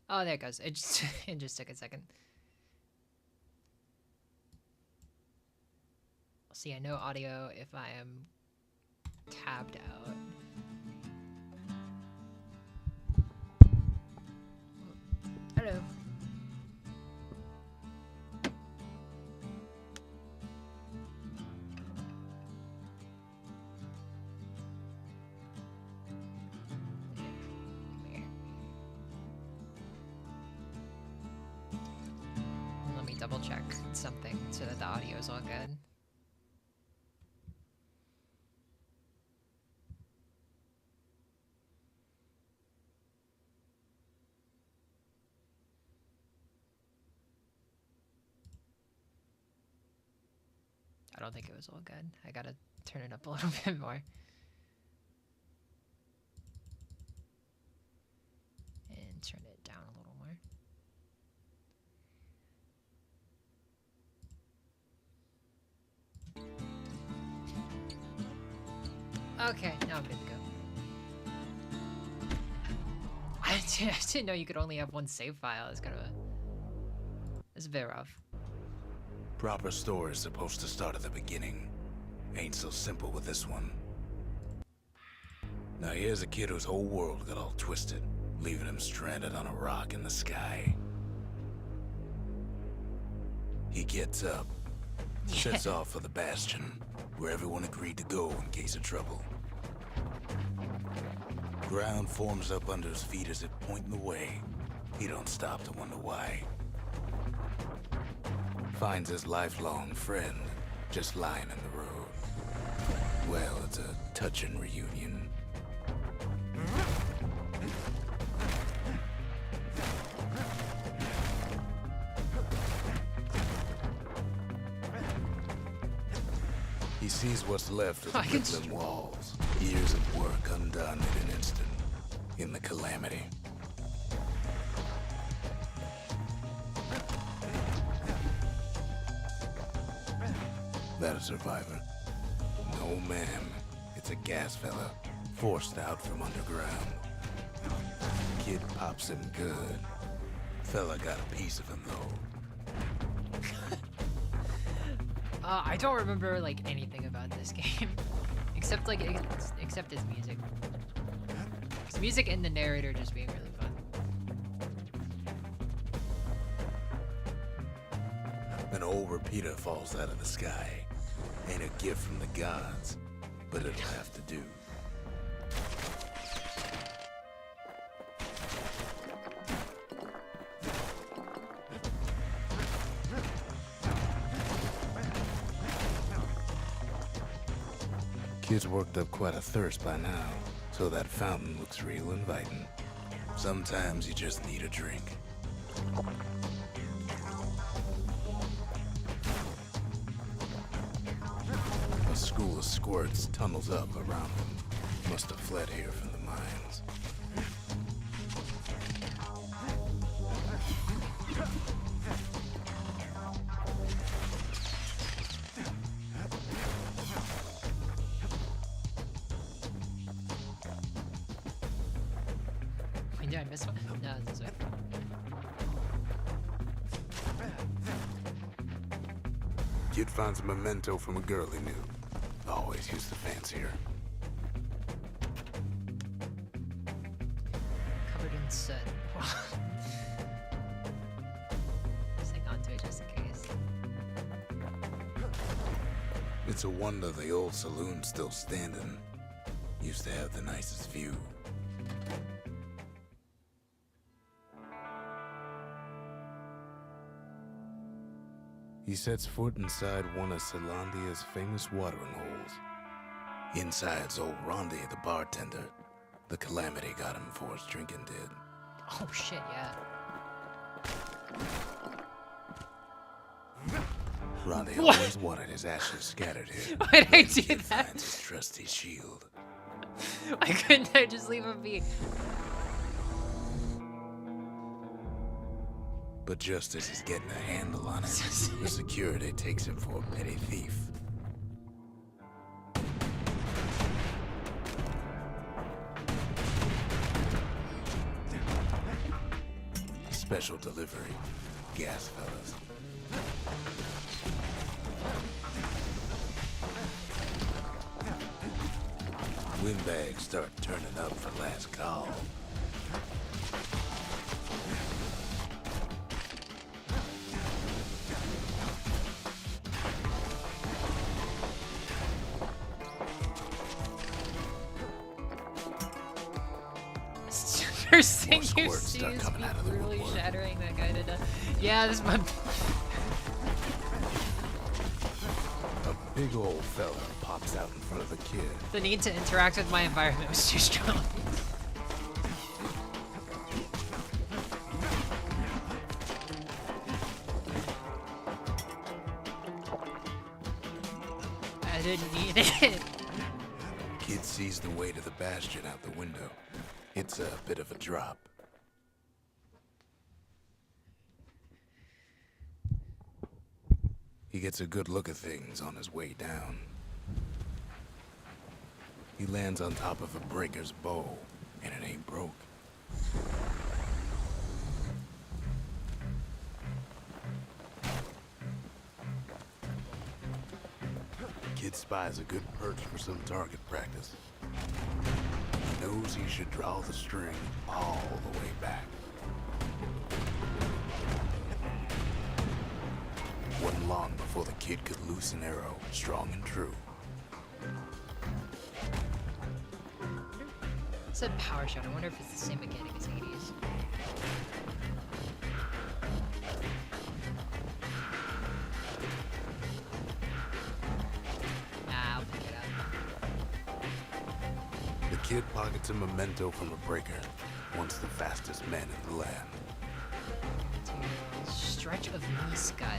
Oh, there it goes. It just it just took a second. See, I know audio if I am tabbed out. Hello. Let me double check something so that the audio is all good. I don't think it was all good. I gotta turn it up a little bit more. And turn it down a little more. Okay, now I'm good to go. I didn't know you could only have one save file. It's kind of it's a bit rough. Proper story is supposed to start at the beginning. Ain't so simple with this one. Now here's a kid whose whole world got all twisted, leaving him stranded on a rock in the sky. He gets up, sets off for the Bastion, where everyone agreed to go in case of trouble. Ground forms up under his feet as if pointing the way. He don't stop to wonder why. Finds his lifelong friend just lying in the road. Well, it's a touching reunion. He sees what's left of the Brooklyn walls. Years of work undone in an instant. In the calamity. That a survivor? No, ma'am. It's a gas fella, forced out from underground. Kid pops him good. Fella got a piece of him, though. I don't remember, like, anything about this game. Except its music. Its music and the narrator just being really fun. An old repeater falls out of the sky. Ain't a gift from the gods, but it'll have to do. Kid's worked up quite a thirst by now, so that fountain looks real inviting. Sometimes you just need a drink. A school of squirts tunnels up around him. Must have fled here from the mines. Wait, did I miss one? No, this way. Kid finds a memento from a girl he knew. Always used to fancy her. Covered in soot. Just hang on to it just in case. It's a wonder the old saloon's still standing. Used to have the nicest view. He sets foot inside one of Celandia's famous watering holes. Inside's old Rondi, the bartender. The calamity got him before his drinking did. Oh shit, yeah. Rondi always wanted his ashes scattered here. Why'd I do Kid that? finds his trusty shield. Why couldn't I just leave him be? But just as he's getting a handle on it, the security takes him for a petty thief. Special delivery. Gas fellas. Windbags start turning up for last call. First thing More you squirts see start is coming me out of the brutally woodwork. shattering that guy to death. Yeah, this is my. A big old fella pops out in front of the kid. The need to interact with my environment was too strong. I didn't need it. Kid sees the way to the Bastion out the window. It's a bit of a drop. He gets a good look at things on his way down. He lands on top of a breaker's bow, and it ain't broke. Kid spies a good perch for some target practice. He knows he should draw the string all the way back. Wasn't long before the kid could loose an arrow, strong and true. It said power shot. I wonder if it's the same mechanic as Hades. Nah, I'll pick it up. The kid pockets a memento from a breaker, once the fastest man in the land. To stretch of knee scut.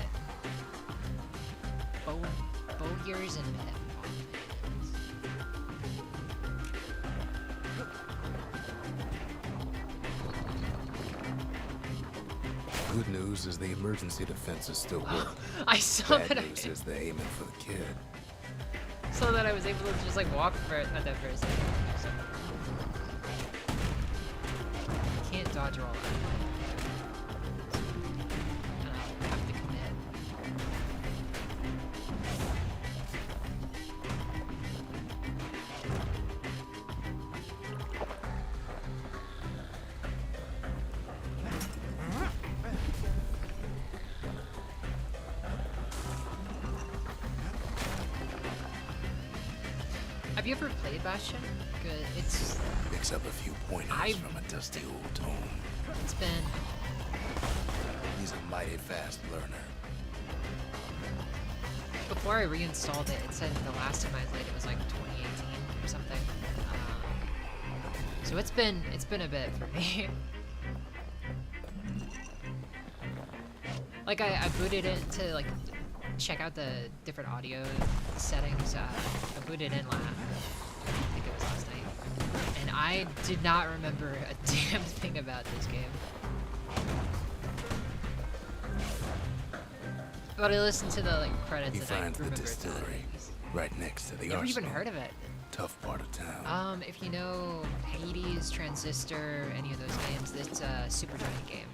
Bowyers and men. Good news is the emergency defenses still work. I saw Bad that. news is they're aiming for the kid. So that I was able to just like walk at that for a second. So. Can't dodge roll. And I'll have to commit. Have you ever played Bastion? Good. It's Picks up a few pointers from a dusty old tome. it's been He's a mighty fast learner. before I reinstalled it. It said the last time I played it was like 2018 or something. So it's been a bit for me. Like I booted it to like check out the different audio settings. I booted in I think it was last night, and I did not remember a damn thing about this game. But I listened to the like credits He and I finds the remember distillery right next to the Never arsenal. even heard of it. Tough part of town. If you know Hades, Transistor, any of those games, it's a Supergiant game.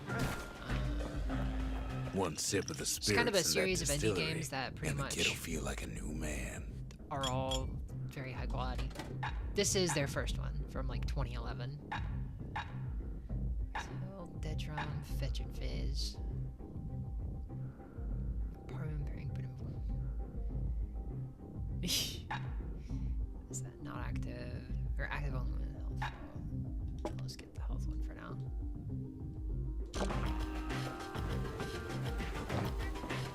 One sip of the spirits It's kind of a in that series of indie distillery, games that pretty and the much kid'll feel like a new man. are all very high quality. This is their first one from like 2011. So, Dead Drum, Fetch and Fizz. Is that not active? Or active only with health? Let's get the health one for now.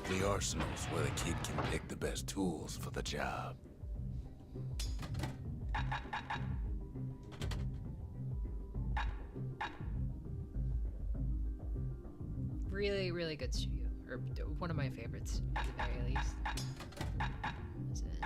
The arsenal's where the kid can pick the best tools for the job. Really, really good studio. Or one of my favorites, at the very least. Is it?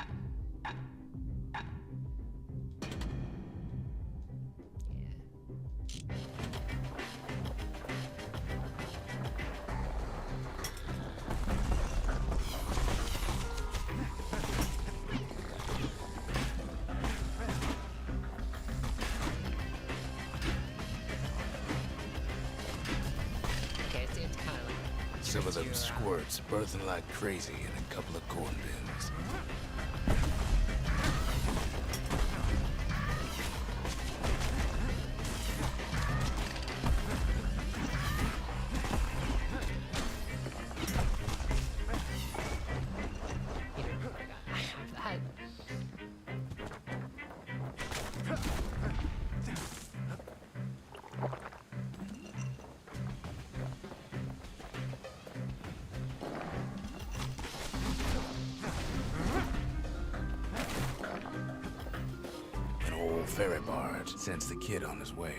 Yeah. some of them to, squirts birthing like crazy in a couple of corn bins. I have that. An old ferry barge sends the kid on his way.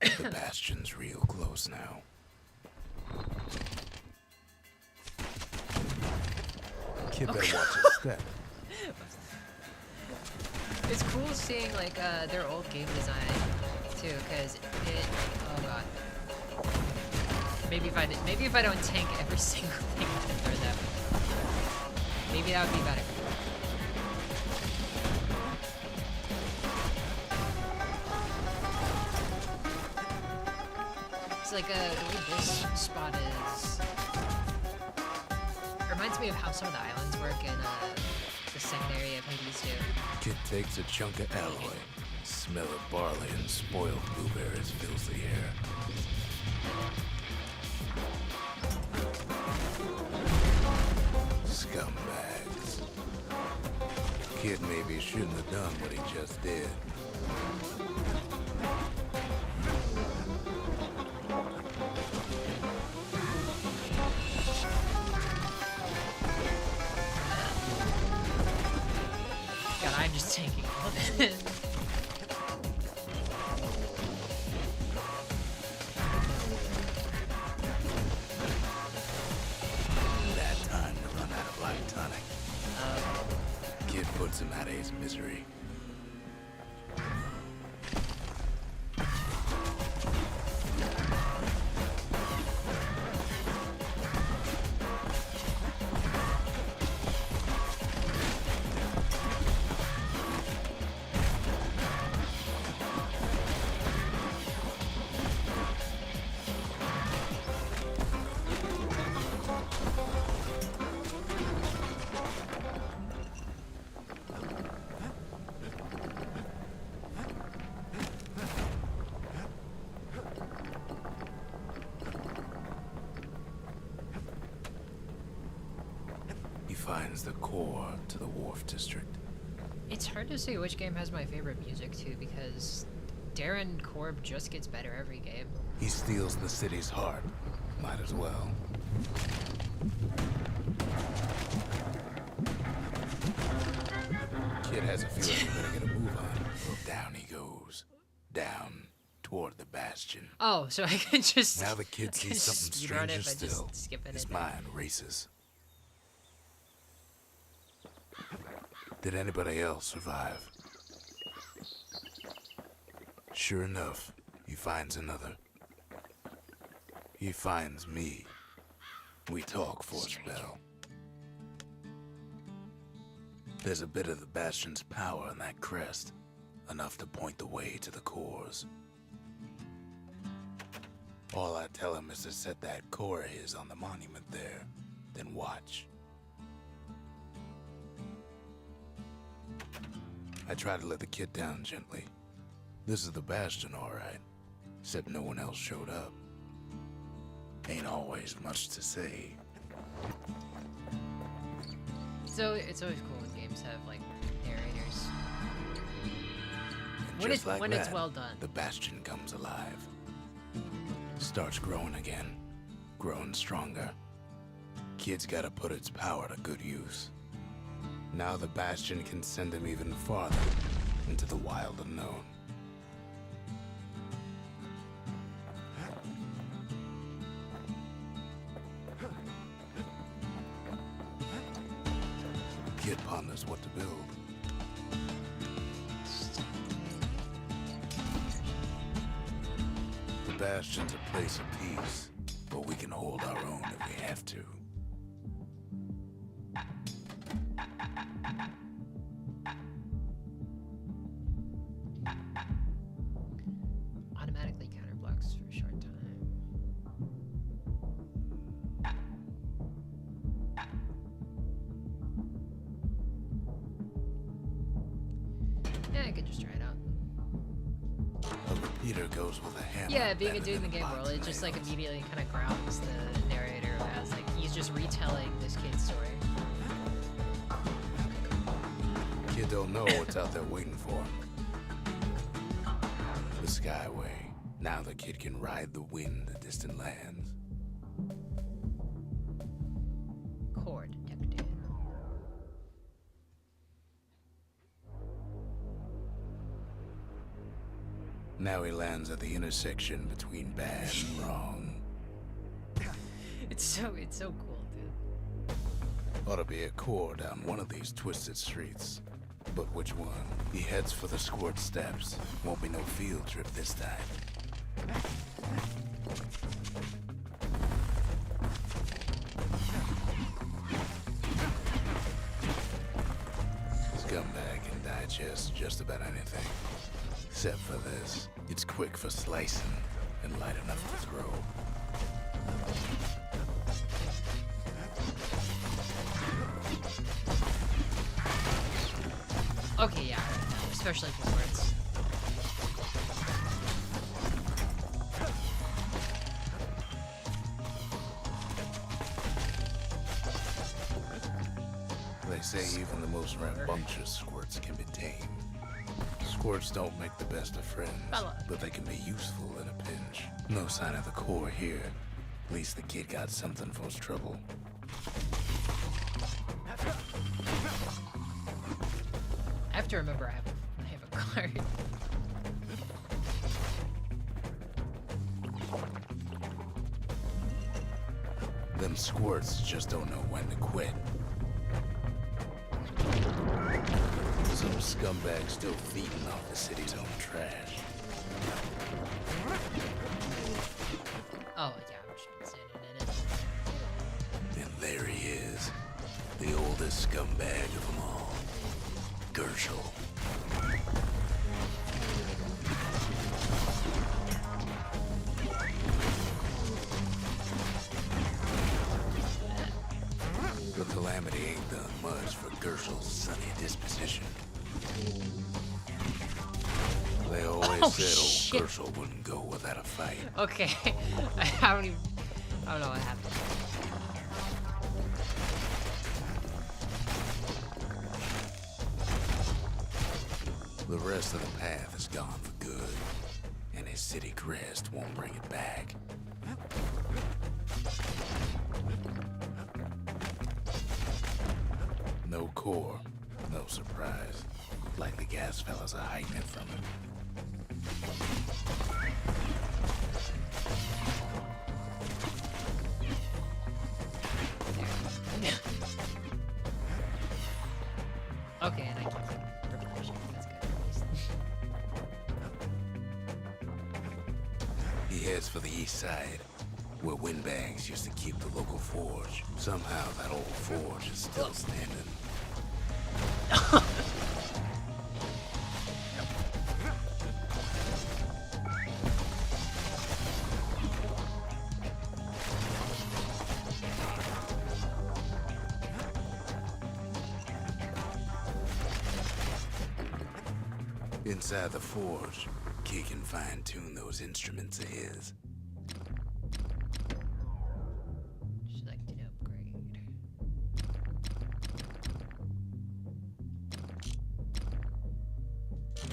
The Bastion's real close now. Kid better watch his step. It's cool seeing like their old game design too, because it. Oh god. Maybe if I don't tank every single thing I throw them, maybe that would be better. It's like the way this spot is. It reminds me of how some of the islands work in the second area of Hades too. Kid takes a chunk of alloy. Smell of barley and spoiled blueberries fills the air. Scumbags. Kid maybe shouldn't have done what he just did. God, I'm just tanking all of this. Bad time to run out of life tonic. Kid puts him out of his misery. He finds the core to the wharf district. It's hard to say which game has my favorite music too, because Darren Korb just gets better every game. He steals the city's heart. Might as well. Kid has a feeling he better get a move on. Down he goes. Down toward the Bastion. Oh, so I can just Now the kid sees something speedrun stranger it by still. just skipping His it. mind races. Did anybody else survive? Sure enough, he finds another. He finds me. We talk for a spell. There's a bit of the Bastion's power in that crest, enough to point the way to the cores. All I tell him is to set that core of his on the monument there, then watch. I try to let the kid down gently. This is the Bastion, all right, except no one else showed up. Ain't always much to say. So it's always cool when games have like narrators. And When just like it's that, well done. the Bastion comes alive. Starts growing again, growing stronger. Kid's gotta put its power to good use. Now the Bastion can send him even farther into the wild unknown. Kid ponders what to build. The Bastion's a place of peace, but we can hold our own if we have to. Automatically counterblocks for a short time. narrator goes with a hammer. Yeah, being a better dude in the than game world, box it just like nails. immediately kind of grounds the narrator as like he's just retelling this kid's story. Kid don't know what's out there waiting for him. The Skyway. Now the kid can ride the wind to distant lands. Core detected. Now he lands at the intersection between bad and wrong. It's so cool, dude. Ought to be a core down one of these twisted streets. But which one? He heads for the squirt steps. Won't be no field trip this time. Scumbag can digest just about anything. Except for this. It's quick for slicing and light enough to throw. Okay, yeah, especially for words. They say even the most rambunctious squirts can be tamed. Squirts don't make the best of friends, but they can be useful in a pinch. No sign of the core here. At least the kid got something for his trouble. I have to remember I have a card. Them squirts just don't know when to quit. Some scumbag still feeding off the city's own trash. Oh yeah, I'm just standing in it. And there he is. The oldest scumbag of them all. Gershel. The calamity ain't done much for Gershel's sunny disposition. They always said shit. old Gershel wouldn't go without a fight. Okay, I don't know what happened. The rest of the path is gone for good, and his city crest won't bring it back. No core, no surprise. Like the gas fellas are hiding it from him. Okay, and I keep replenishing. That's good. At least. He heads for the east side, where windbags used to keep the local forge. Somehow that old forge is still standing. Inside the forge, Key can fine-tune those instruments of his. Selected upgrade.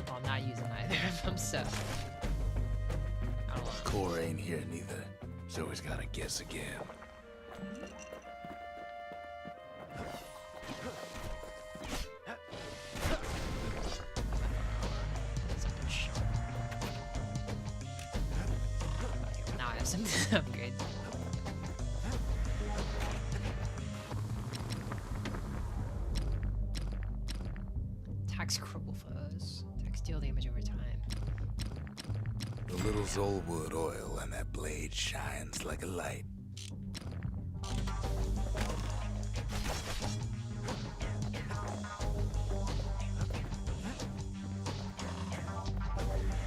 Well, I'm not using either of them, so I don't want. Core ain't here neither, so he's gotta guess again. Now I have some upgrades. Attacks cripple foes. Attacks deal damage over time. The little Zolwood oil and that blade shines like a light.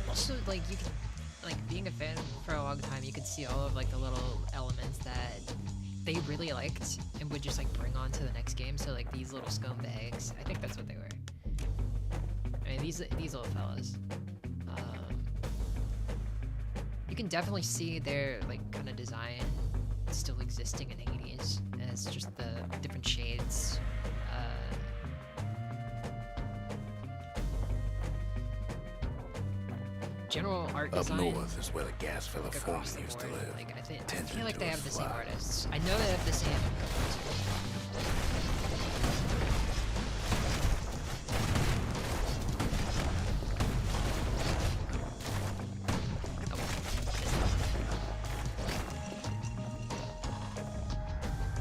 Also, like, you can, like, being a fan for a long time, you could see all of, like, the little elements that they really liked and would just, like, bring on to the next game. So, like, these little scumbags, I think that's what they were. I mean, these little fellas. you can definitely see their like kind of design still existing in Hades, and it's just the different shades. General art Up design. north is where the gas fella Like foreman across the used to board. live. Like I feel Tending like to they his have the same flock. artists. I know they have the same.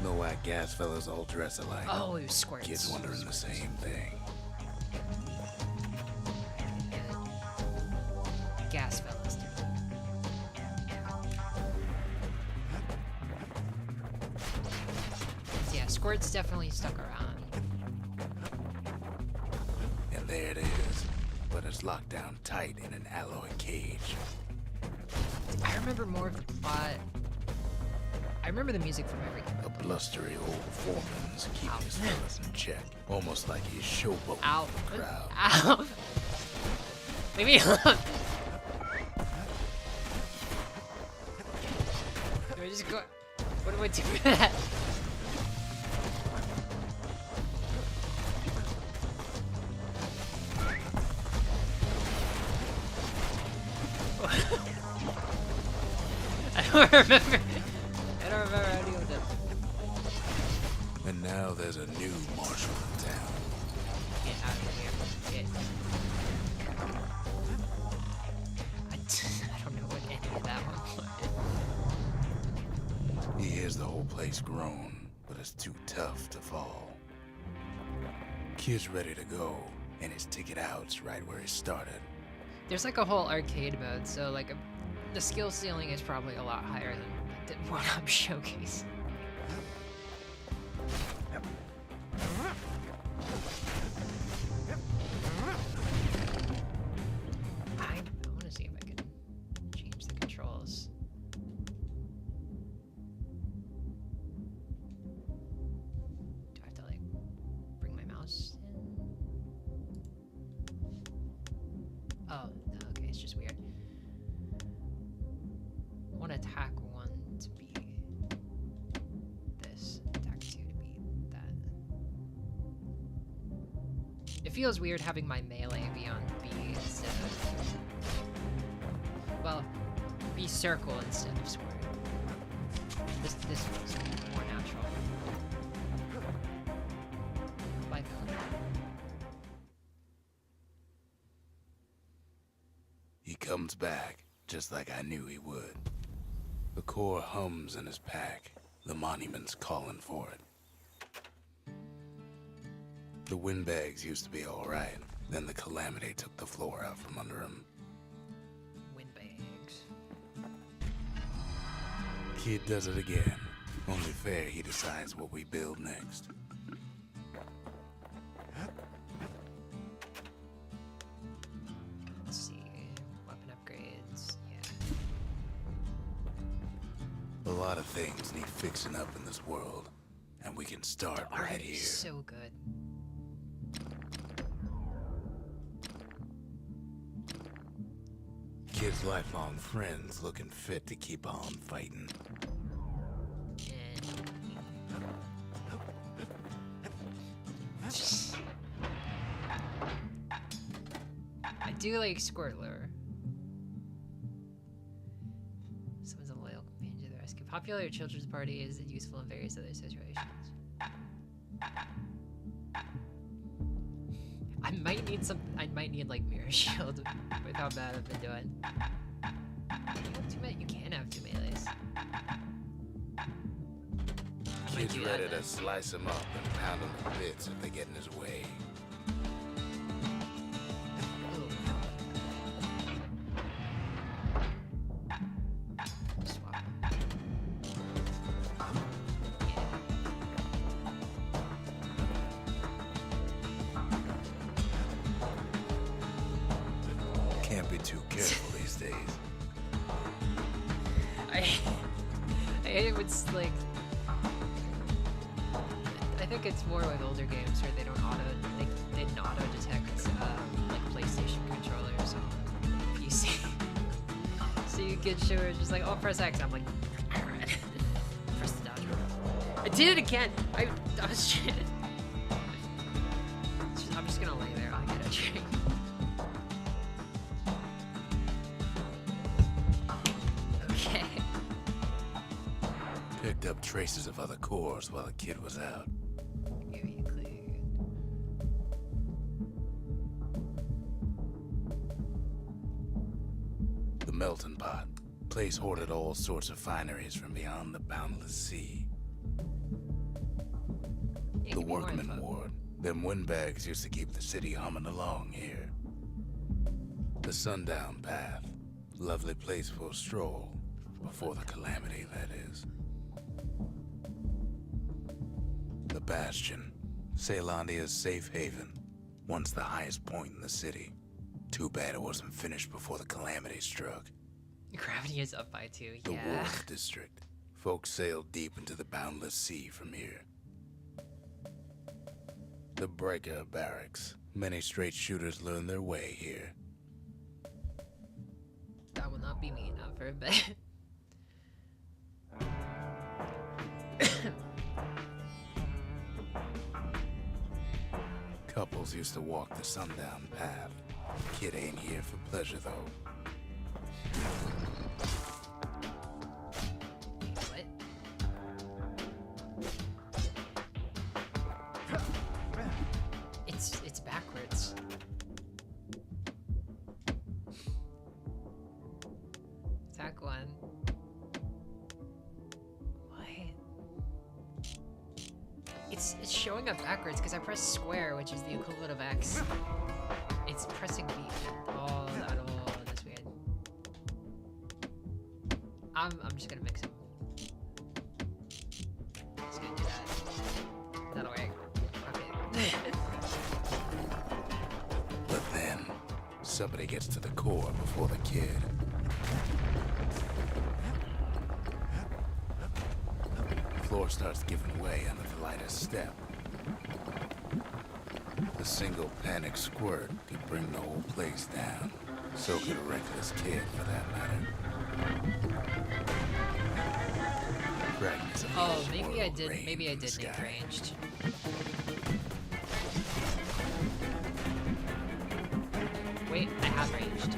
Know why gas fellas all dress alike? Oh, it was squirts. Kids wondering the same thing. Gas fellas. Dude. Yeah, squirts definitely stuck around. And there it is. But it's locked down tight in an alloy cage. I remember more of the plot. I remember the music from every game. A blustery old foreman's keeping Ow. his fellas in check. Almost like he's showboating Ow. the crowd. Ow. Leave me alone. Do I just go? What do I do with that? I don't remember. I don't remember how to deal with it. And now there's a new marshal in town. Get out of here. Get. I don't know what any of that one was. He hears the whole place groan, but it's too tough to fall. Kid's ready to go, and his ticket out's right where he started. There's like a whole arcade mode, so like the skill ceiling is probably a lot higher than what I'm showcasing. I want to see if I can change the controls. Do I have to like bring my mouse in? Oh, no, okay, it's just weird. I want attack 1 to be this, attack 2 to be that. It feels weird having my melee be on B instead of, well, B circle instead of square. This feels more natural. Bye, Phil. He comes back, just like I knew he would. The core hums in his pack. The monument's calling for it. The windbags used to be all right. Then the calamity took the floor out from under him. Windbags. Kid does it again. Only fair he decides what we build next. Let's see. Weapon upgrades. Yeah. A lot of things need fixing up in this world, and we can start Art right is here. so good. Kid's lifelong friends looking fit to keep on fighting. I do like squirt lure. Someone's a loyal companion to the rescue. Popular at children's parties and useful in various other situations. I might need like mirror shield with how bad I've been doing. You can have 2 melees. Kid's do that ready then. to slice him up and pound him to bits if they get in his way. Swap. Can't be too careful these days. I hate it when like I think it's more with older games where they don't they didn't auto detect like PlayStation controllers on PC. So the kid show where it's just like, oh, press X. I'm like, alright. Press the dodge button. I did it again. I was shit. I'm just gonna lay there. I'll get a drink. Okay. Picked up traces of other cores while the kid was out. Give me a clue. The melting pot. Place hoarded all sorts of fineries from beyond the boundless sea. Yeah, The give me more workman info. ward. Them windbags used to keep the city humming along here. The sundown path. Lovely place for a stroll. Before the calamity, that is. The Bastion. Ceylandia's safe haven. Once the highest point in the city. Too bad it wasn't finished before the calamity struck. Gravity is up by 2, The yeah. Wolf District. Folks sailed deep into the boundless sea from here. The Breaker Barracks. Many straight shooters learn their way here. That will not be me, not for a bit. Couples used to walk the sundown path. Kid ain't here for pleasure, though. What? It's backwards. Attack 1. What? It's showing up backwards because I pressed square, which is the equivalent of X. It's pressing B. Oh, that'll that's weird. I'm just gonna mix them. Just gonna do that. That'll work. Okay. But then, somebody gets to the core before the kid. Floor starts giving way under the lightest step. A single panic squirt could bring the whole place down. So could a reckless kid, for that matter. Fragments of the Oh, old maybe I world did. rain Maybe I from the did make sky. ranged. Wait, I have ranged.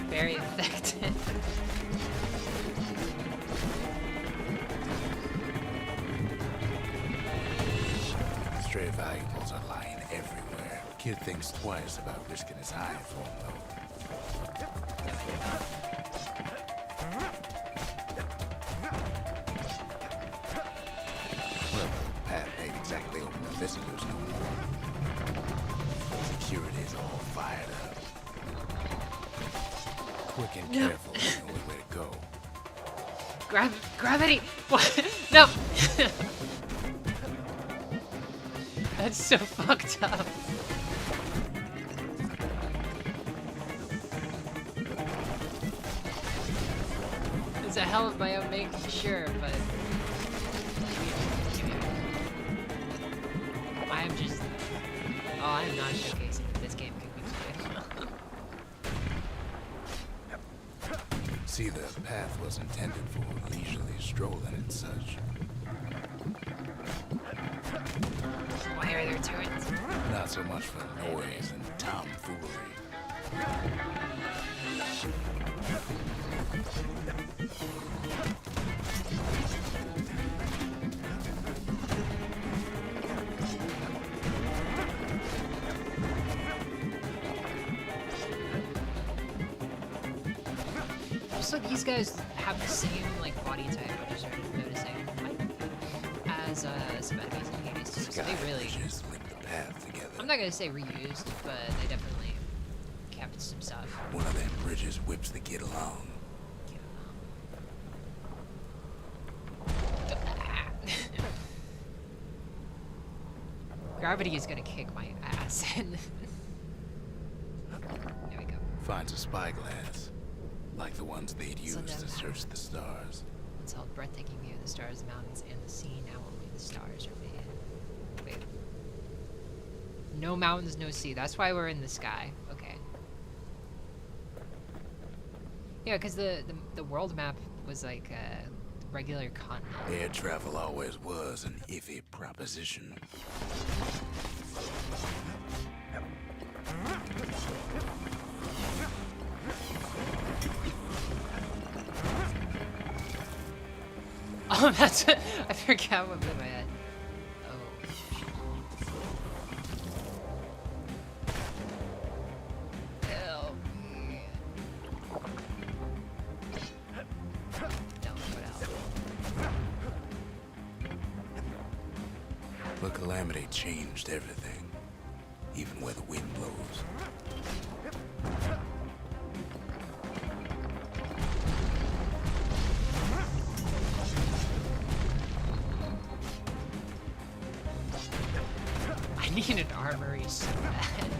Very effective. Stray valuables are lying everywhere. Kid thinks twice about risking his hide for them, though. Well, the path ain't exactly open to visitors no more. Security's all fired up. Quick and careful is the only way to go. Gravity! What? No! That's so fucked up. It's a hell of my own making, sure, but I am just. Oh, I am not showcasing that this game can be played. See, the path was intended for leisurely strolling and such. Why are there turrets? Not so much for noise and tomfoolery. Also, these guys have the same like body type, I just started noticing, as some enemies in Hades too. So they really. Just link the path together. I'm not gonna say reused, but they definitely kept some stuff. One of them bridges whips the kid along. Gravity is gonna kick my ass. There we go. finds a spyglass, like the ones they'd use to search the stars. It's held breathtaking view of the stars, the mountains, and the sea. Now only the stars remain. Wait. No mountains, no sea. That's why we're in the sky. Okay. Yeah, because the world map was like a regular continent. Air travel always was an iffy proposition. Oh, that's I forgot what blew my head. Oh. Help me. Don't put out. The calamity changed everything, even where the wind blows. I need an armory so bad.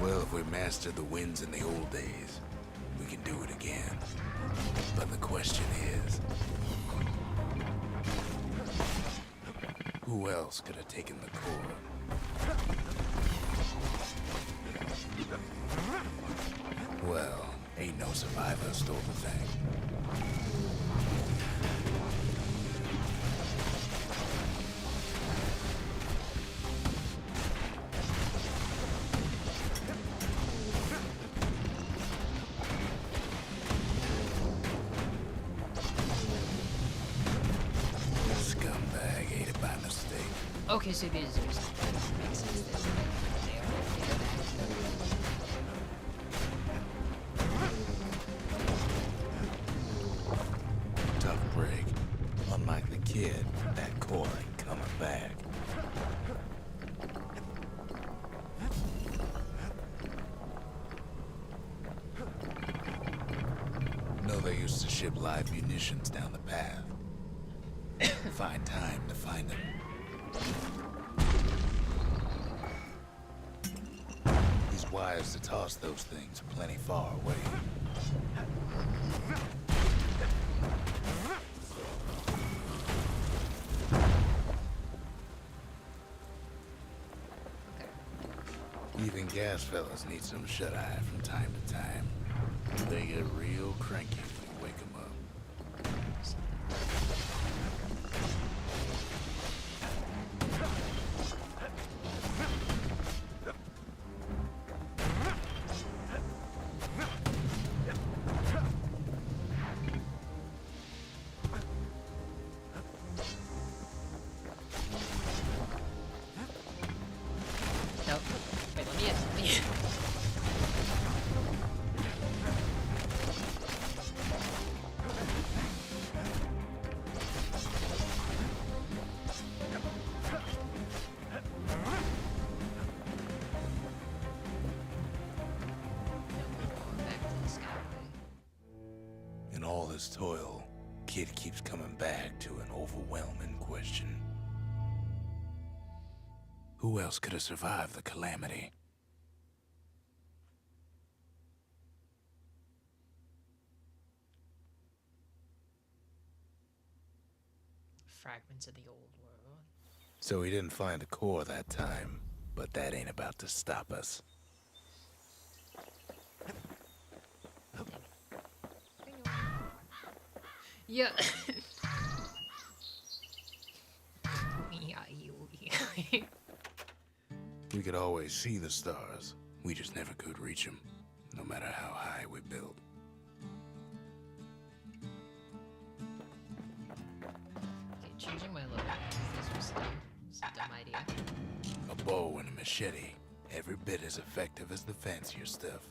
Well, if we mastered the winds in the old days, we can do it again. But the question is, who else could have taken the core? Well, ain't no survivor stole the thing. Scumbag ate it by mistake. Okay, so these are something that makes sense that they are Tough break. Unlike the kid, that core ain't coming back. No, they used to ship live munitions down the path. Find time to find them. These wires to toss those things are plenty far away. Even gas fellas need some shut-eye from time to time. They get real cranky when you wake them up. Nope. Wait, let me back to the skyway. In all this toil, Kid keeps coming back to an overwhelming question. Who else could have survived the calamity? Fragments of the old world. So he didn't find a core that time, but that ain't about to stop us. Yeah. We could always see the stars. We just never could reach them, no matter how high we built. Okay, changing my look. This was dumb. It's a dumb idea. A bow and a machete, every bit as effective as the fancier stuff.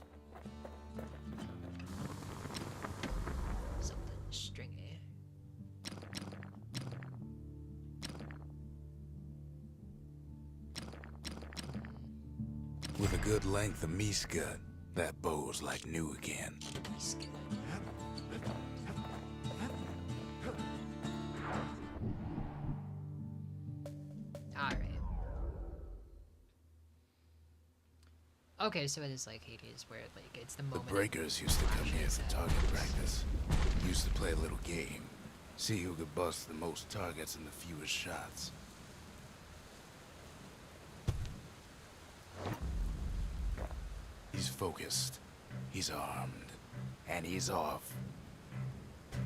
Something stringy. With a good length of meat gut, That bow's like new again. Alright. Okay, so it is like Hades, where like it's the moment. The breakers used to come here for target practice. Used to play a little game. See who could bust the most targets in the fewest shots. He's focused. He's armed. And he's off. Get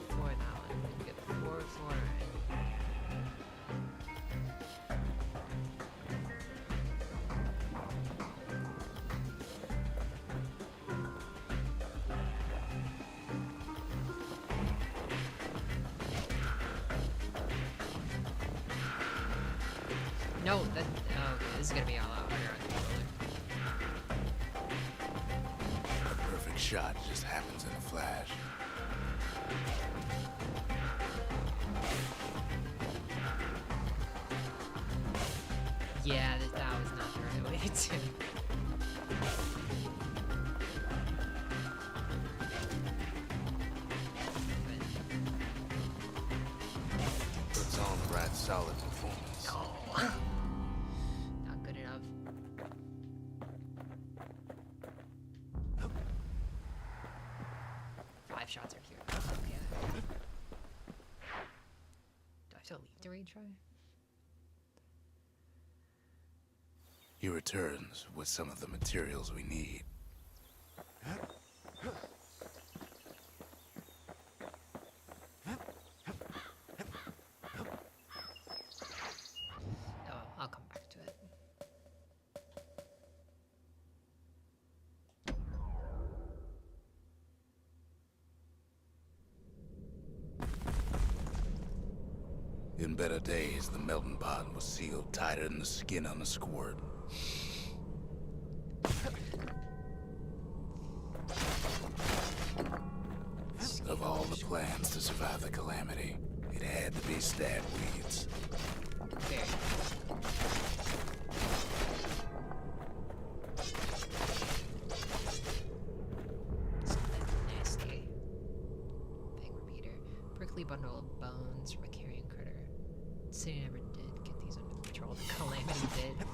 4 in that one. Get 4. No, that. Oh, okay, this is gonna be a lot harder on the controller. A perfect shot just happens in a flash. Yeah, that was not the right way to. Puts on the right solid performance. No. Not good enough. Five shots are here. Oh, yeah. Do I have to leave to retry? He returns with some of the materials we need. Oh, I'll come back to it. In better days, the melting pot was sealed tighter than the skin on a squirt. Of all the plans to survive the calamity, it had to be stab weeds. There. Something nasty. Bang repeater. Prickly bundle of bones from a carrion critter. City never did get these under control. The calamity did.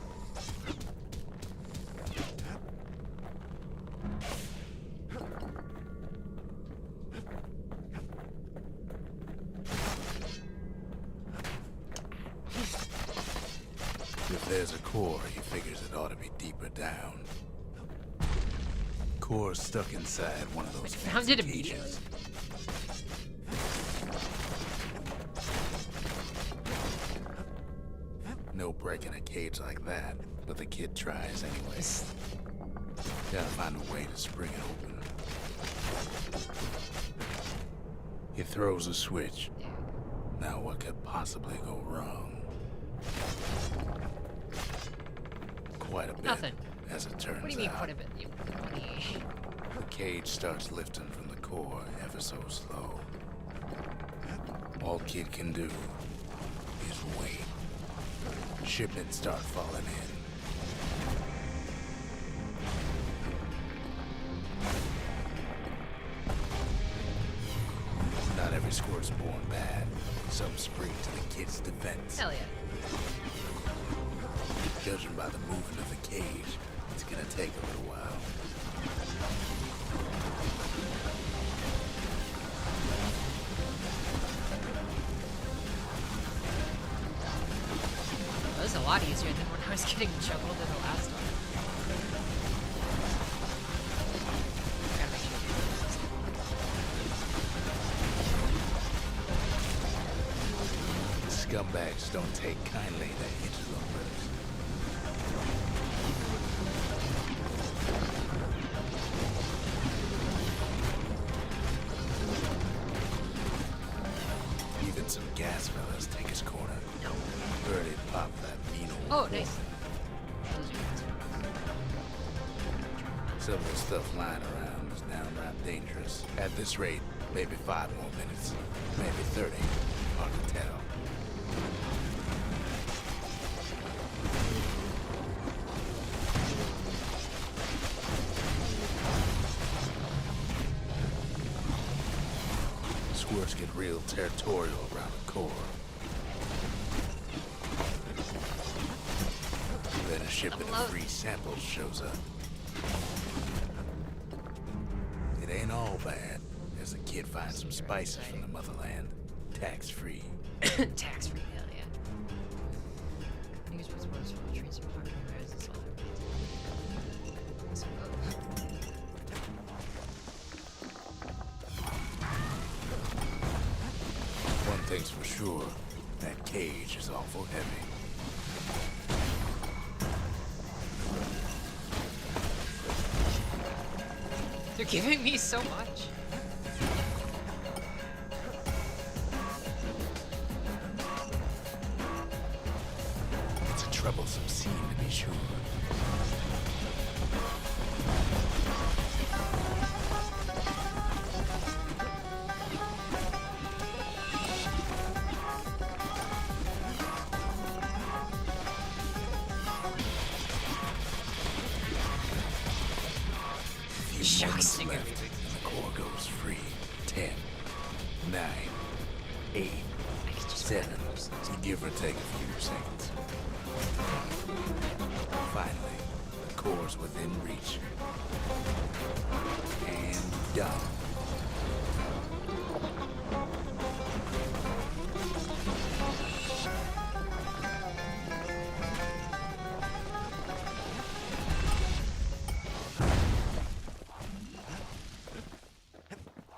If there's a core, he figures it ought to be deeper down. Core stuck inside one of those Found fancy it immediately. cages. No breaking a cage like that, but the kid tries anyway. Gotta find a way to spring it open. He throws a switch. There. Now what could possibly go wrong? Quite a bit, Nothing. as it turns out. What do you mean quite a bit? Funny. The cage starts lifting from the core ever so slow. All kid can do is wait. Shipments start falling in. Not every squirt's born bad. Some spring to the kid's defense. Hell yeah. Judging by the movement of the cage, it's gonna take a little while. That was a lot easier than when I was getting juggled in the last one. Gotta make sure you do this. Scumbags don't take kindly to interlopers. Even some gas fellas take his corner. No. Birdie popped that beano. Oh, nice. Those are good. Some of the stuff lying around is downright dangerous. At this rate, Maybe 5 more minutes. Maybe 30. Hard to tell. Squirts get real territorial around the core. Then a shipment of free samples shows up. It ain't all bad, as the kid finds some spices from the motherland, tax-free. Tax-free, hell yeah. Niggas was worse for the trees and parking areas and all that. So go. One thing's for sure, that cage is awful heavy. They're giving me so much. It's a troublesome scene to be sure. Shock sticker. Left, and the core goes free. 10, 9, 8, 7, give or take a few seconds. Finally, the core's within reach. And done.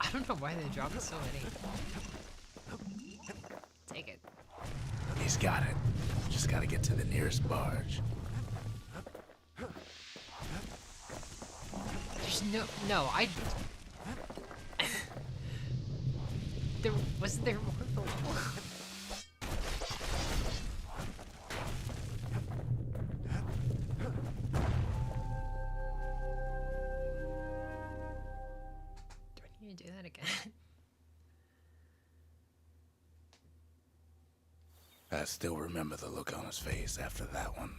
I don't know why they dropped so many. Take it. He's got it. Just gotta get to the nearest barge. There's no, there, wasn't there more below? Do I need to do that again? I still remember the look on his face after that one.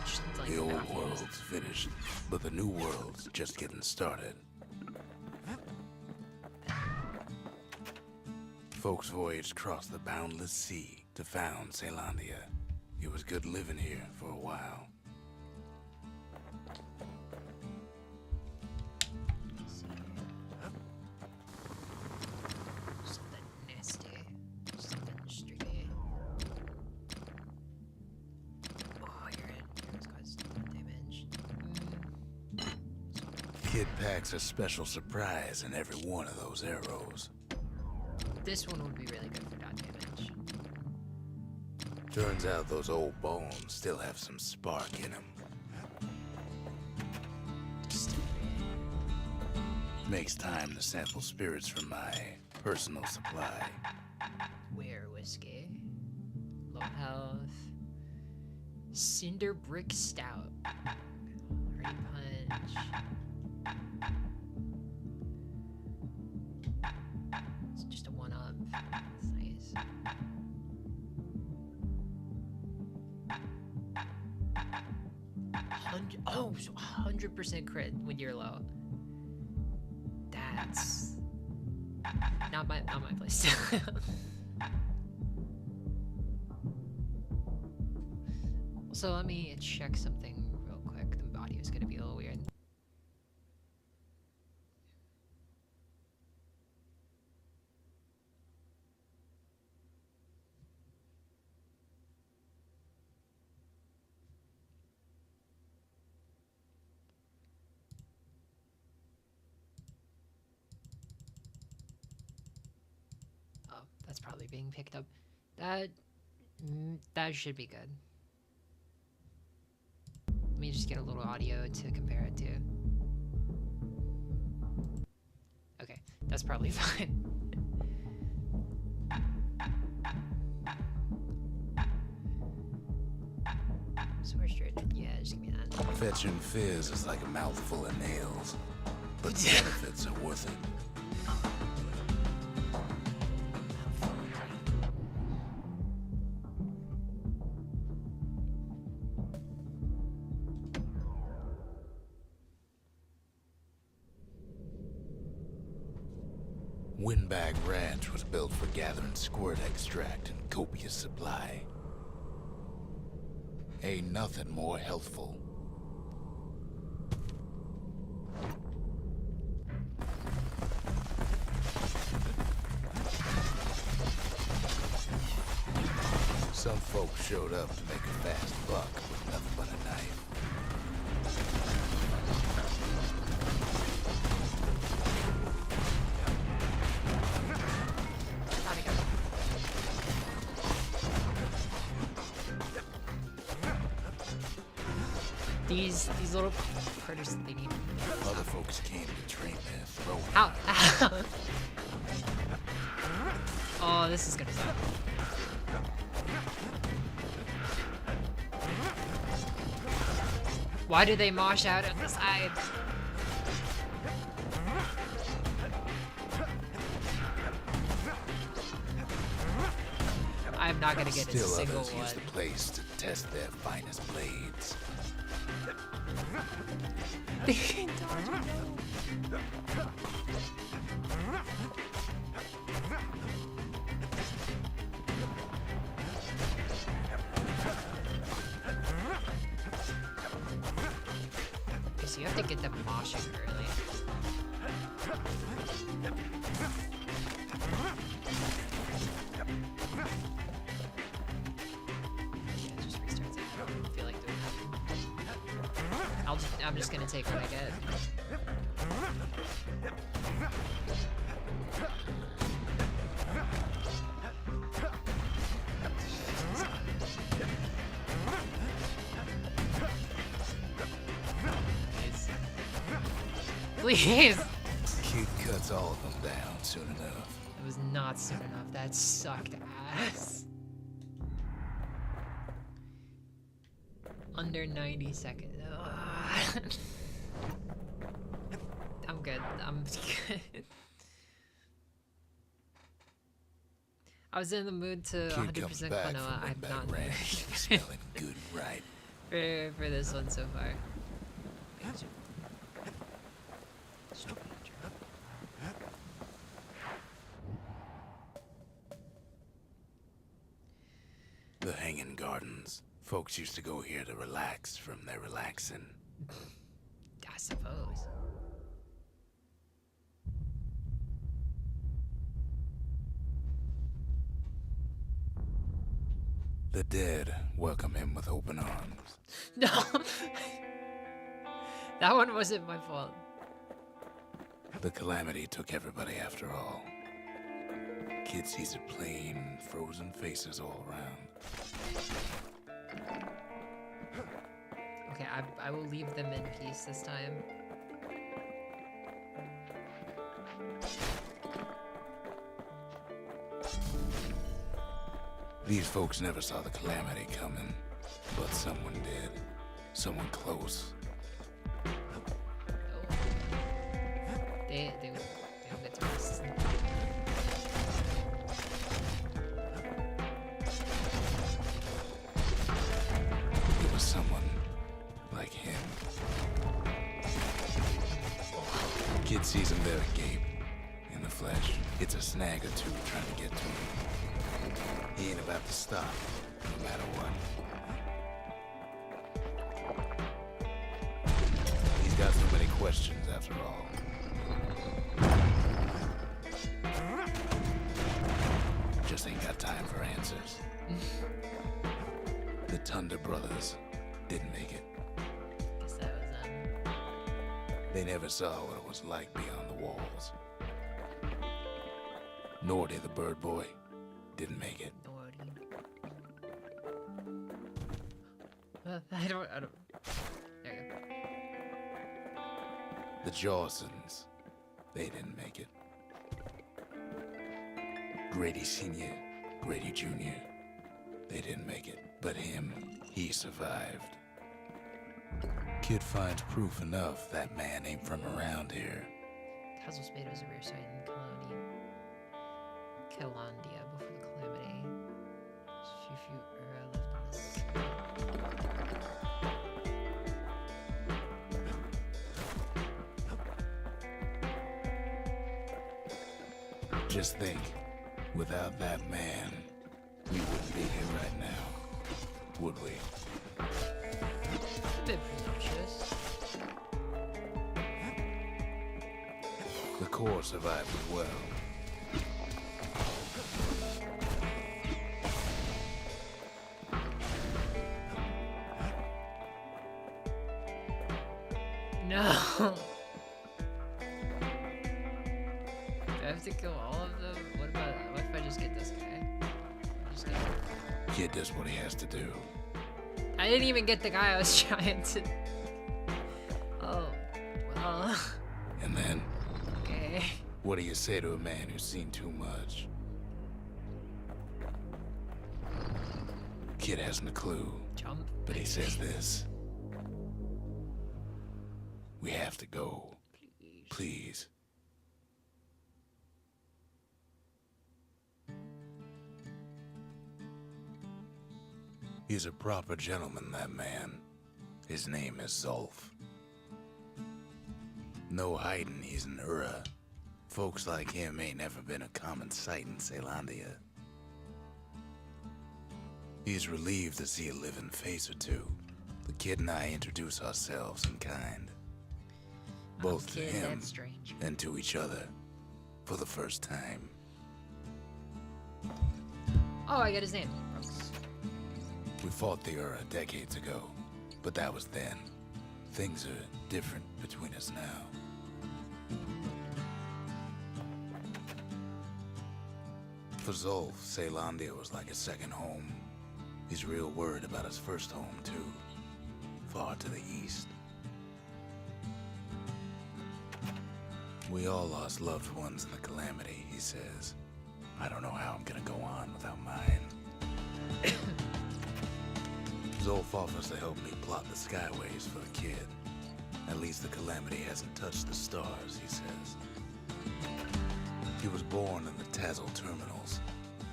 Just like The old that. world's finished, but the new world's just getting started. Folks voyaged across the boundless sea to found Celandia. It was good living here for a while. Something nasty. Something streaky. Oh, you're in. Yours caused damage. Kid packs a special surprise in every one of those arrows. This one would be really good for dot damage. Turns out those old bones still have some spark in them. Makes time to sample spirits from my personal supply. Where whiskey? Low health. Cinder brick stout. Hardy punch. It's just a one-up. That's nice. Oh, so 100% crit when you're low. That's not my playstyle. So let me check something real quick. The audio's gonna be a little weird. Oh, that's probably being picked up. That should be good. Let me just get a little audio to compare it to. Okay, that's probably fine. Sore straightened. Yeah, just give me that. Fetching fizz is like a mouthful of nails, but the benefits are worth it. Windbag Ranch was built for gathering squirt extract in copious supply. Ain't nothing more healthful. Some folks showed up to make a fast buck with nothing but a knife. How'd it go? These little critters, they need. Other folks came to train their throwing. Ow! Ow. Oh, this is gonna suck. Why do they mosh out on the side? I'm not gonna get a Still single others one. use the place to test their finest blades. They can dodge it, no. Okay, so you have to get them moshing early. Yeah, it just restarts it. I don't feel like doing that. I'm just gonna take what I get. Please! Kid cuts all of them down soon enough. It was not soon enough. That sucked ass. Under 90 seconds. Ugh. I'm good. I'm good. I was in the mood to Kid comes 100% back quinoa. from I'm Windbag not Ranch, smelling good and right. for this one so far. The Hanging Gardens. Folks used to go here to relax from their relaxing. I suppose. The dead welcome him with open arms. No! That one wasn't my fault. The calamity took everybody after all. Kid sees it plain, frozen faces all around. Okay, I will leave them in peace this time. These folks never saw the calamity coming, but someone did. Someone close. Oh. They don't get to rest. It was someone like him. Kid sees him there agape, in the flesh. It's a snag or two trying to get to him. He ain't about to stop, no matter what. He's got so many questions after all. Just ain't got time for answers. The Thunder brothers didn't make it. Guess that was them. They never saw what it was like beyond the walls. Nor did the bird boy. Didn't make it. I don't. There you go. The Jawsons, they didn't make it. Grady Sr., Grady Jr., they didn't make it. But him, He survived. Kid finds proof enough that man ain't from around here. Castle Spade was a rare site in Calandia before the calamity. There's few left on this. Just think, without that man, we wouldn't be here right now, would we? A bit presumptuous. The core survived as well. No. Do I have to kill all of them? What if I just get this guy? Just get him. Kid does what he has to do. I didn't even get the guy I was trying to. Oh, well. And then, Okay. what do you say to a man who's seen too much? Kid hasn't a clue, Jump. but he says this. We have to go. Please. He's a proper gentleman, that man. His name is Zulf. No hiding he's an Ura. Folks like him ain't never been a common sight in Calandia. He's relieved to see a living face or two. The kid and I introduce ourselves in kind. Both to Kid, him that's strange. and to each other for the first time. Oh, I got his name. Brooks. We fought the Ura decades ago, but that was then. Things are different between us now. For Zulf, Calandia was like a second home. He's real worried about his first home, too. Far to the east. We all lost loved ones in the calamity, he says. I don't know how I'm gonna go on without mine. Zulf offers to help me plot the skyways for the kid. At least the calamity hasn't touched the stars, he says. He was born in the Tazzle terminals.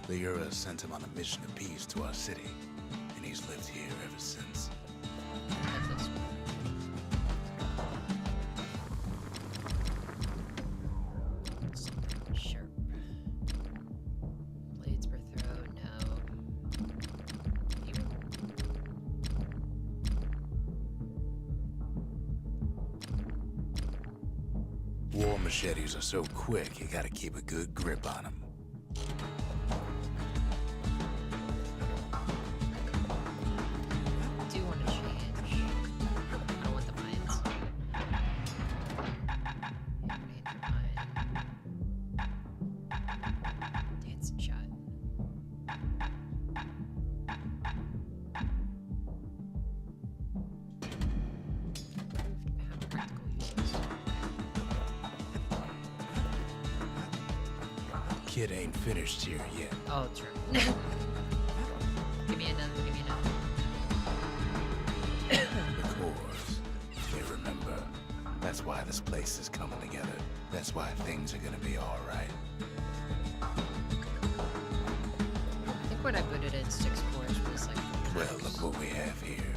The Ura sent him on a mission of peace to our city, and he's lived here ever since. That's this one. Something sharp. Blades per throw, no. War machetes are so quick, you gotta keep a good grip on them. I do want to change. I don't want the mines. Yeah, we need the mine. Dancing shot. Have practical uses. Kid ain't finished here yet. Oh, true. Give me another, give me another. The cores, they remember. That's why this place is coming together. That's why things are gonna be alright. I think when I put it in 6 cores was like. Well, look what we have here.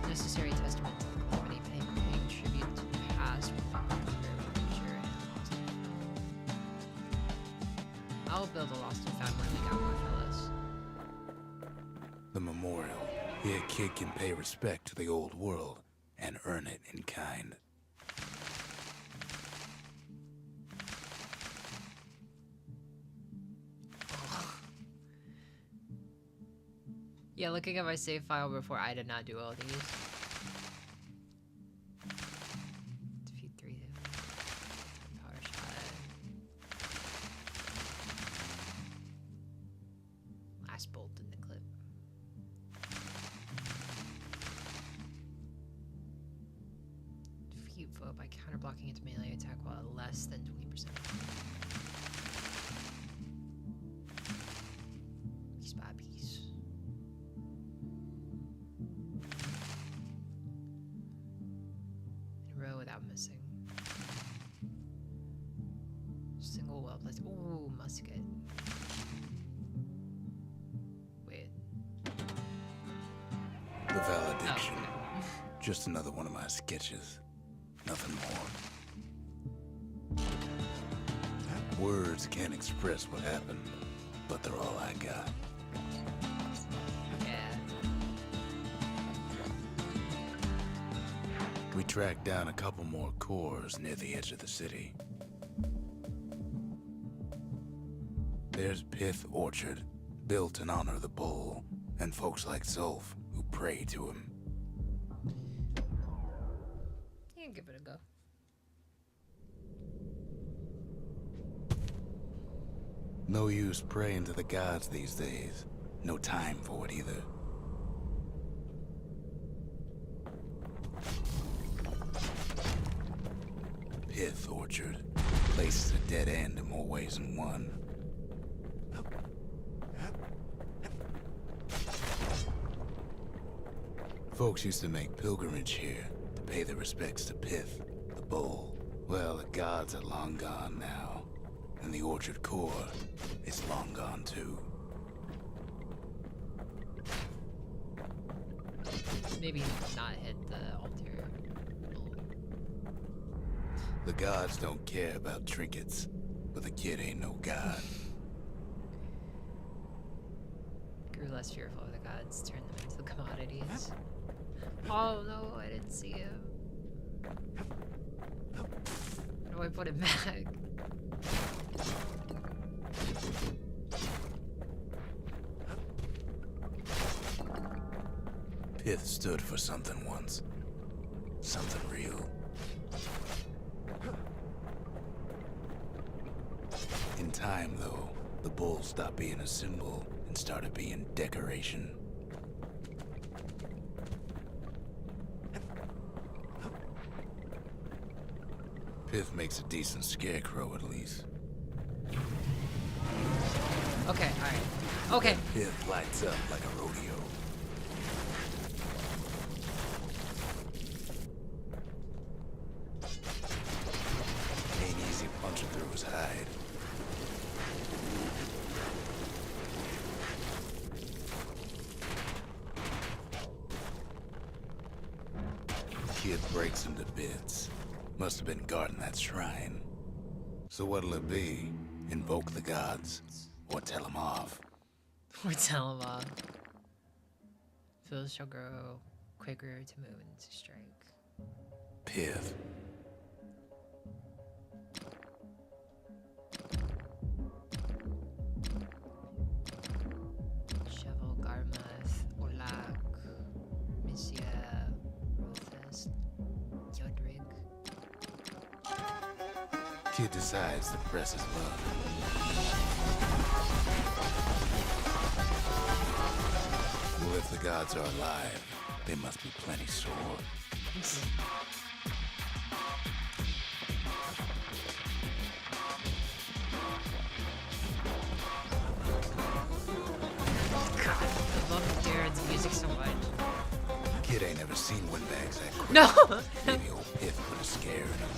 Necessary testament to the calamity, paying tribute to the past with the future and lost. I'll build a lost and found when we got more fellas. The memorial. Here, a kid can pay respect to the old world and earn it in kind. Yeah, looking at my save file before, I did not do all these. Defeat 3. Power shot. Last bolt in the clip. Defeat foe by counterblocking its melee attack while at less than 20%. well placed. Ooh, musket. Wait. The valediction. Oh, okay. Just another one of my sketches. Nothing more. Words can't express what happened, but they're all I got. Yeah. We tracked down a couple more cores near the edge of the city. There's Pith Orchard, built in honor of the bull, and folks like Zulf who pray to him. You can give it a go. No use praying to the gods these days. No time for it either. Pith Orchard. Place is a dead end in more ways than one. Folks used to make pilgrimage here to pay their respects to Pith, the bull. Well, the gods are long gone now, and the orchard core is long gone too. Maybe not hit the altar. The gods don't care about trinkets, but the kid ain't no god. Grew less fearful of the gods, turned them into commodities. Oh no, I didn't see him. How do I put it back? Pith stood for something once. Something real. In time, though, the bull stopped being a symbol and started being decoration. Pith makes a decent scarecrow, at least. Okay, alright. Okay. Pith lights up like a rodeo. Ain't easy punching through his hide. Kid breaks him to bits. Must have been guarding that shrine. So what'll it be? Invoke the gods? Or tell them off? Or tell him off. Fields shall grow quicker to moon to strike. Pith. Shovel, Garmuth, Olak, Missia, Rothest, Yodrig. Kid decides to press his luck. Well, if the gods are alive, they must be plenty sore. God, I love Darren's music so much. Kid ain't never seen windbags that quick. No! Maybe old Pith put a scare in him.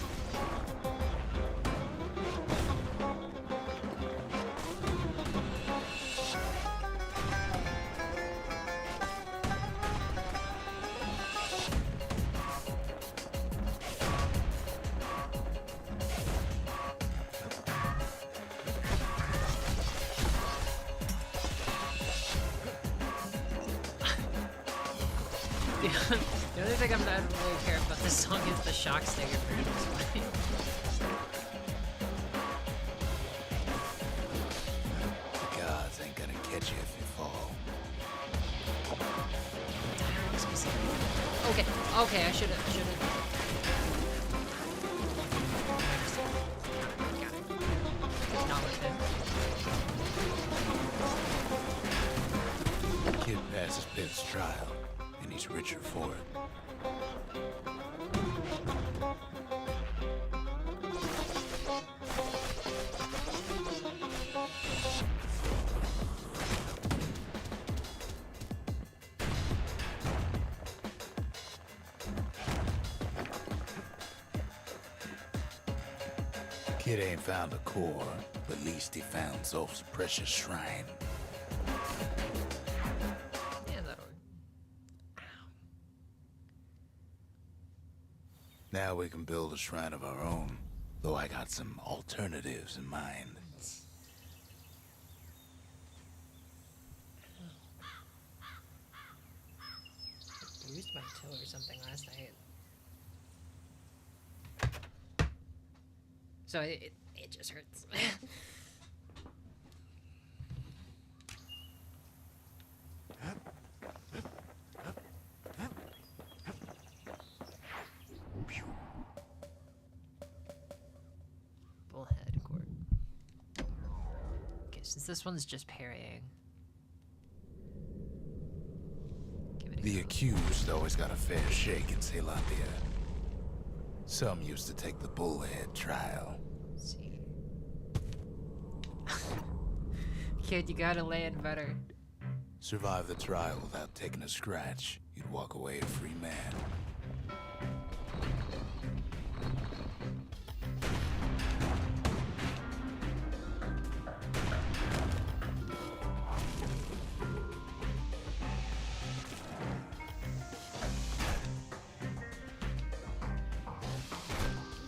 The only thing I'm not really care about this song is the shock stinger version. The gods ain't gonna catch you if you fall. Okay, okay, I should've. Got it. Not worth it. Kid passes Pith's trial, and he's richer for it. Kid ain't found a core, but at least he found Zolf's precious shrine. Yeah, that'll. Now we can build a shrine of our own, though I got some alternatives in mind. I bruised my toe or something last night. So it just hurts. Bullhead court. Okay, since this one's just parrying. Give it a The go. accused always got a fair shake in Ceylondia. Some used to take the bullhead trial. Let's see. Kid, you gotta lay it better. Survive the trial without taking a scratch, you'd walk away a free man.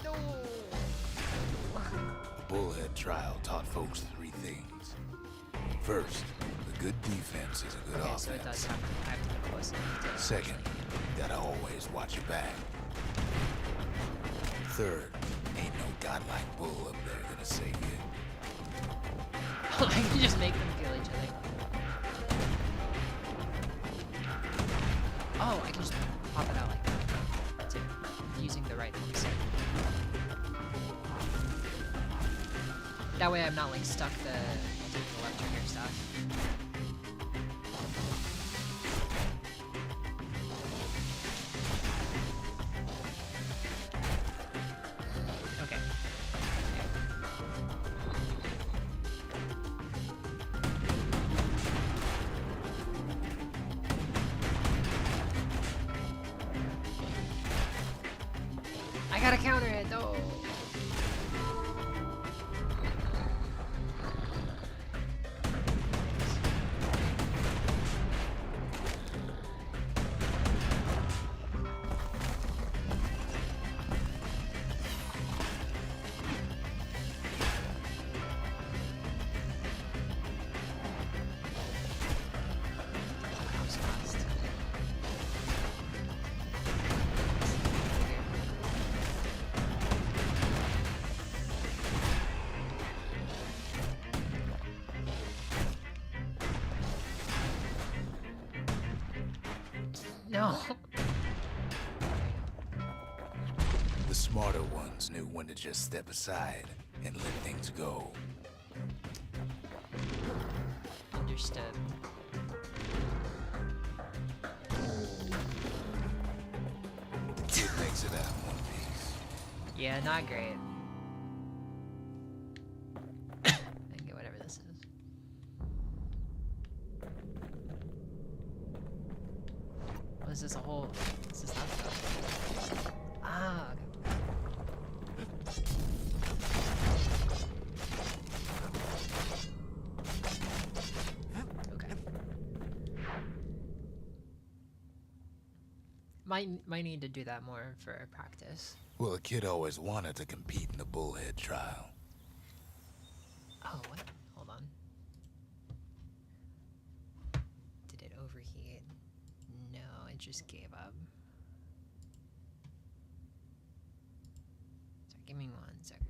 No. The bullhead trial taught folks three things. First, a good defense is a good Okay, so it does offense. have to be close enough to. Second, you gotta always watch your back. Third, ain't no godlike bull up there gonna save you. I can just make them kill each other. Oh, I can just pop it out like that. Too. Using the right hooks. That way I'm not like stuck doing the left trigger stuff. Okay. I gotta counter it, though. That was fast. No. The smarter ones knew when to just step aside and let things go. Understood. Kid makes it out in one piece. Yeah, not great. I can get whatever this is. What is this, a whole... This is not stuff. Ah, okay. Okay. Might need to do that more for practice. Well, the kid always wanted to compete in the bullhead trial. Oh, what? Hold on. Did it overheat? No, it just gave up. Sorry, give me 1 second.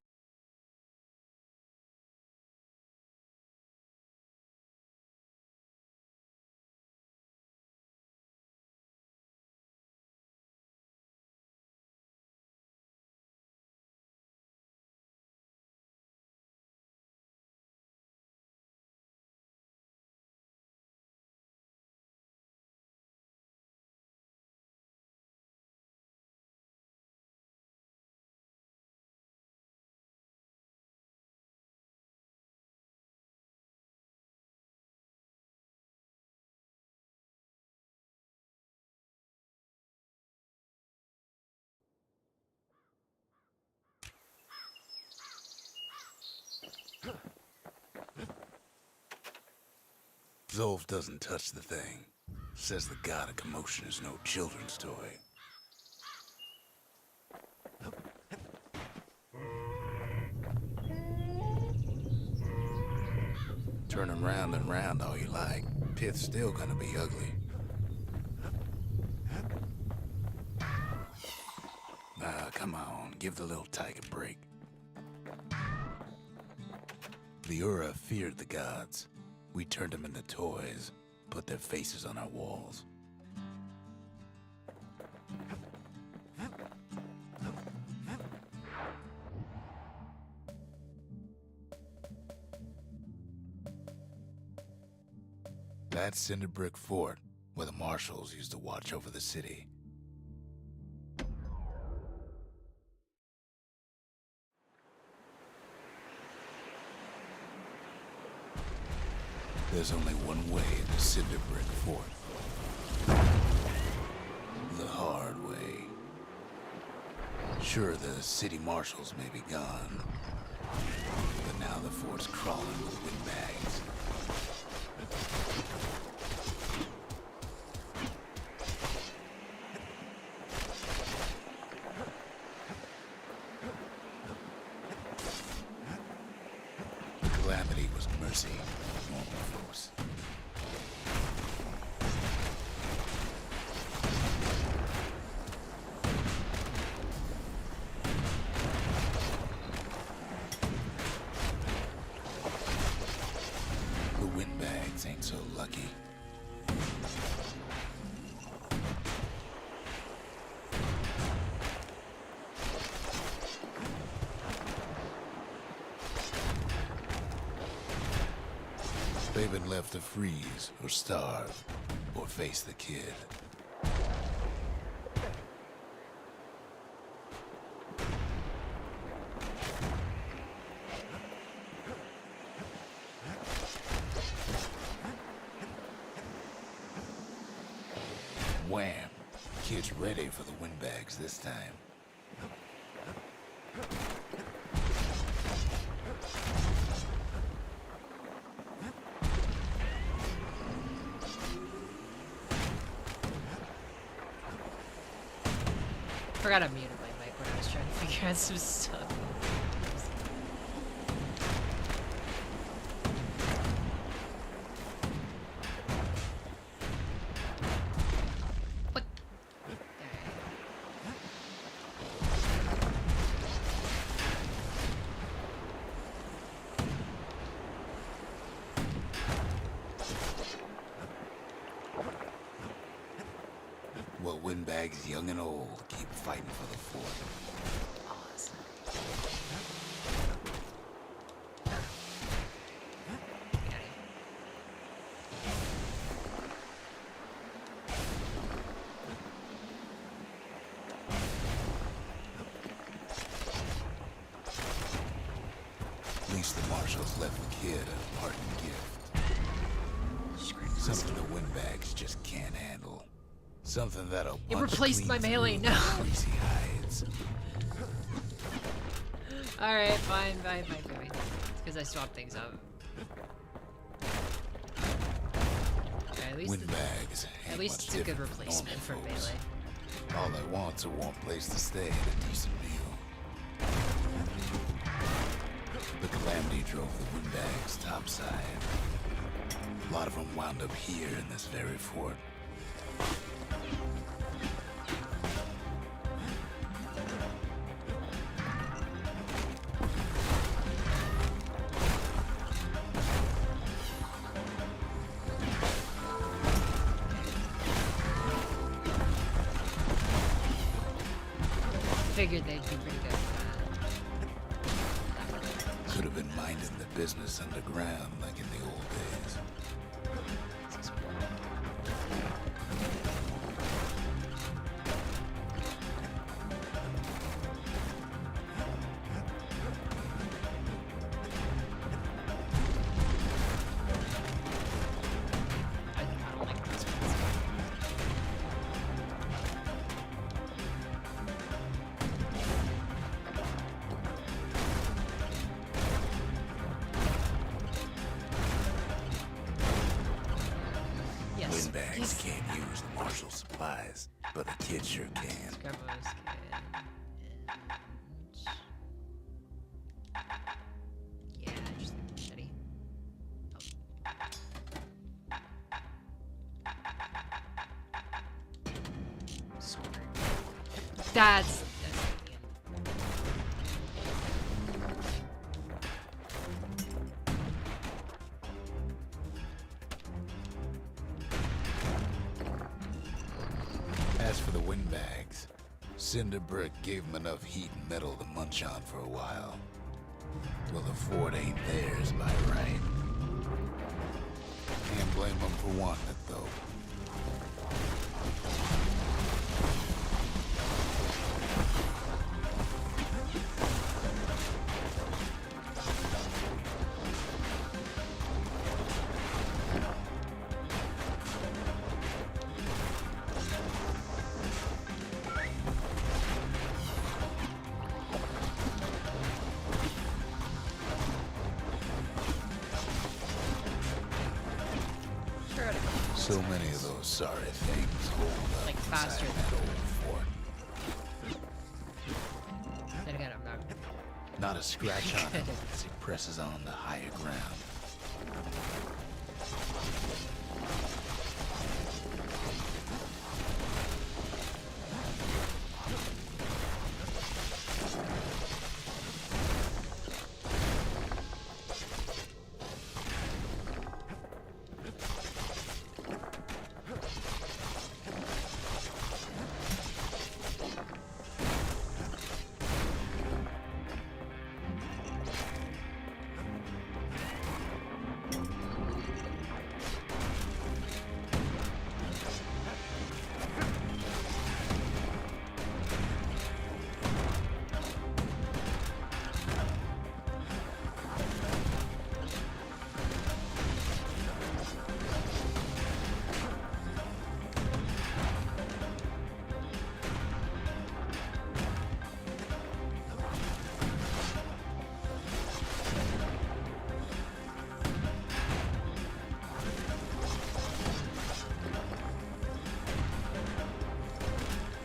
Zolf doesn't touch the thing. Says the god of commotion is no children's toy. Turn him round and round all you like. Pith's still gonna be ugly. Ah, come on, give the little tyke a break. The Ura feared the gods. We turned them into toys, put their faces on our walls. That's Cinder Brick Fort, where the marshals used to watch over the city. There's only one way to Cinder Brick Fort. The hard way. Sure, the city marshals may be gone, but now the fort's crawling with windbags. Calamity was mercy of normal folks. The windbags ain't so lucky. They've been left to freeze, or starve, or face the kid. Wham! Kid's ready for the windbags this time. Forgot I muted my mic when I was trying to figure out some stuff. What? Well, windbags young and old keep fighting for the fort. Awesome. At least the marshals left the kid a parting gift. Something the windbags just can't handle. Something that'll It punch replaced clean my through melee, no. those greasy hides. Alright, fine. It's because I swapped things up. Okay, Windbags at ain't least much it's a good different from replacement for normal folks. melee. All they want's a warm place to stay and a decent meal. The Calamity drove the windbags topside. A lot of them wound up here in this very fort. Figured they'd be pretty good for Could have been minding the business underground like in the old days. I don't like those ones. Windbags can't use the marshal's supplies, but a kid sure can. Grandma's kid. Yeah, just machete. Oh. Sword. That's As for the Windbags, Cinderbrick gave them enough heat and metal to munch on for a while. Well, the fort ain't theirs by right. Can't blame them for wanting it, though. So many of those sorry things hold up Like inside Bastion. that old fort. then again, I'm not. Not a scratch on him as he presses on the higher ground.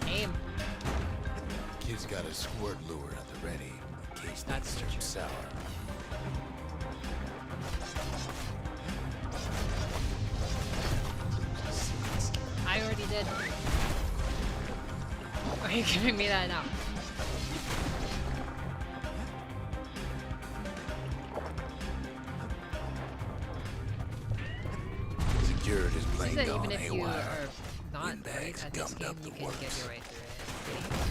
Aim. Kid's got a squirt lure at the ready in case That's things turn true. sour. I already did. Why are you giving me that now? Secured his Seems plane that gone even if you haywire. are not Windbags great at this gummed game, up you the can get works. your way through it.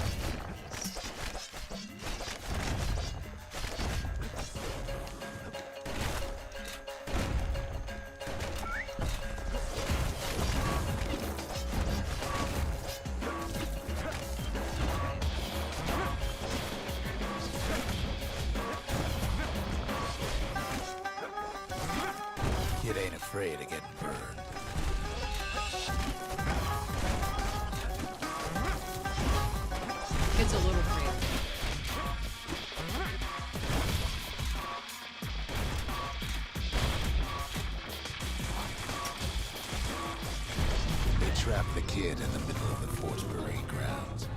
Kid ain't afraid of getting burned. Kid's a little crazy. They trapped the kid in the middle of the fort's parade grounds.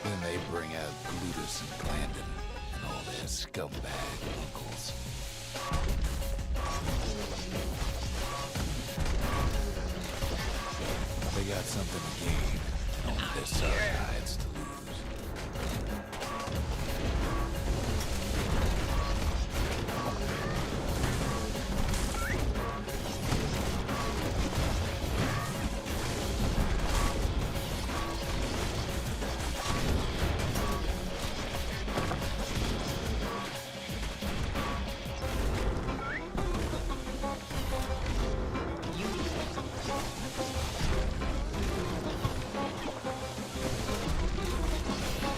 Then they bring out Glutus and Glandon and all their scumbag uncles. They got something to gain, and only their sorry hides to lose.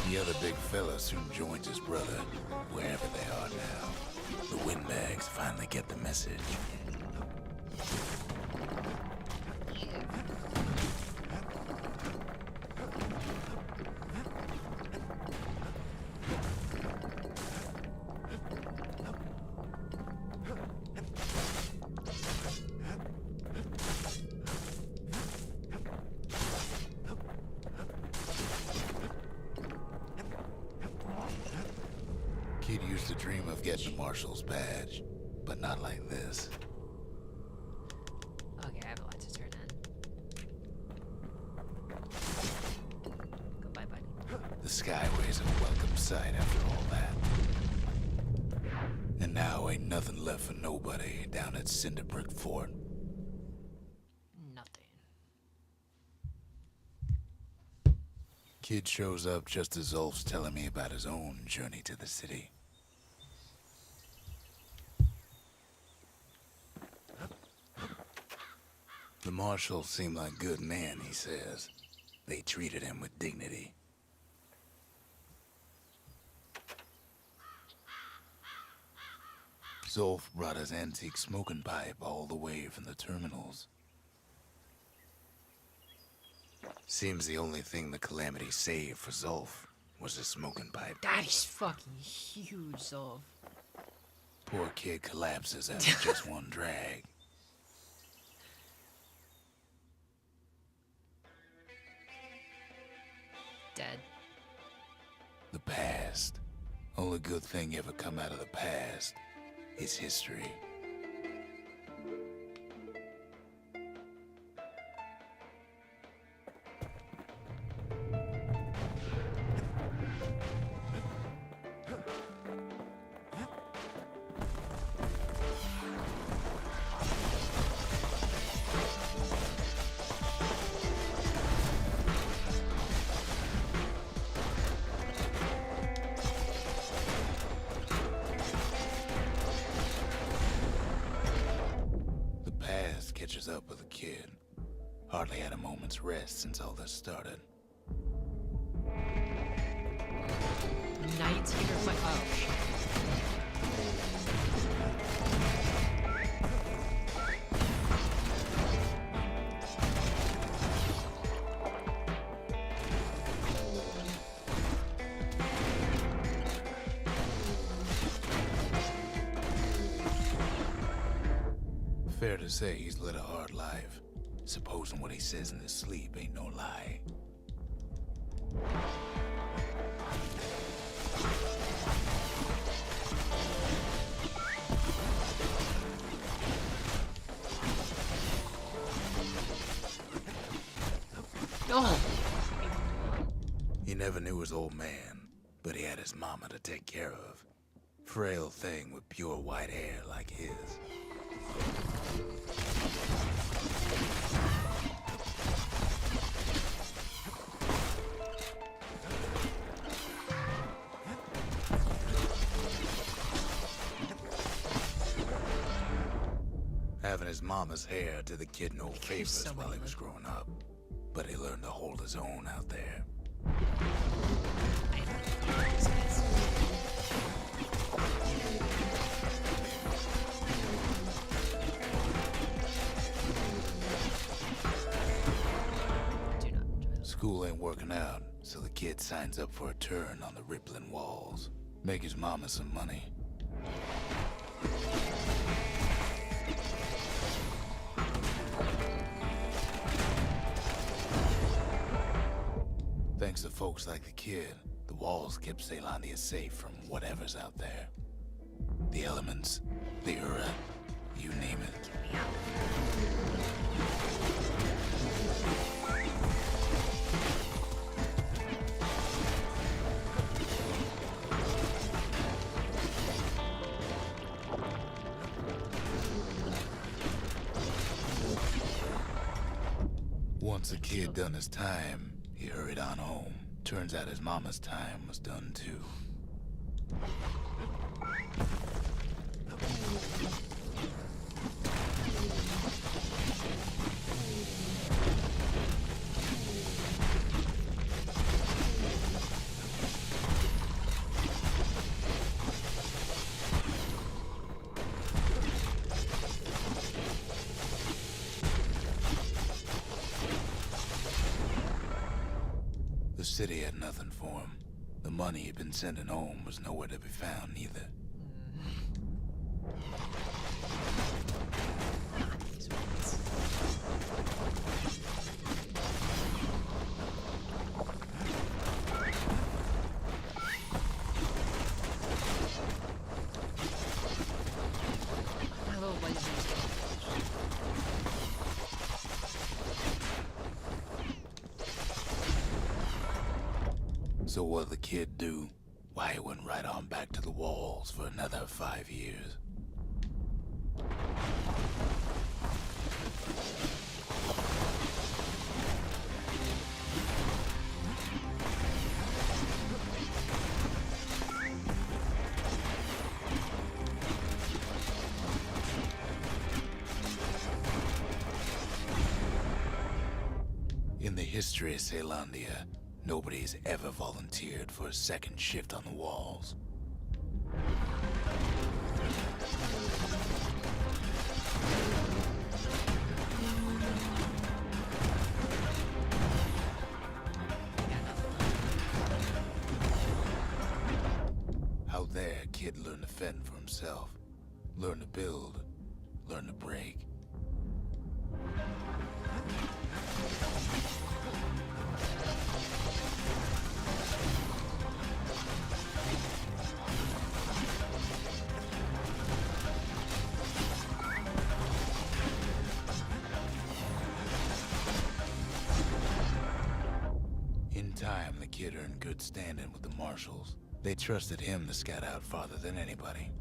The other big fella soon joins his brother, wherever they are now. The Windbags finally get the message. Yeah. to dream of getting a marshal's badge, but not like this. Okay, I have a lot to turn in. Goodbye, buddy. The Skyway's a welcome sight after all that. And now ain't nothing left for nobody down at Cinderbrick Fort. Nothing. Kid shows up just as Ulf's telling me about his own journey to the city. The marshals seem like good men, he says. They treated him with dignity. Zolf brought his antique smoking pipe all the way from the terminals. Seems the only thing the Calamity saved for Zolf was the smoking pipe. That is fucking huge, Zolf. Poor kid collapses after just one drag. Dead. The past. Only good thing ever come out of the past is history. Catches up with the kid. Hardly had a moment's rest since all this started. 19 or 20. Oh, shit. Fair to say he's led a hard life, supposing what he says in his sleep ain't no lie. Oh! He never knew his old man, but he had his mama to take care of. Frail thing with pure white hair like his. Having his mama's hair did the kid no favors while he was growing up, but he learned to hold his own out there. School ain't working out, so the kid signs up for a turn on the rippling walls. Make his mama some money. Thanks to folks like the kid, the walls kept Ceylondia safe from whatever's out there. The elements, the Ura, you name it. Get me out. Once the kid done his time, he hurried on home. Turns out his mama's time was done too. The city had nothing for him. The money he'd been sending home was nowhere to be found either. So what'd the kid do? Why, he went right on back to the walls for another 5 years. In the history of Caelondia, nobody's ever volunteered for a second shift on the walls. Out there, a kid learned to fend for himself, learn to build, learn to break. In time, the kid earned good standing with the marshals. They trusted him to scout out farther than anybody.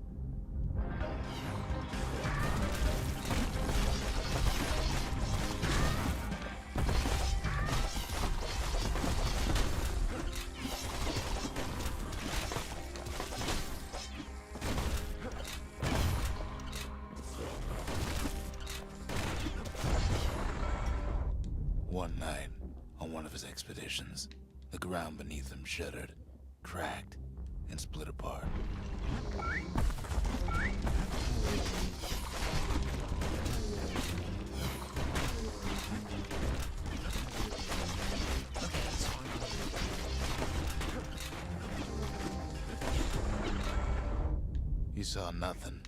One night, on one of his expeditions, the ground beneath him shuddered, cracked, and split apart. He saw nothing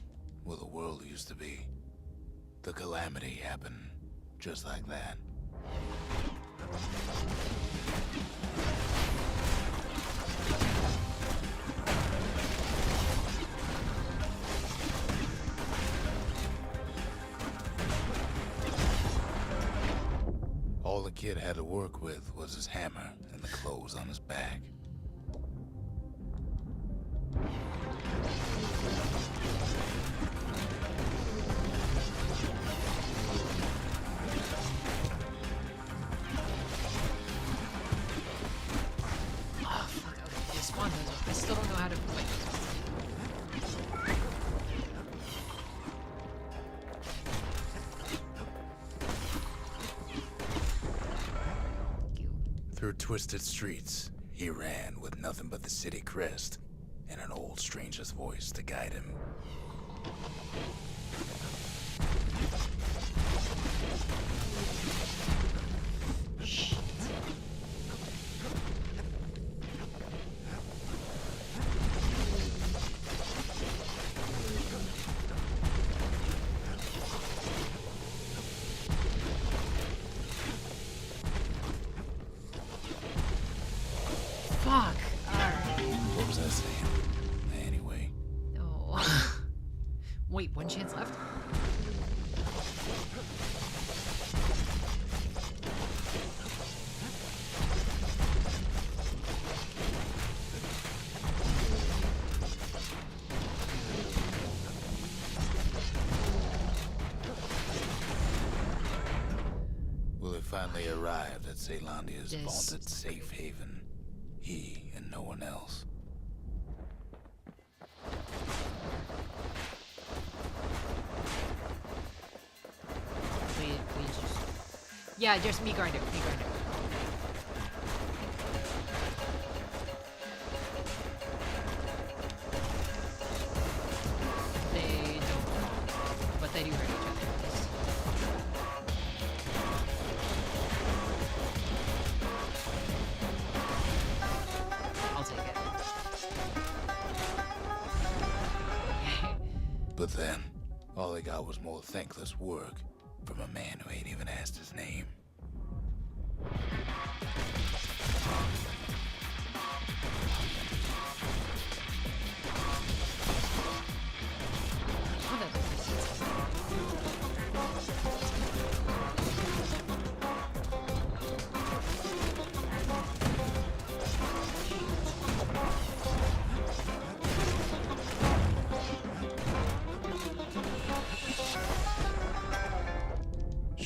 where the world used to be. The calamity happened just like that. All the kid had to work with was his hammer and the clothes on his back. Oh, fuck. Okay, they spawned those. I still don't know how to play. Through twisted streets, he ran with nothing but the city crest and an old stranger's voice to guide him. Shit. Fuck. What was I saying? Anyway, No. Wait, one chance left? Will it finally arrived at Caelondia's This- vaunted safe haven? He and no one else. We just... Yeah, just me grinder. Me grinder. They don't belong, but they do hurt each other at least. I'll take it. But then, all they got was more thankless work from a man who ain't even asked his name. Oh, that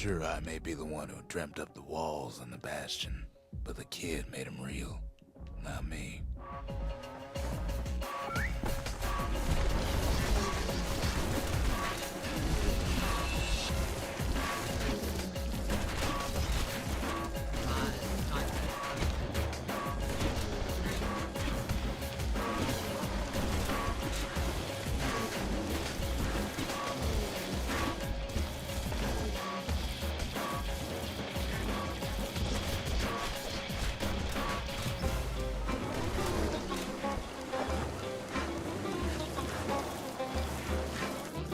Sure, I may be the one who dreamt up the walls and the Bastion, but the kid made them real, not me.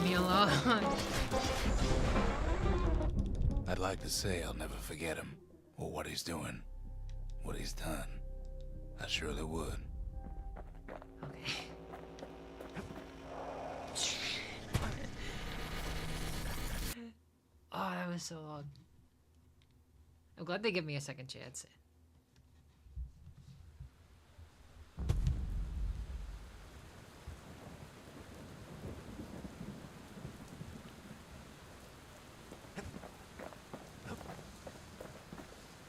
Me alone. I'd like to say I'll never forget him, or what he's doing, what he's done. I surely would. Okay. Oh, that was so long. I'm glad they give me a second chance.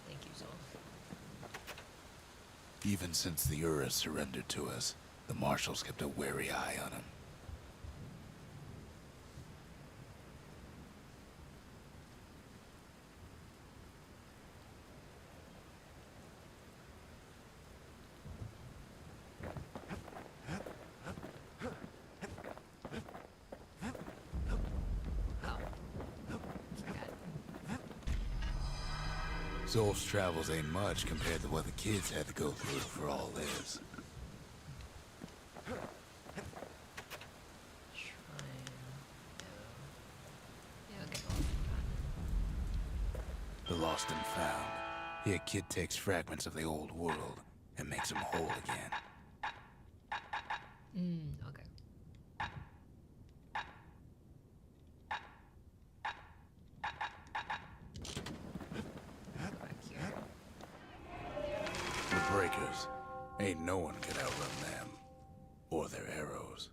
Thank you, Zol. Even since the Ura surrendered to us, the Marshals kept a wary eye on him. Zolf's travels ain't much compared to what the kids had to go through for all this. The lost and found. Here, kid takes fragments of the old world and makes them whole again. Okay. Back here. The Breakers. Ain't no one could outrun them. Or their arrows.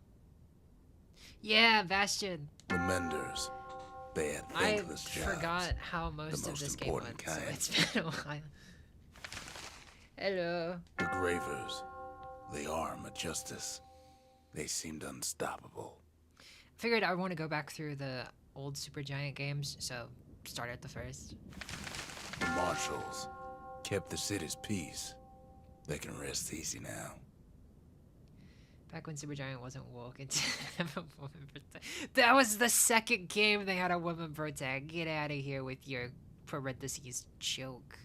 Yeah, Bastion. The Menders. They had I thankless jobs. forgot how most of this game went, important so kind. it's been a while. Hello. The Gravers. The arm of justice. They seemed unstoppable. Figured I want to go back through the old Supergiant games, so start at the first. The Marshals. Kept the city's peace. They can rest easy now. Back when Supergiant wasn't woke, it didn't have a woman protag. That was the second game they had a woman protag. Get out of here with your parentheses joke.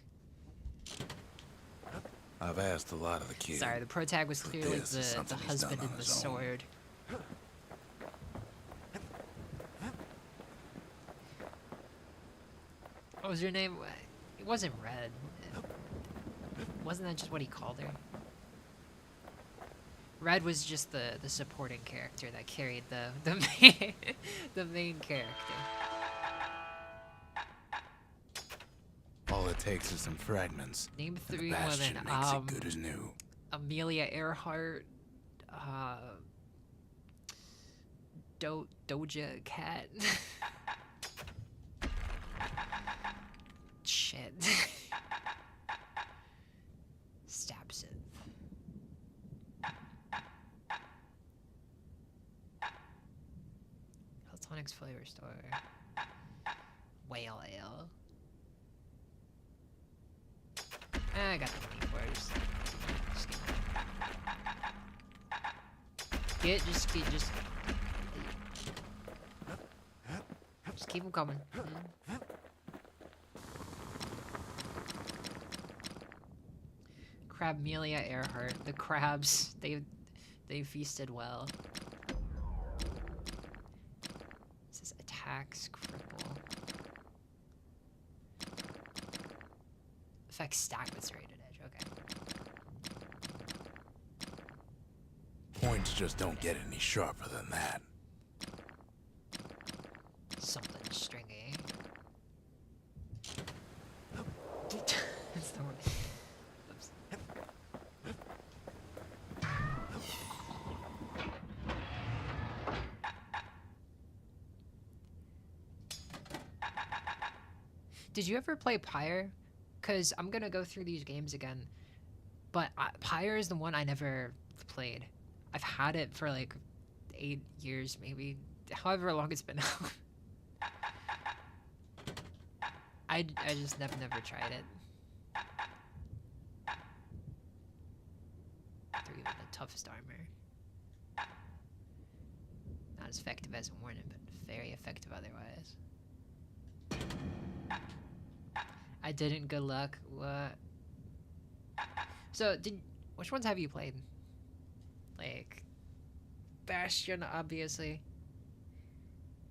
I've asked a lot of the kids. Sorry, the protag was but clearly this is the something he's husband done in on the his own. sword. What was your name? It wasn't Red. Wasn't that just what he called her? Red was just the supporting character that carried the main, the main character. All it takes is some fragments. Name And 3 the Bastion women. makes it good as new. Amelia Earhart, Doja Cat. Shit. Stabson. Helltonic's Flavor Store. Whale Ale. I got the money for it. Just keep them coming. Crabmelia Earhart. The crabs, they feasted well. This is attacks cripple. Affects stack with serrated edge. Okay. Points just don't get any sharper than that. Something stringy. That's the word. Oops. Did you ever play Pyre? Because I'm gonna go through these games again, but Pyre is the one I never played. I've had it for like 8 years, maybe, however long it's been out. I just never tried it. They're even the toughest armor. Not as effective as a Warning, but very effective otherwise. I didn't. Good luck. What? So, which ones have you played? Like, Bastion, obviously.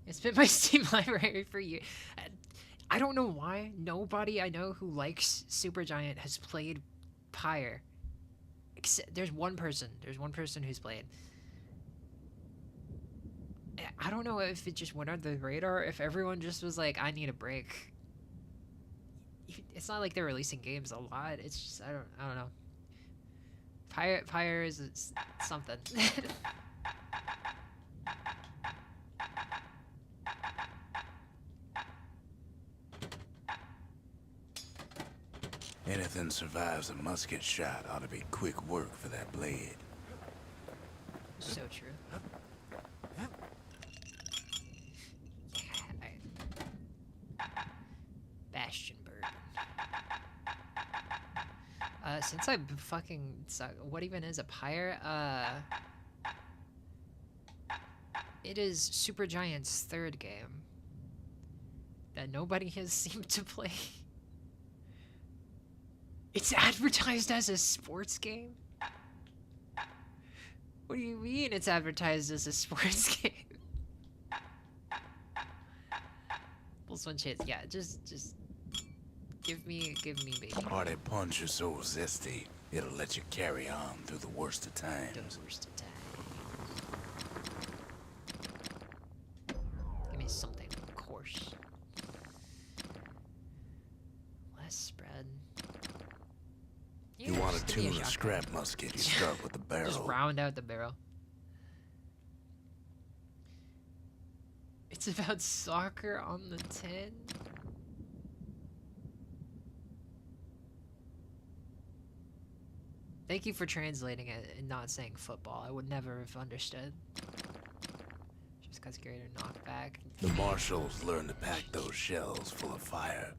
It's been my Steam library for years. I don't know why nobody I know who likes Supergiant has played Pyre. Except there's one person. There's one person who's played. I don't know if it just went under the radar, if everyone just was like, I need a break. It's not like they're releasing games a lot. It's just I don't know. Pyre is something. Anything survives a musket shot ought to be quick work for that blade. So true. Bastion bird. Since I fucking suck, what even is a Pyre? It is Supergiant's third game that nobody has seemed to play. It's advertised as a sports game? What do you mean it's advertised as a sports game? Plus one chance. Yeah, just give me baby. Hearty punch is so zesty, it'll let you carry on through the worst of times. The worst of times. Give me something, of course. Less spread. You want to tune a scrap musket, you start with the barrel. Just round out the barrel. It's about soccer on the tin? Thank you for translating it and not saying football. I would never have understood. Just because greater knockback. The marshals learn to pack those shells full of fire.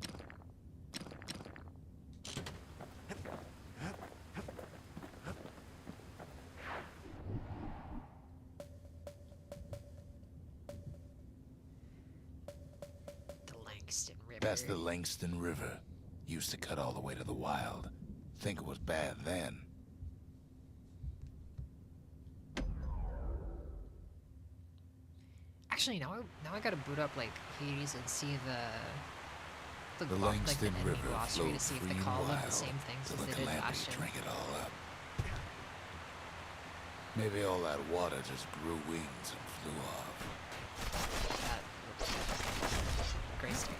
That's the Langston River. Used to cut all the way to the wild. Think it was bad then. Actually, now I gotta boot up like Hades and see the Langston River glossary to flowed see if free they and call them wild the same things till as the they did calamity Bastion. drank it all up. Maybe all that water just grew wings and flew off. Great state.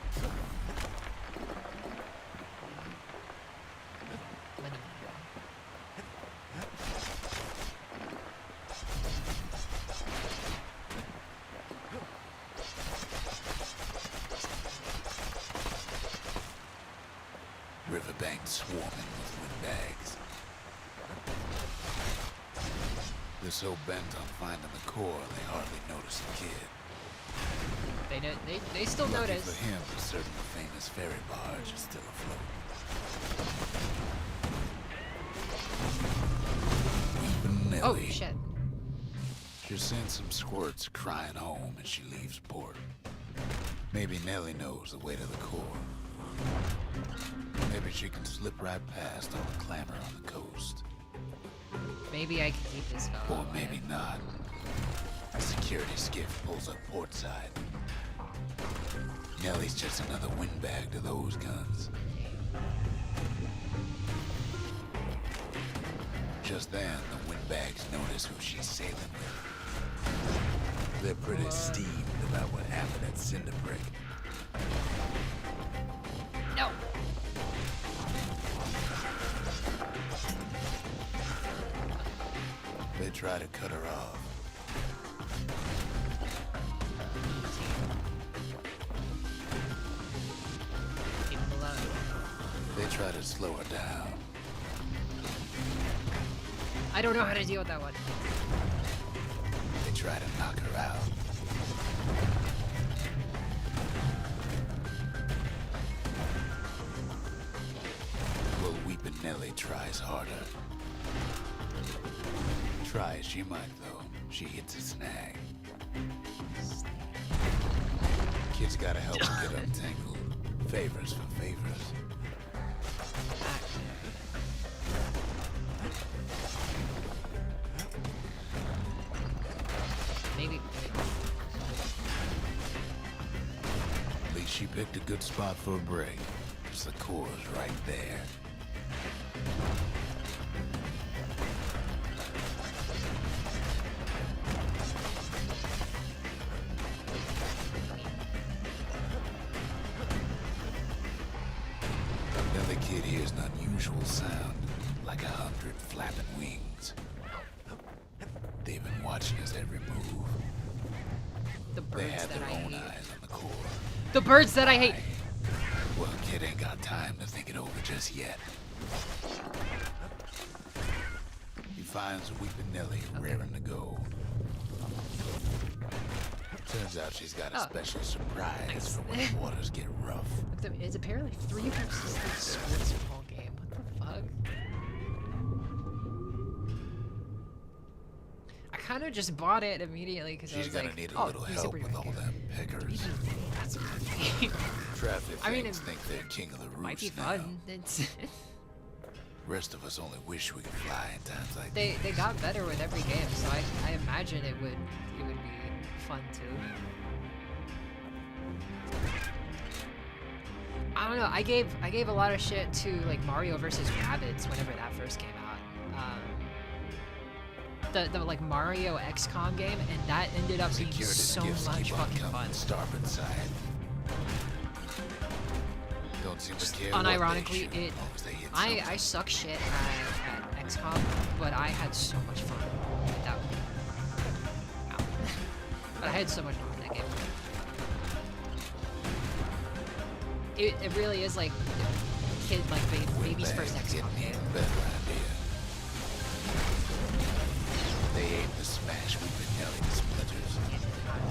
Riverbanks swarming with windbags. They're so bent on finding the core, they hardly notice the kid. They still Lucky notice. for him, a certain famous ferry barge is still afloat. Weeping Nellie. Oh shit. She sends some squirts crying home as she leaves port. Maybe Nellie knows the way to the core. Maybe she can slip right past all the clamor on the coast. Maybe I can keep this going. Or maybe not. A security skiff pulls up portside. Nellie's just another windbag to those guns. Just then, the windbags notice who she's sailing with. They're pretty steamed about what happened at Cinderbrick. No. They try to cut her off. They try to slow her down. I don't know how to deal with that one. They try to knock her out. Well, Weepin' Nelly tries harder. Try as she might, though, she hits a snag. Kids gotta help her get untangled. Favors for favors. Maybe. At least she picked a good spot for a break. The core's right there. Now the kid hears an unusual sound, like 100 flapping wings. They've been watching his every move. The They birds have that their I own hate. eyes on the core. The birds that I hate. Well, kid ain't got time to think it over just yet. He finds Weepin' Nelly raring to go. Turns out she's got a special surprise for when the waters get rough. It's apparently 3 versus 3 squads the whole game. What the fuck? I kind of just bought it immediately because I was She's gonna like, need a oh, little he's help Supergiant with all character. them pickers. That's okay. Traffic I mean, things think they're king of the Might be roost now. fun. It's Rest of us only wish we could fly in times like they these. got better with every game, so I imagine it would be fun too. I don't know. I gave a lot of shit to like Mario versus Rabbids whenever that first came out. The like Mario XCOM game, and that ended up being Security's so gifts much keep on fucking coming fun. to starboard side. Don't seem to care what they Unironically, shoot, as long as they hit I something. suck shit at XCOM, but I had so much fun with that one. Ow. But I had so much fun with that game. It really is like kid like baby's first XCOM game. Better idea. They aim to smash Weepin' Nelly to splinters.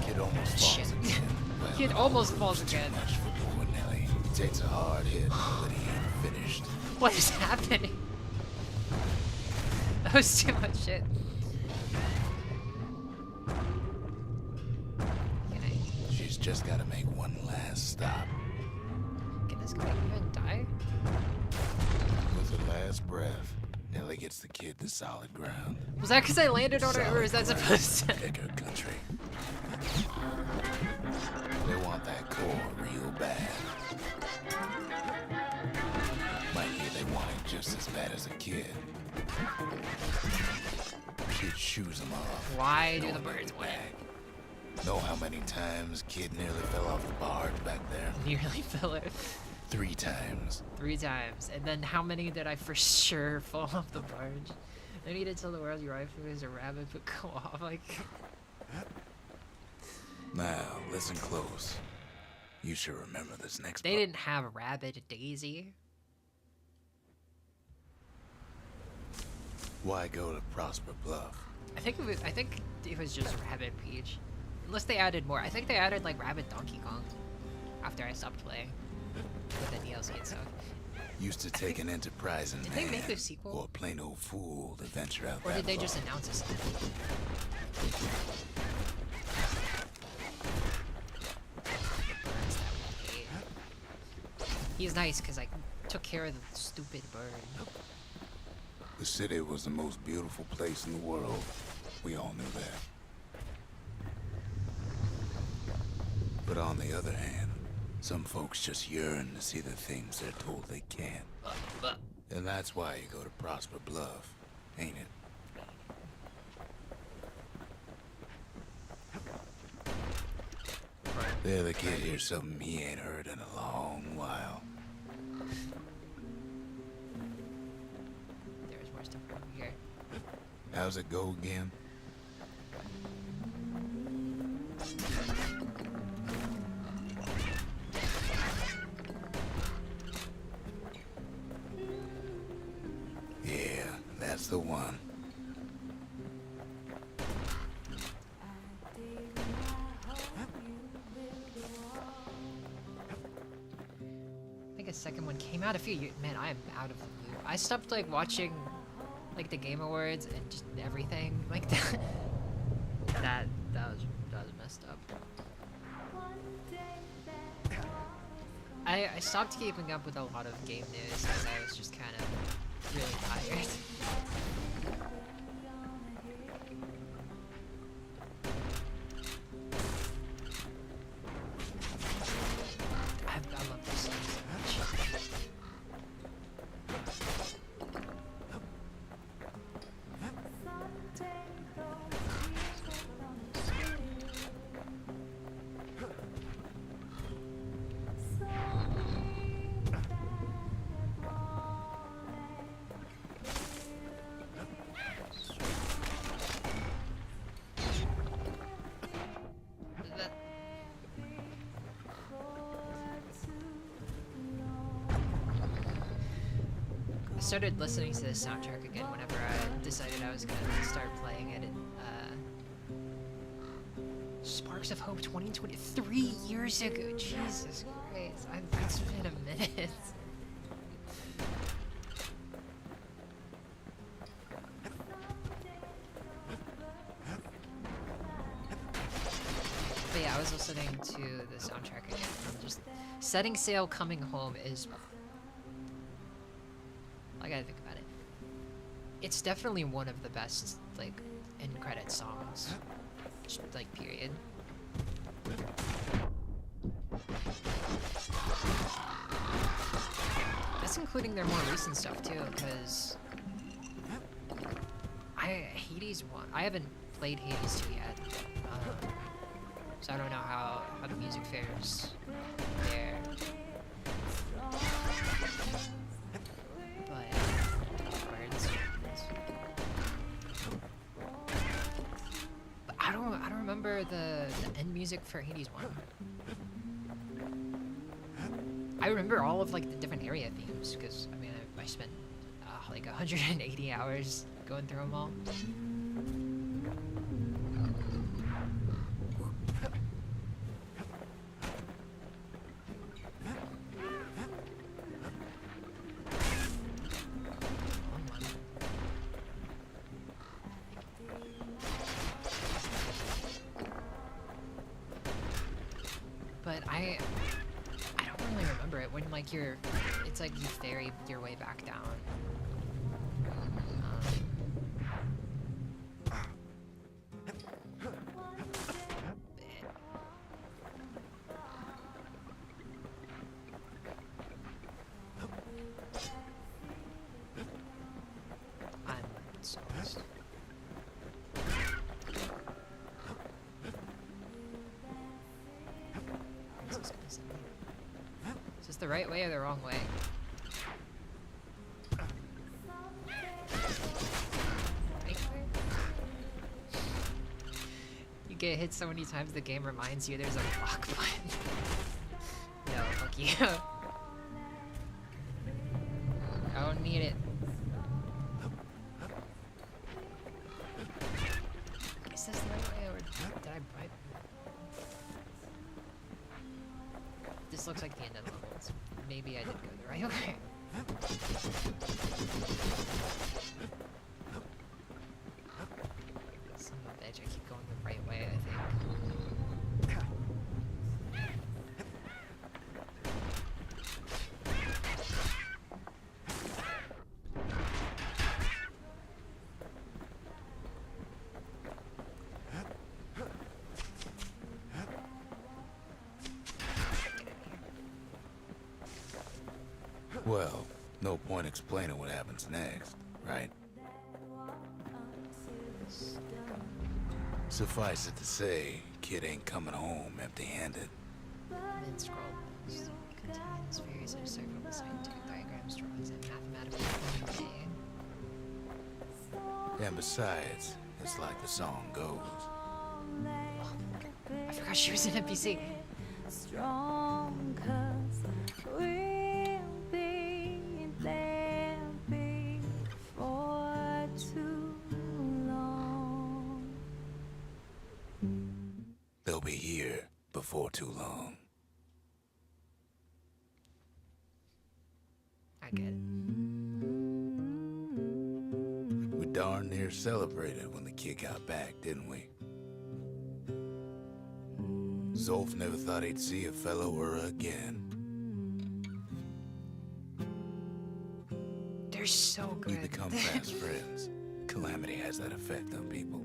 Kid almost falls Shit. again. Well, Kid no, almost it falls was again. Too much for poor Nelly. Takes a hard hit, but he ain't finished. What is happening? That was too much shit. Okay. She's just gotta make one last stop. Can this guy even die? With her last breath, Nelly gets the kid to solid ground. Was that because I landed on it, or is that Solid supposed to? ground, picker country. They want that core real bad. Might be they want it just as bad as a kid. Kid shoos them off. Why do the knowing they'll birds be win? back. Know how many times kid nearly fell off the barge back there? Nearly fell it 3 times. 3 times, and then how many did I for sure fall off the barge? I need to tell the world your rifle is a rabbit, but go off like. Now, listen close. You should remember this next They part. didn't have Rabbit Daisy. Why go to Prosper Bluff? I think it was just Rabbit Peach, unless they added more. I think they added like Rabbit Donkey Kong after I stopped playing with the DLC and stuff. Used to take an enterprising Did they man make a sequel? or a plain old fool to venture out Or that did they far. just announce it? He's nice because I took care of the stupid bird. The city was the most beautiful place in the world. We all knew that. But on the other hand, some folks just yearn to see the things they're told they can't. And that's why you go to Prosper Bluff, ain't it? There the kid hears something he ain't heard in a long while. There's more stuff over here. How's it go again? That's the one. I think a second one came out a few years. Man, I am out of the loop. I stopped like watching like the Game Awards and just everything like that. that was messed up. I stopped keeping up with a lot of game news because I was just kind of really tired. I love this song so much. I started listening to this soundtrack again whenever I decided I was gonna start playing it. Sparks of Hope 2020, 3 years ago. Jesus Christ, it's been a minute. But yeah, I was listening to the soundtrack again. And just Setting Sail Coming Home is. I gotta think about it. It's definitely one of the best, like, end credit songs. Just, like, period. That's including their more recent stuff too, because Hades 1. I haven't played Hades 2 yet, so I don't know how the music fares there. I don't remember the end music for Hades 1. I remember all of like the different area themes because I mean I spent like 180 hours going through them all. But I don't really remember it when like it's like you ferry your way back down. I'm so lost. Is this the right way or the wrong way? Right way? You get hit so many times the game reminds you there's a block button. No, fuck you. I don't need it. Is this the right way or did I buy? This looks like the end of the level. Maybe I did go the right way. Son of a bitch, I keep going the right way, I think. Well, no point explaining what happens next, right? Suffice it to say, kid ain't coming home empty-handed. Mid scroll contains various observable scientific diagrams, drawings, and mathematical formulae. And besides, it's like the song goes. I forgot she was an NPC. Strong 'cause we'll be there before be here before too long. I get it. We darn near celebrated when the kid got back, didn't we? Zolf never thought he'd see a fellow or again. They're so good. We become fast friends. Calamity has that effect on people.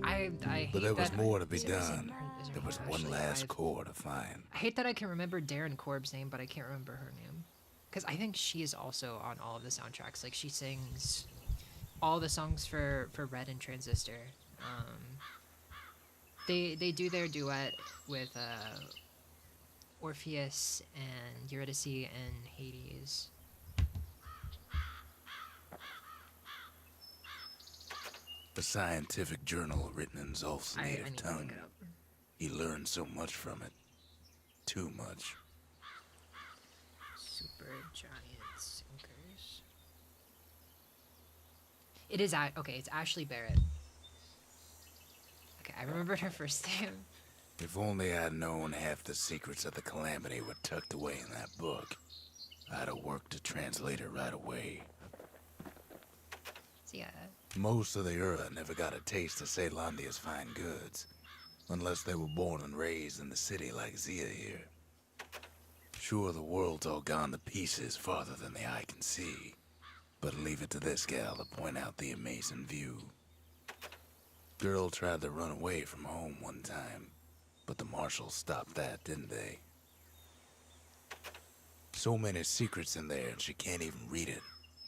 I hate But there was that more to be is there done. any There was name, one actually? last core to find. I hate that I can remember Darren Korb's name, but I can't remember her name. Because I think she is also on all of the soundtracks. Like, she sings all the songs for Red and Transistor. They do their duet with Orpheus and Eurydice and Hades. A scientific journal written in Zolf's I native need to tongue. look it up. He learned so much from it. Too much. Supergiant sinkers. It is okay. It's Ashley Barrett. Okay, I remembered her first name. If only I'd known half the secrets of the Calamity were tucked away in that book, I'd have worked to translate it right away. So yeah, Most of the Ura never got a taste of Ceylondia's fine goods, unless they were born and raised in the city like Zia here. Sure, the world's all gone to pieces farther than the eye can see, but leave it to this gal to point out the amazing view. Girl tried to run away from home one time, but the marshals stopped that, didn't they? So many secrets in there, and she can't even read it.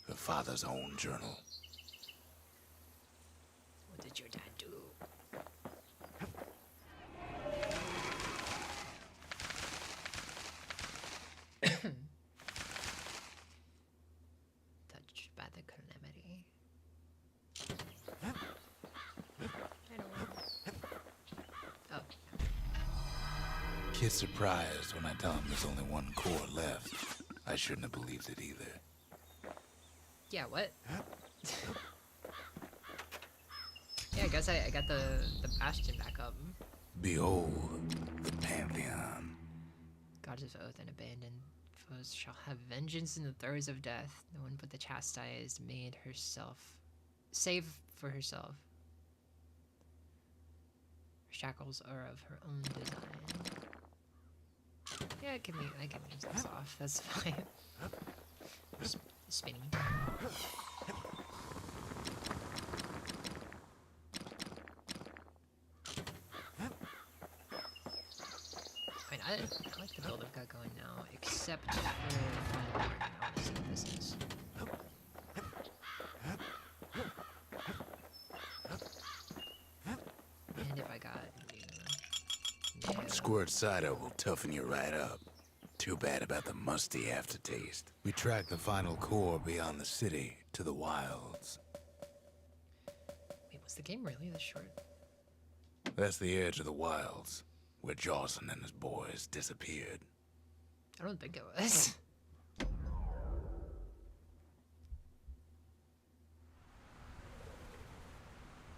Her father's own journal. what did your dad do? Touched by the Calamity. I don't know. Oh, Kid's surprised when I tell him there's only one core left. I shouldn't have believed it either. yeah. What? Yeah, I guess I got the Bastion back up. Behold, the Pantheon. Gods of oath and abandoned foes shall have vengeance in the throes of death. No one but the chastised made herself save for herself. Her shackles are of her own design. Yeah, I can use this off. That's fine. Spinning. I mean, I like the build I've got going now, except for final warning. I want to see what this is. And if I got new... Squirt cider will toughen you right up. Too bad about the musty aftertaste. We track the final core beyond the city to the wilds. Wait, was the game really this short? That's the edge of the wilds, where Jawson and his boys disappeared. I don't think it was.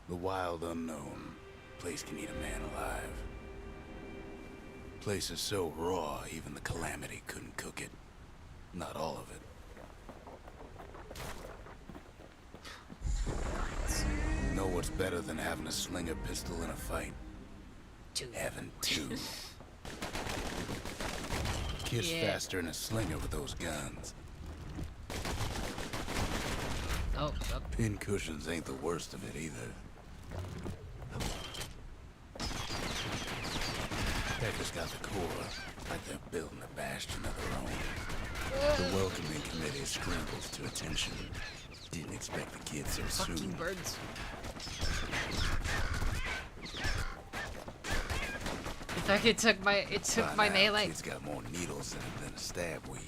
The wild unknown. Place can eat a man alive. Place is so raw, even the Calamity couldn't cook it. Not all of it. Know what's better than having a slinger pistol in a fight? Two. Having two. Kid's Yeah. faster than a slinger with those guns. Oh, oh. Pin cushions ain't the worst of it either. Pecker's got the core, like they're building a bastion of their own. The welcoming committee scrambles to attention. Didn't expect the kid so Fucking soon. birds. In fact, it took By my now, melee. Kid's got more needles in him than a stab weed.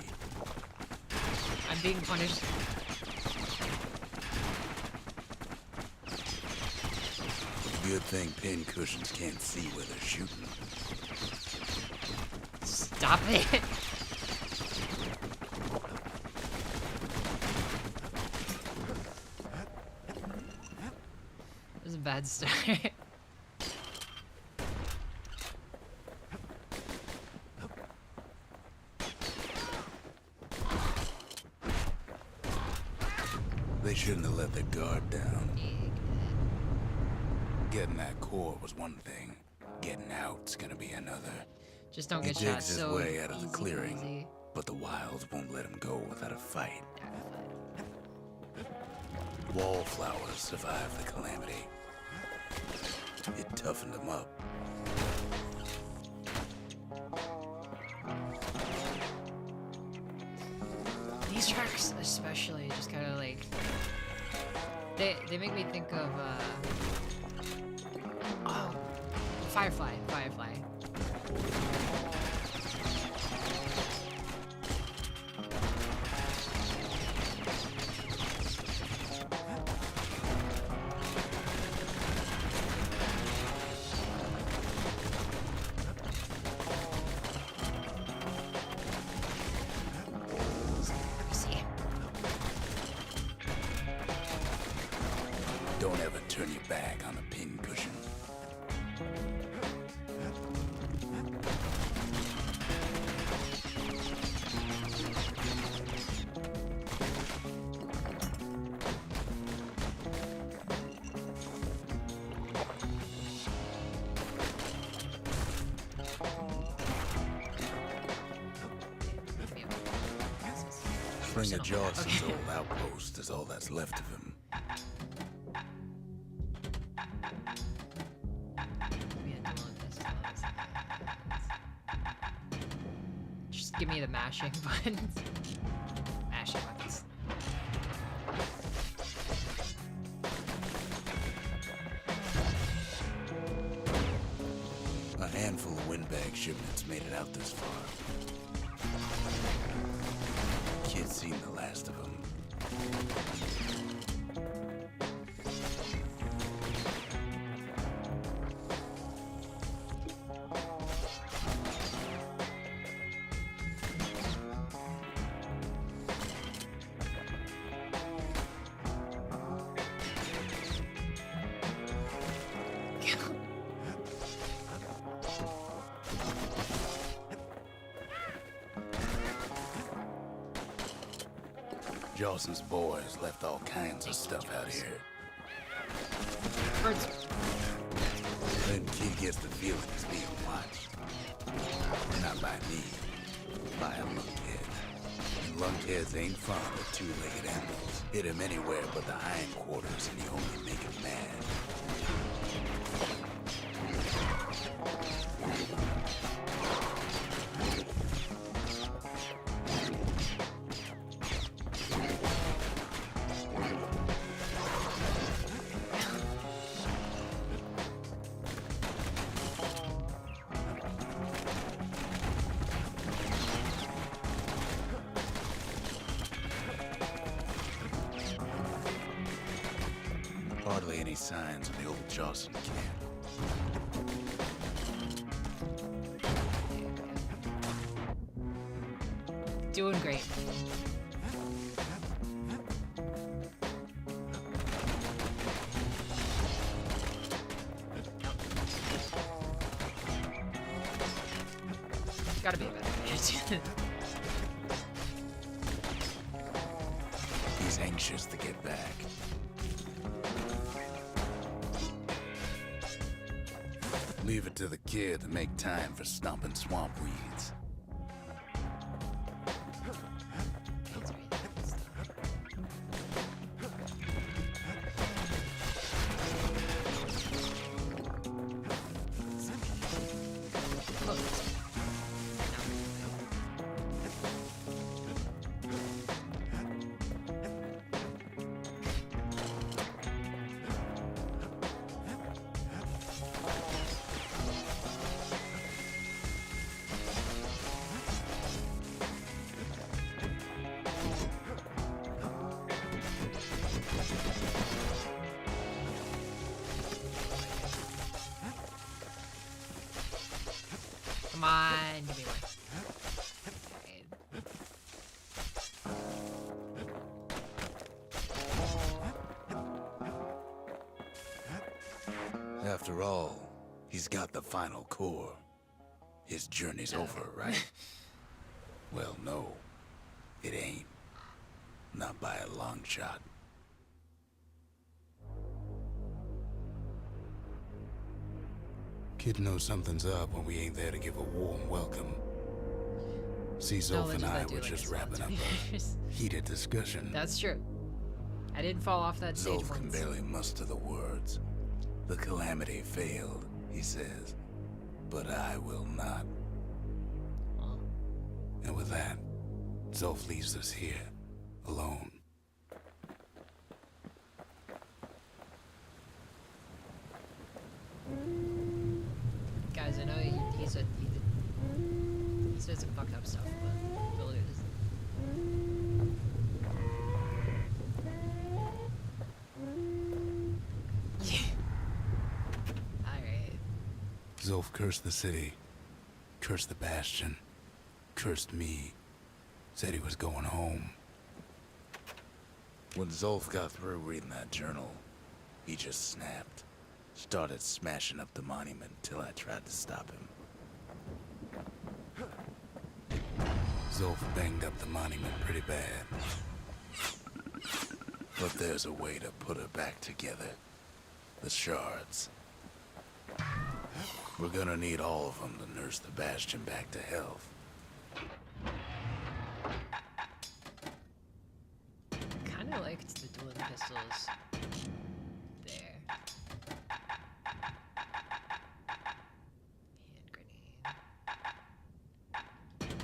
I'm being punished. Good thing pin cushions can't see where they're shooting. Stop it. It was a bad start. They shouldn't have let their guard down. Bigoted. Getting that core was one thing. Getting out's gonna be another. Just don't He get shot digs his so way out of the easy clearing, peasy. but the wilds won't let him go without a fight. Yeah, Wallflowers survived the calamity. It toughened him up. these tracks especially just kind of like they make me think of oh, Firefly. Don't ever turn your back on a pincushion. Springer Johnson's old outpost is all that's left of him. Just give me the mashing buttons. Mashing buttons. A handful of windbag shipments made it out this far. Kid's seen the last of them. Jawson's boys left all kinds of stuff out here. Birds. Then kid gets the feeling he's being watched. Not by me, by a lunkhead. And lunkheads ain't fond of two-legged animals. Hit him anywhere but the hindquarters and you only make him mad. Hardly any signs of the old Jawson camp. Doing great. Gotta be a better way. He's anxious to get back. Leave it to the kid to make time for stomping swamp weeds. Come on, give me one. Okay. After all, he's got the final core. His journey's over, right? Well, no, it ain't. Not by a long shot. Kid knows something's up when we ain't there to give a warm welcome. See, Zolf Knowledge and of I that dude were like just a song wrapping to up me. a heated discussion. That's true. I didn't fall off that stage Zolf can once. barely muster the words. The calamity failed, he says, but I will not. Well, And with that, Zolf leaves us here, alone. guys, I know he said some fucked up stuff, but really is. Alright. Zolf cursed the city, cursed the Bastion, cursed me, said he was going home. When Zolf got through reading that journal, he just snapped. Started smashing up the monument till I tried to stop him. Zolf banged up the monument pretty bad. But there's a way to put it back together. The shards. We're gonna need all of them to nurse the Bastion back to health. Kinda liked the dueling pistols there. Hand grenade.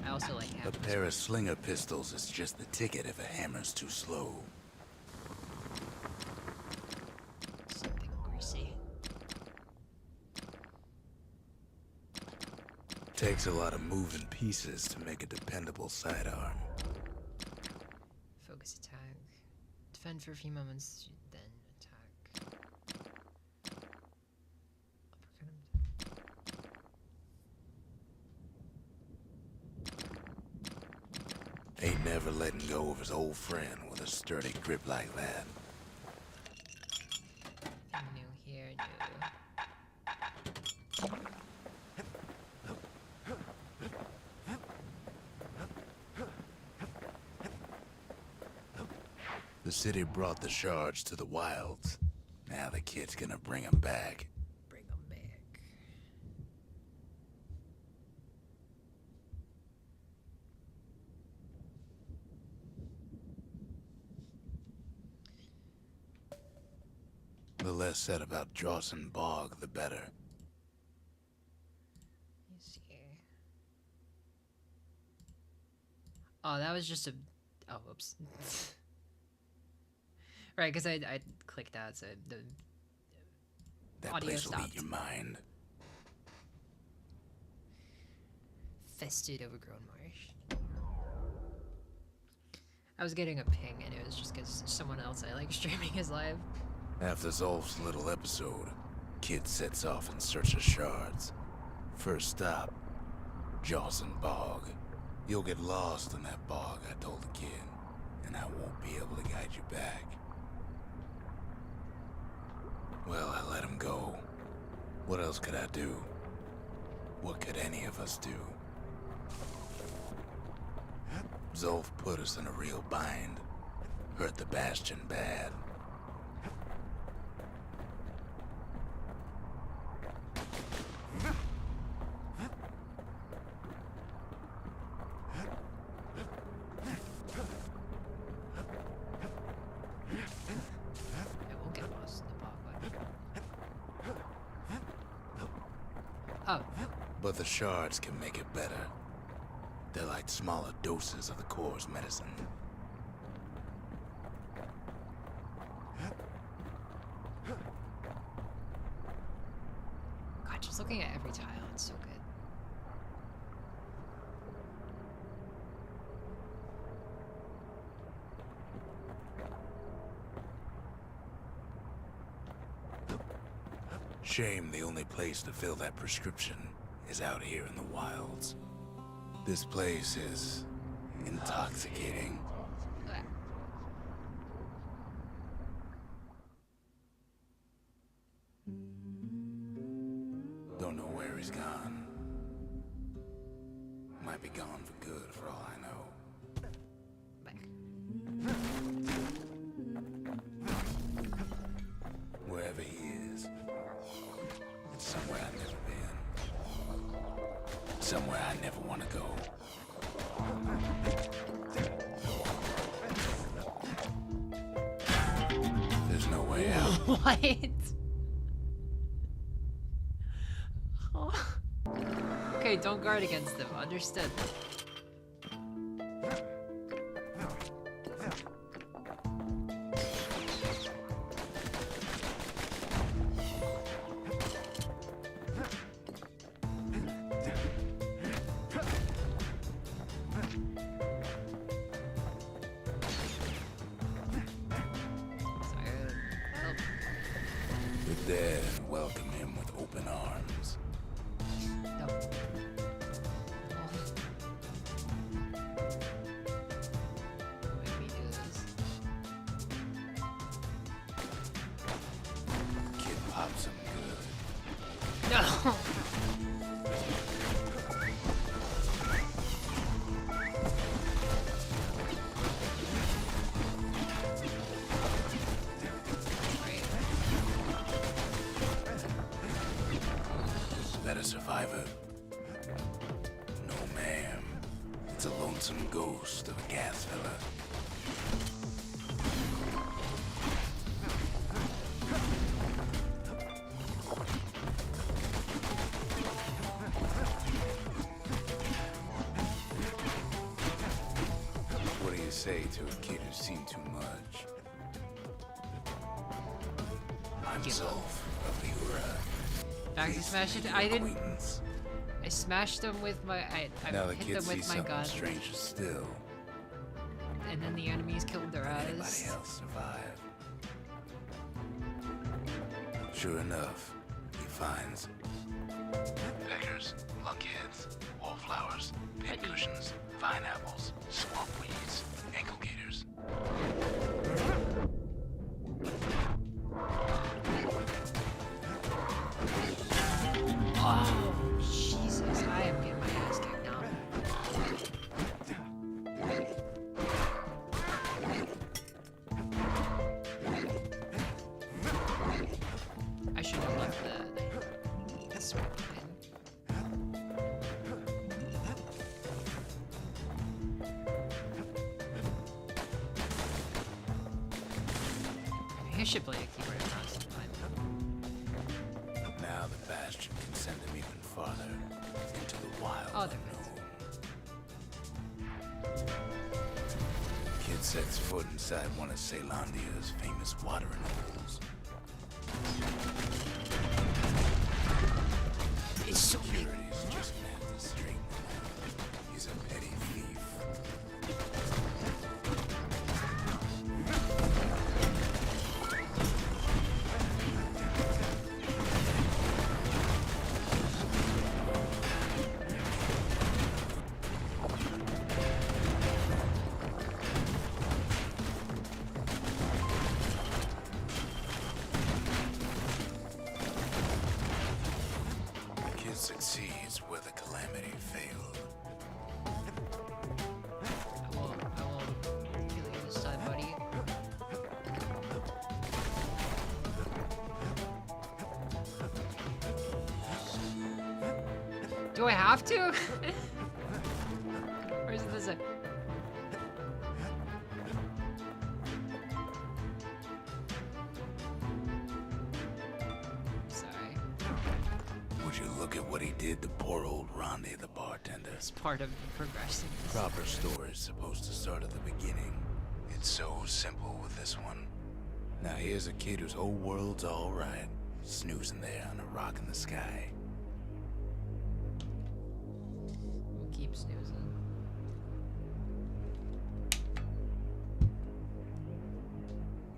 I also like A hammers. pair of slinger pistols is just the ticket if a hammer's too slow. Something greasy. Takes a lot of moving pieces to make a dependable sidearm. Focus attack. Defend for a few moments, then attack. Uppercut him. Ain't never letting go of his old friend with a sturdy grip like that. Nothing new here, no. The city brought the shards to the wilds. Now the kid's gonna bring them back. Bring them back. The less said about Drawson Bog, the better. Let's see. Oh, that was just a. Oh, whoops. Right, because I clicked that, so the That audio place will stopped. eat your mind. Fested overgrown marsh. I was getting a ping, and it was just because someone else I like streaming is live. After Zolf's little episode, kid sets off in search of shards. First stop, Drawson Bog. You'll get lost in that bog, I told the kid, and I won't be able to guide you back. Well, I let him go. What else could I do? What could any of us do? Zolf put us in a real bind. Hurt the Bastion bad. I won't get lost in the bog. Oh, But the shards can make it better. They're like smaller doses of the core's medicine. God, just looking at every tile, it's so good. Shame the only place to fill that prescription is out here in the wilds. This place is intoxicating. Ugh. Don't know where he's gone. Might be gone for good for all I know. Back. Wherever he is, it's somewhere I've never been. somewhere I never want to go. There's no way out. What? Oh. Okay, don't guard against them. Understood. The dead welcome him with open arms. No. Make me do this. Kid pops him good. No! That a survivor? No, ma'am. It's a lonesome ghost of a gas fella. What do you say to a kid who's seen too much? I'm Zolf of the Ura. Backseat smash it. I didn't. I smashed them with my. I Now the hit kids them see with my something gun, stranger still. and then the enemies killed their Anybody eyes. else survive? Sure enough, he finds peckers, lunkheads, wallflowers, pincushions, vine apples, swamp weeds, ankle gators. Oh, Jesus. I am getting my ass kicked now. I should have left the sword in. I should play a keyboard across the time. Now the Bastion can send him even farther into the wild Oh, there unknown. Kid sets foot inside one of Ceylondia's famous watering holes. It's so Security's just met the straighten him out. He's a petty thief. Kid succeeds where the calamity failed. I won't kill you this time, buddy. Do I have to? Or is this a... Sorry. Would you look at what he did to poor old Ronde the bartender? It's part of progressing. Proper story's supposed to start at the beginning. It's so simple with this one. Now here's a kid whose whole world's alright, snoozing there on a rock in the sky. We'll keep snoozing.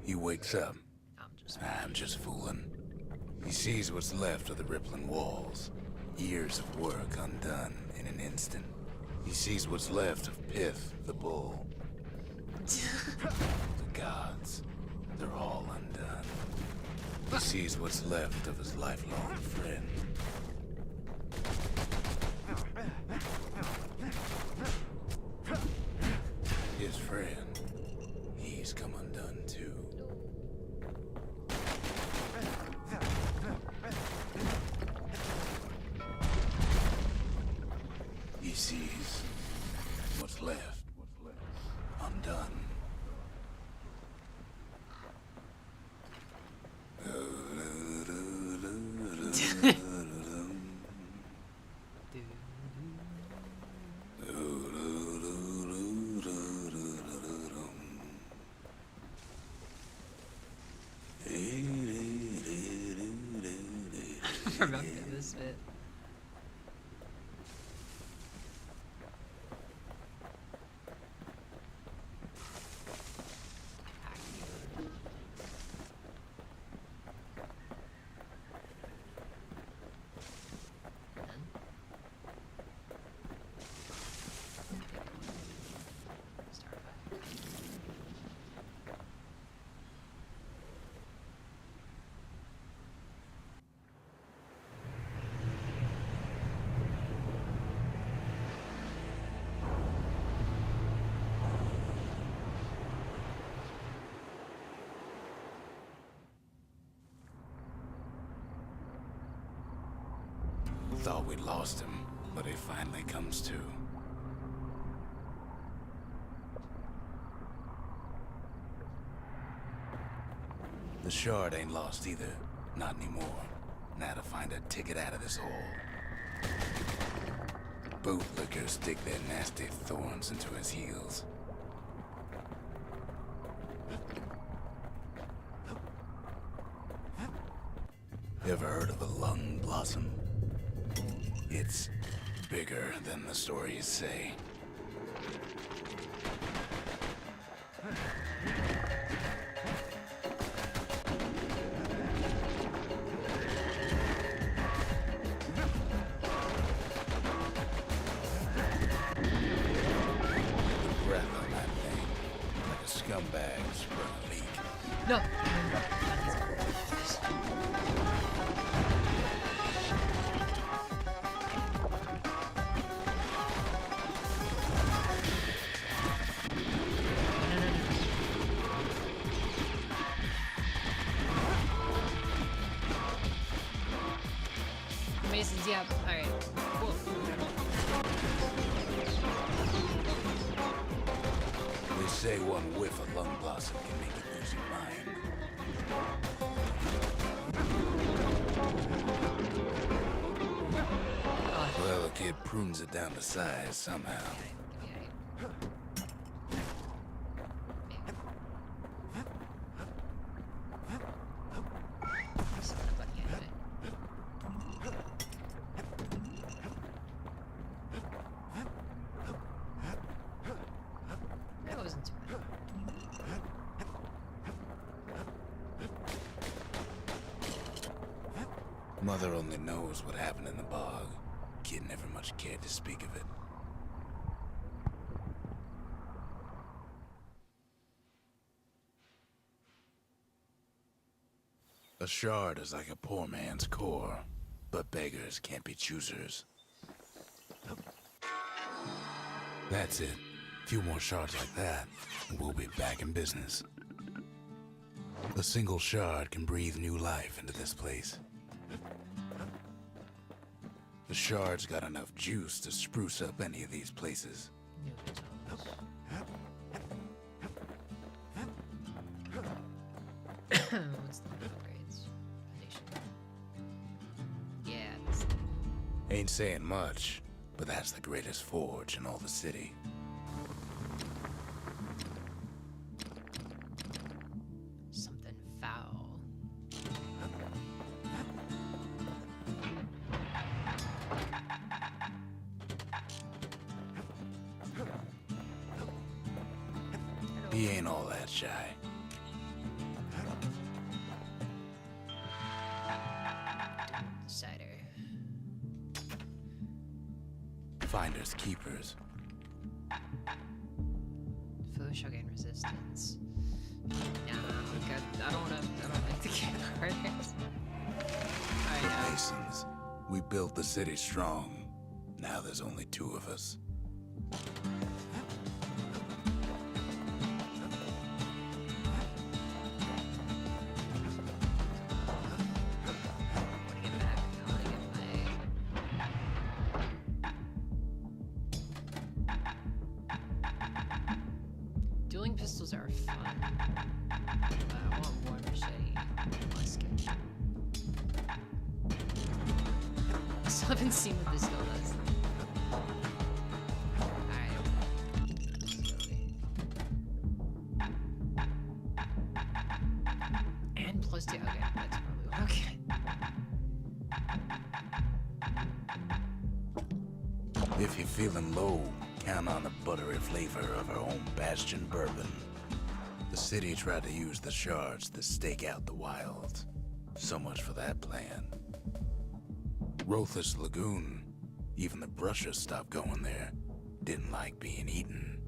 He wakes up. I'm just... I'm just fooling. He sees what's left of the rippling walls. Years of work undone in an instant. He sees what's left of Pith, the bull. The gods, they're all undone. He sees what's left of his lifelong friend. His friend, he's come undone too. remember this bit. Thought we'd lost him, but he finally comes to. The shard ain't lost either. Not anymore. Now to find a ticket out of this hole. Bootlickers stick their nasty thorns into his heels. Ever heard of a lung blossom? It's bigger than the stories say. Breath on that thing, like a scumbag sprung a leak. No. Masons, yeah. Alright. Cool. They say one whiff of lung blossom can make you lose your mind. Well, a kid prunes it down to size somehow. That wasn't too bad. Mother only knows what happened in the bog. Kid never much cared to speak of it. A shard is like a poor man's core, but beggars can't be choosers. That's it. A few more shards like that, and we'll be back in business. A single shard can breathe new life into this place. The shard's got enough juice to spruce up any of these places. What's the upgrades? Foundation. Yeah, this thing. Ain't saying much, but that's the greatest forge in all the city. Something foul. He ain't all that shy. Cider. Finders keepers. Food shall gain resistance. Nah, I don't like the game hardest. Alright, Masons. We built the city strong. Now there's only two of us. dueling pistols are fun. But I want more machete musket. I still haven't seen what this skill does. Alright. And plus 2. Okay, that's probably okay. If you're feeling low, count on the buttery flavor of our own Bastion bourbon. The city tried to use the shards to stake out the wilds. So much for that plan. Rothless Lagoon, even the brushers stopped going there. Didn't like being eaten.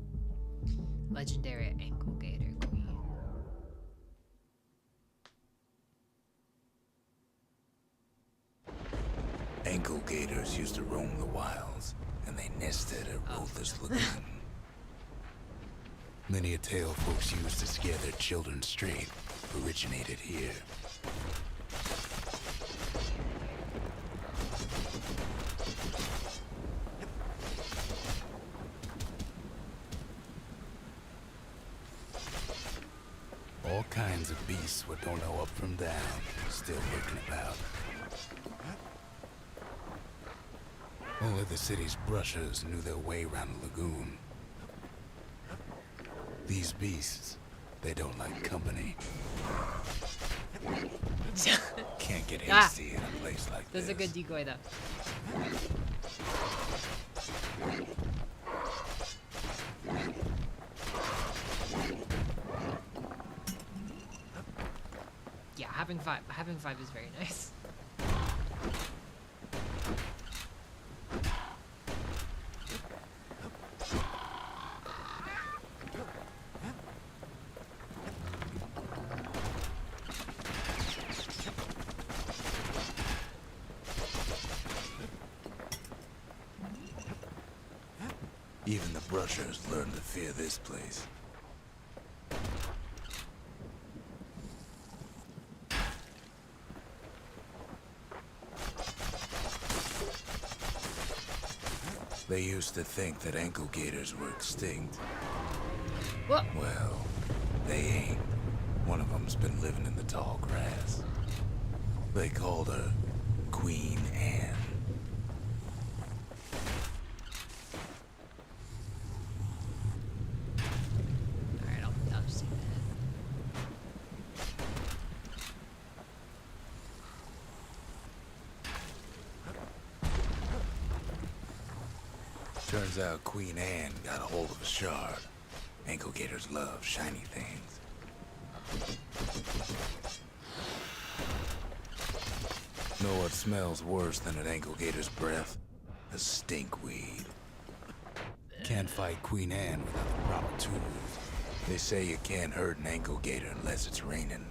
Legendary ankle gator queen. Ankle gators used to roam the wilds, and they nested at Rothless Lagoon. Many a tale folks used to scare their children straight originated here. All kinds of beasts what don't know up from down, still lurking about. Only the city's brushers knew their way around the lagoon. These beasts, they don't like company. Can't get hasty in a place like this. That's a good decoy, though. Yeah, having five is very nice. Even the brushers learned to fear this place. They used to think that ankle gators were extinct. What? Well, they ain't. One of them's been living in the tall grass. They called her Queen Anne. Alright, I'll just take that. Turns out Queen Anne got a hold of a shard. Ankle gators love shiny things. Know what smells worse than an ankle gator's breath? A stinkweed. Can't fight Queen Anne without the proper tools. They say you can't hurt an ankle gator unless it's raining.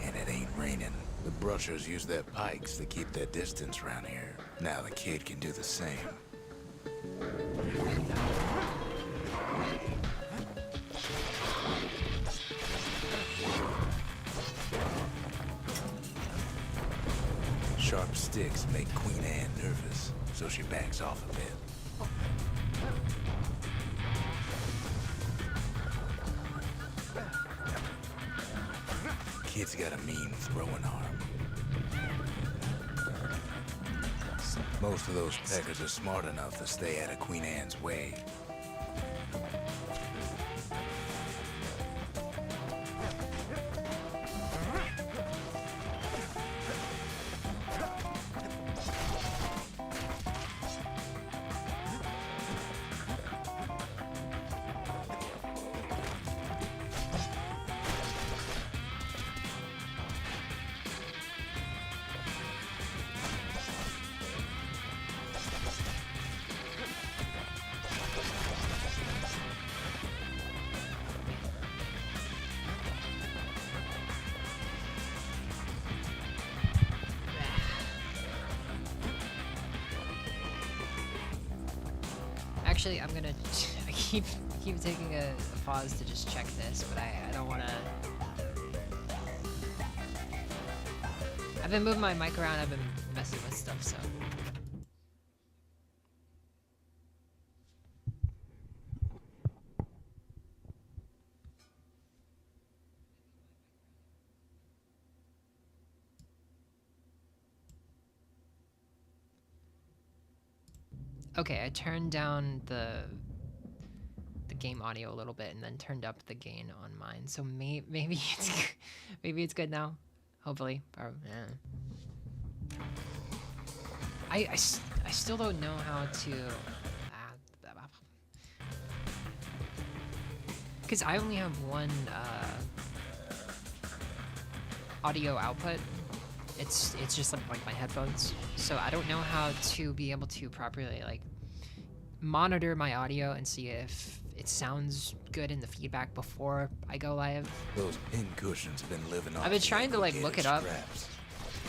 And it ain't raining. The brushers use their pikes to keep their distance around here. Now the kid can do the same. Sharp sticks make Queen Anne nervous, so she backs off a bit. Kid's got a mean throwing arm. Most of those peckers are smart enough to stay out of Queen Anne's way. Actually, I'm gonna. I keep taking a pause to just check this, but I don't want to. I've been moving my mic around. I've been messing with stuff, so. Okay, I turned down the game audio a little bit and then turned up the gain on mine. So maybe it's good now. Hopefully. Or, yeah. I still don't know how to Because I only have one audio output. It's just like my headphones. So I don't know how to be able to properly like monitor my audio and see if it sounds good in the feedback before I go live. Those pin cushions have been living on. I've been trying to like look it up, straps.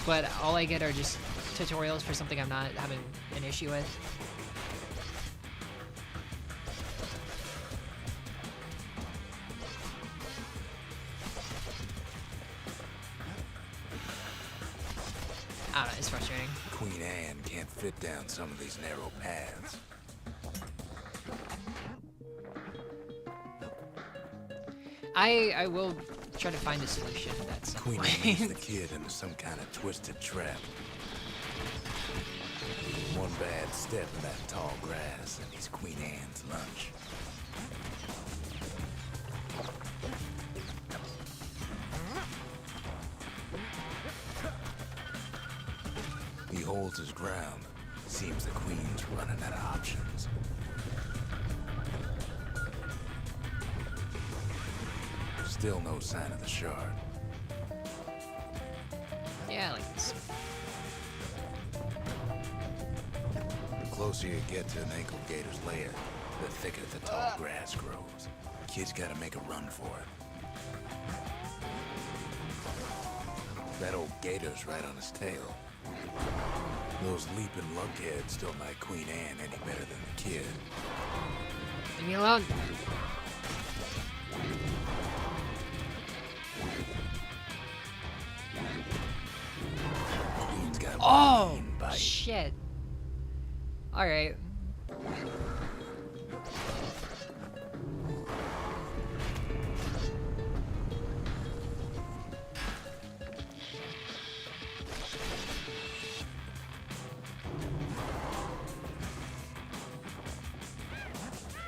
but all I get are just tutorials for something I'm not having an issue with. I don't know, it's frustrating. Queen Anne can't fit down some of these narrow paths. I will try to find a solution at some Queen point. leads the kid into some kind of twisted trap. One bad step in that tall grass and he's Queen Anne's lunch. He holds his ground. Seems the Queen's running out of options. Still no sign of the shard. Yeah, like this. The closer you get to an ankle gator's lair, the thicker the tall grass grows. Kid's gotta make a run for it. That old gator's right on his tail. Those leaping lunkheads don't like Queen Anne any better than the kid. Leave me alone. Queen's got a Oh, mean bite. shit. Alright.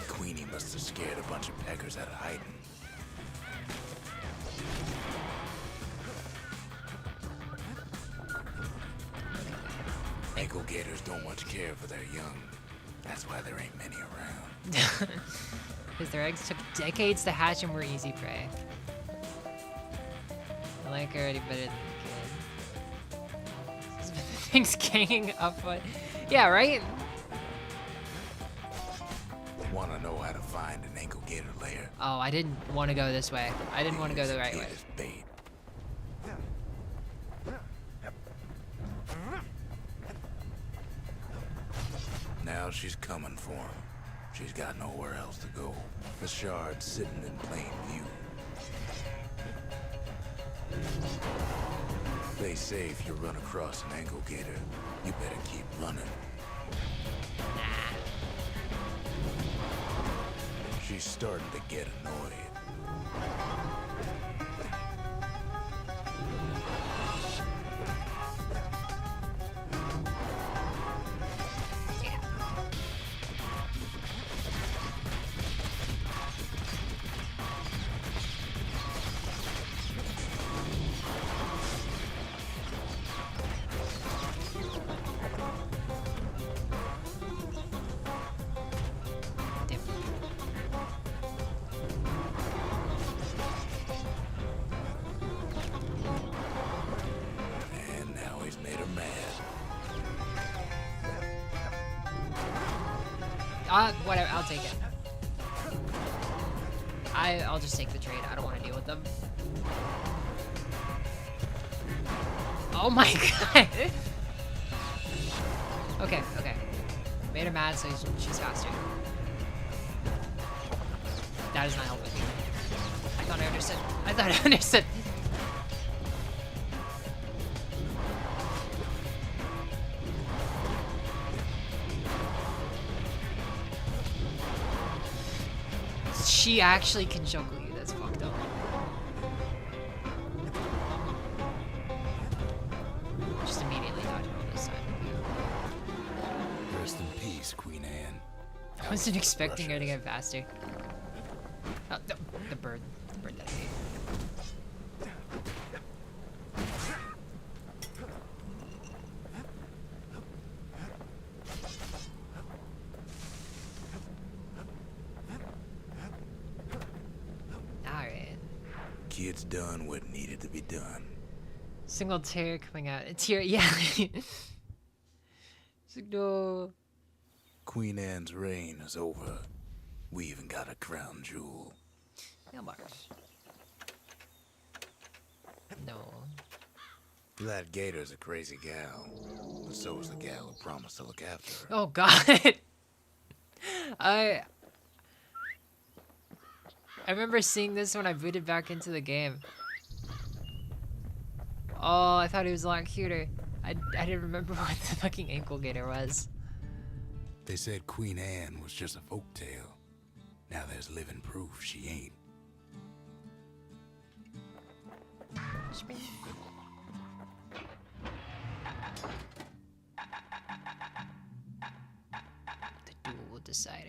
Queenie must have scared a bunch of peckers out of hiding. Ankle gators don't much care for their young. That's why there ain't many around. Because their eggs took decades to hatch and were easy prey. I like her already better than the kid. Things ganging up, but yeah, right? Wanna know how to find an ankle gator lair? Oh, I didn't want to go this way. I didn't want to go the right way. Gator's bait. Now she's coming for him. She's got nowhere else to go. The shard's sitting in plain view. They say if you run across an ankle gator, you better keep running. Nah. She's starting to get annoyed. Yeah. Damn. And now he's made her mad. Whatever, I'll take it. I'll just take the trade. I don't want to deal with them. Oh my god! Okay, okay. Made her mad, so she's faster. That is not helping. I thought I understood. I thought I understood. She actually can juggle you. That's fucked up. Just immediately dodge roll this time. Rest in peace, Queen Anne. I wasn't expecting her to get faster. Oh, the bird. The bird that I hate. kid's done what needed to be done. Single tear coming out. A tear, yeah. No. Queen Anne's reign is over. We even got a crown jewel. Mailbox. No. That Gator's a crazy gal, but so is the gal who promised to look after her. Oh God. I remember seeing this when I booted back into the game. Oh, I thought he was a lot cuter. I didn't remember what the fucking ankle gator was. They said Queen Anne was just a folktale. Now there's living proof she ain't. The dual decider.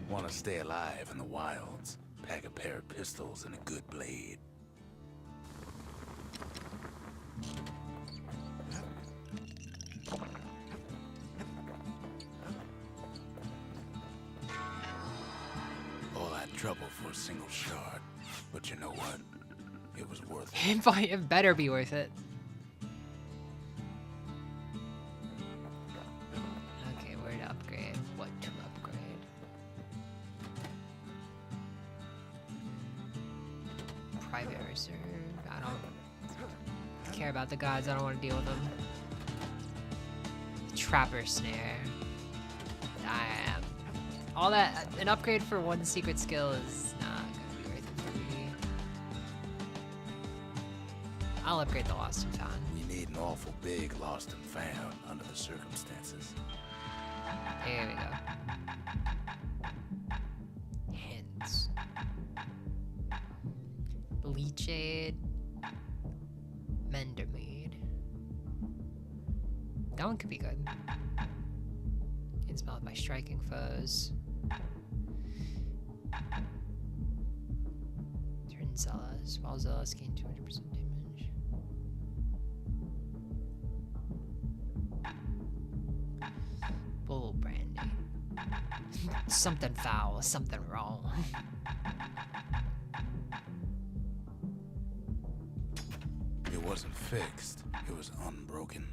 Want to stay alive in the wilds? Pack a pair of pistols and a good blade. All that trouble for a single shard. But you know what? It was worth it. It better be worth it. Okay, where to upgrade? What to upgrade? Private reserve. I don't care about the gods. I don't want to deal with them. Trapper snare. All that. An upgrade for one secret skill is not gonna be worth it for me. I'll upgrade the lost and found. You need an awful big lost and found under the circumstances. There we go. Hints. Leechade. Mendermead. That one could be good. Inspelled by striking foes. Turn Zealous. While Zealous gain 200% damage. Bull brandy. Something foul, something wrong. It wasn't fixed, it was unbroken.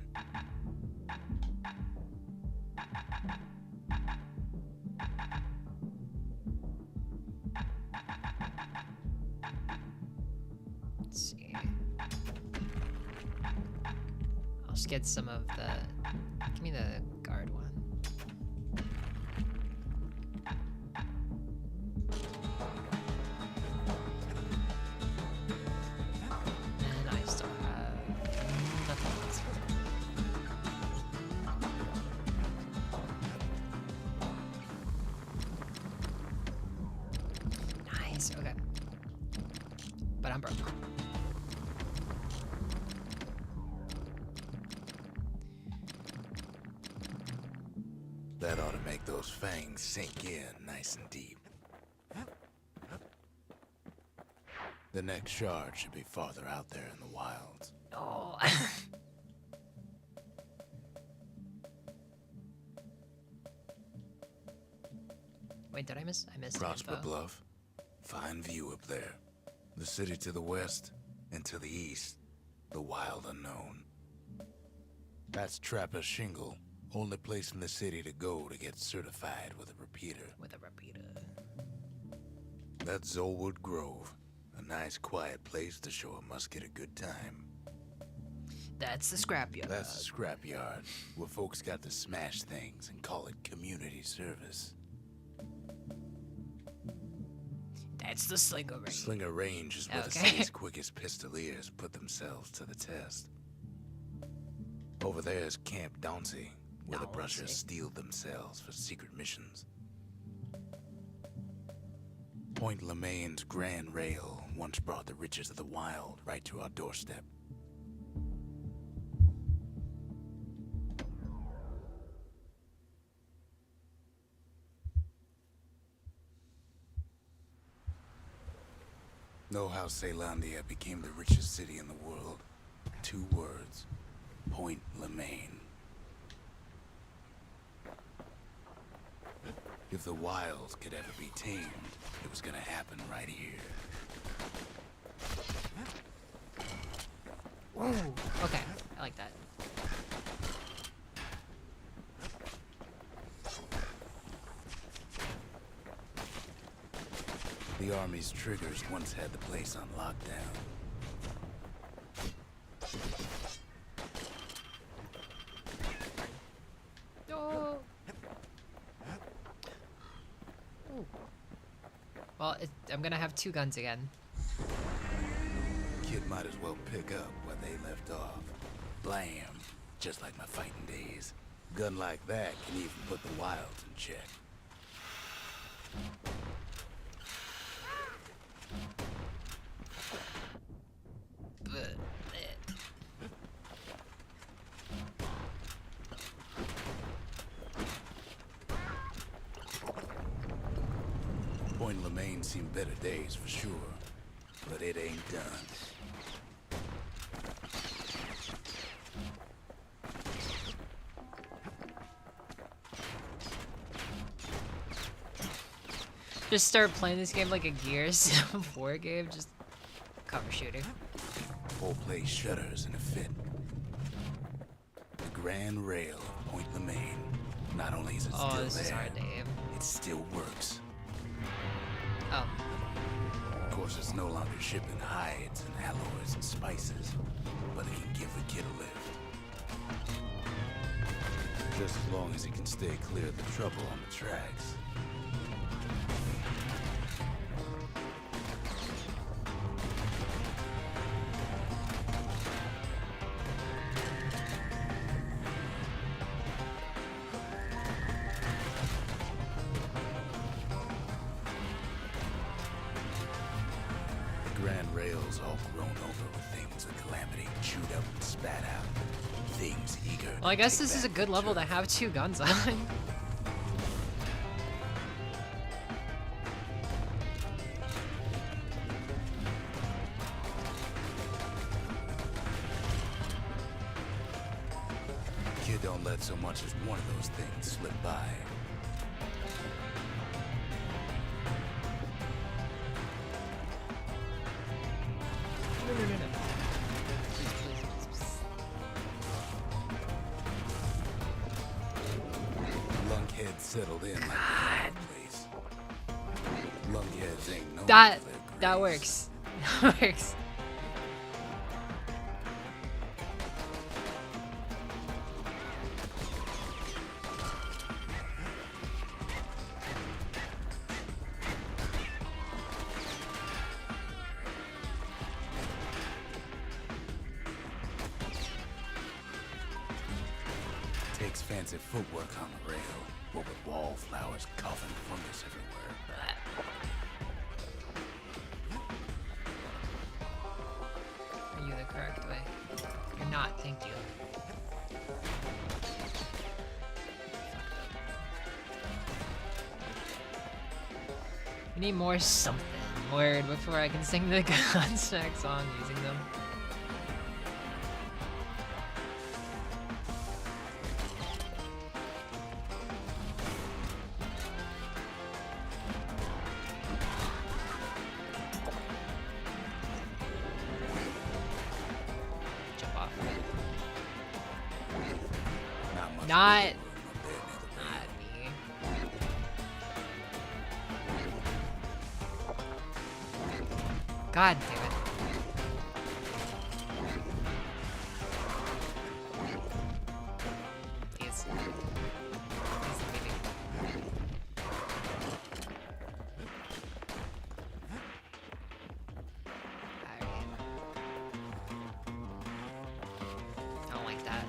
Let's see. I'll just get some of the... Give me the guard one. And I still have nothing else. Nice, okay. But I'm broke. That ought to make those fangs sink in nice and deep. The next shard should be farther out there in the wilds. Oh. Wait, did I miss? I missed Prosper info. Bluff, fine view up there. The city to the west, and to the east, the wild unknown. That's Trapper's Shingle, only place in the city to go to get certified with a repeater. With a repeater. That's Zolwood Grove, a nice quiet place to show a musket a good time. That's the scrapyard. That's the scrapyard, where folks got to smash things and call it community service. That's the Slinger Range. Slinger Range is where the Okay. city's quickest pistoliers put themselves to the test. Over there is Camp Dauncey, where the Dauncey. brushers steel themselves for secret missions. Point Lemaine's Grand Rail once brought the riches of the wild right to our doorstep. Know how Ceylandia became the richest city in the world? 2 words. Point Lemaine. If the wild could ever be tamed, it was gonna happen right here. Whoa. Okay, I like that. The army's triggers once had the place on lockdown. No. Ooh. Well, I'm gonna have 2 guns again. Kid might as well pick up where they left off. Blam! Just like my fighting days. Gun like that can even put the wilds in check. Point Lemaine seen better days for sure, but it ain't done. Just start playing this game like a Gears 4 game, just cover shooting. Whole place shudders in a fit. The grand rail of Point Lemaine. Not only is it Oh, still this is there, hard to aim. it still works. Oh, Of course, it's no longer shipping hides and alloys and spices, but it can give the kid a lift. Just as long as he can stay clear of the trouble on the tracks. Grand rails all grown over with things the Calamity chewed up and spat out. Things eager. well, I to guess take this is a back good level to control. have 2 guns on. Kid don't let so much as one of those things slip by. No. Please, please. Lunkhead settled in like the place. Lunkheads ain't known That for their that grace. works. That works. Takes fancy footwork on the rail, what with wallflowers coughing fungus everywhere. Are you the correct way? You're not, thank you. We need more something word before I can sing the Gunsack song using them. Jump off. Not much Not- wiggle room up there near the rail. Not me. God damn it. Please. Please leave me. Alright. I don't like that.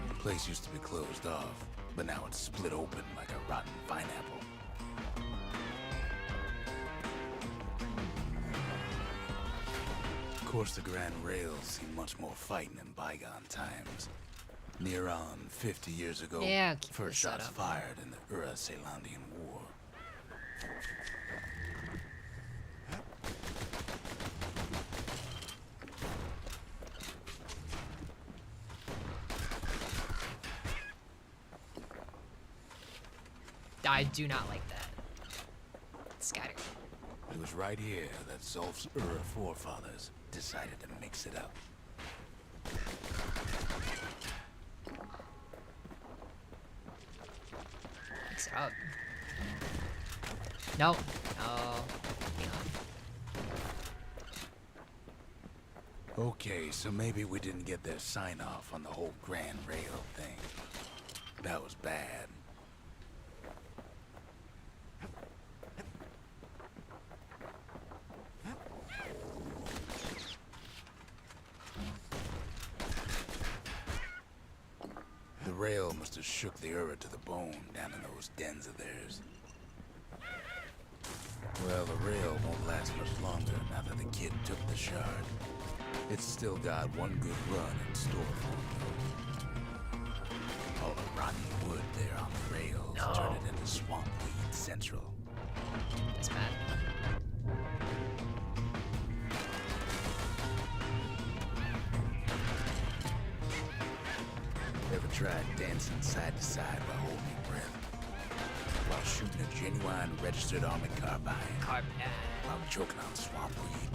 The place used to be closed off, but now it's split open like a rotten pineapple. Of course, the Grand Rails seen much more fighting in bygone times. Near on 50 years ago, Yeah, keep first this shots setup. fired in the Ura-Celandian War. I do not like that. Scatter. It was right here that Zolf's forefathers decided to mix it up. Mix it up. No. No. Leon. Okay, so maybe we didn't get their sign-off on the whole Grand Rail thing. That was bad. The rail must have shook the Ura to the bone down in those dens of theirs. Well, the rail won't last much longer now that the kid took the shard. It's still got one good run in store for it, though. All the rotten wood there on the rails turn it into swamp weed central. That's bad. Ever tried dancing side to side while holding your breath? While shooting a genuine registered army carbine? While choking on swamp weed?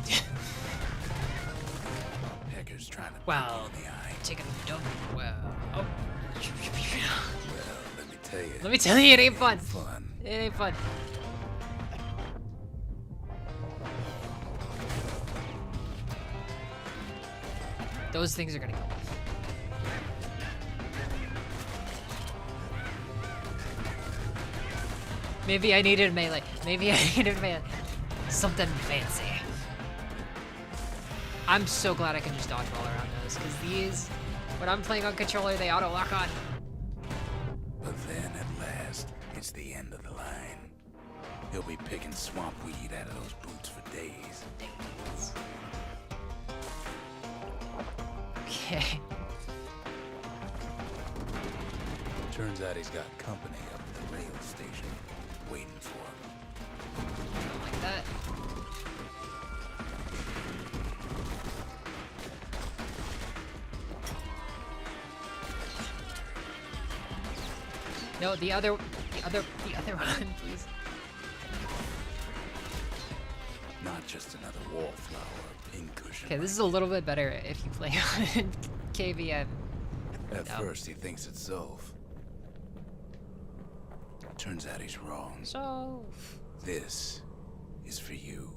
While peckers trying to Well, poke you in the eye? taking a dump. Well, oh. Well, let me tell you. Let me tell you, it ain't fun. Fun. It ain't fun. Those things are gonna kill me. Maybe I needed melee. Maybe I needed melee. Something fancy. I'm so glad I can just dodgeball around those, because these, when I'm playing on controller, they auto lock on. But then at last, it's the end of the line. He'll be picking swamp weed out of those boots for days. Okay. Turns out he's got company up at the rail station, waiting for him. Don't like that. No, the other one, please. Not just another wallflower pincushion. Okay, this is a little bit better if you play on KVM. At No. first, he thinks it's Zolf. Turns out he's wrong. So, This is for you,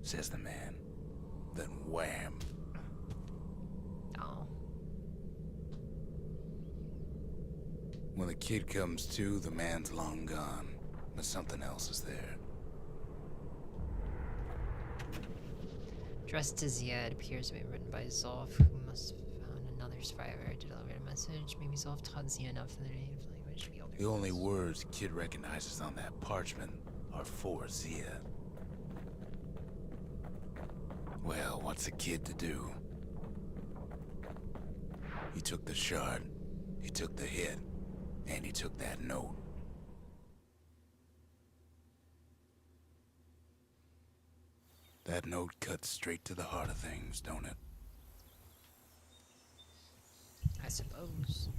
says the man. Then wham. no. When the kid comes to, the man's long gone, but something else is there. Dressed as Zia, it appears to be written by Zolf, who must have found another survivor to deliver a message. Maybe Zolf taught Zia enough in their native language to be able to. The only words kid recognizes on that parchment are for Zia. Well, what's a kid to do? He took the shard, he took the hit, and he took that note. That note cuts straight to the heart of things, don't it? I suppose.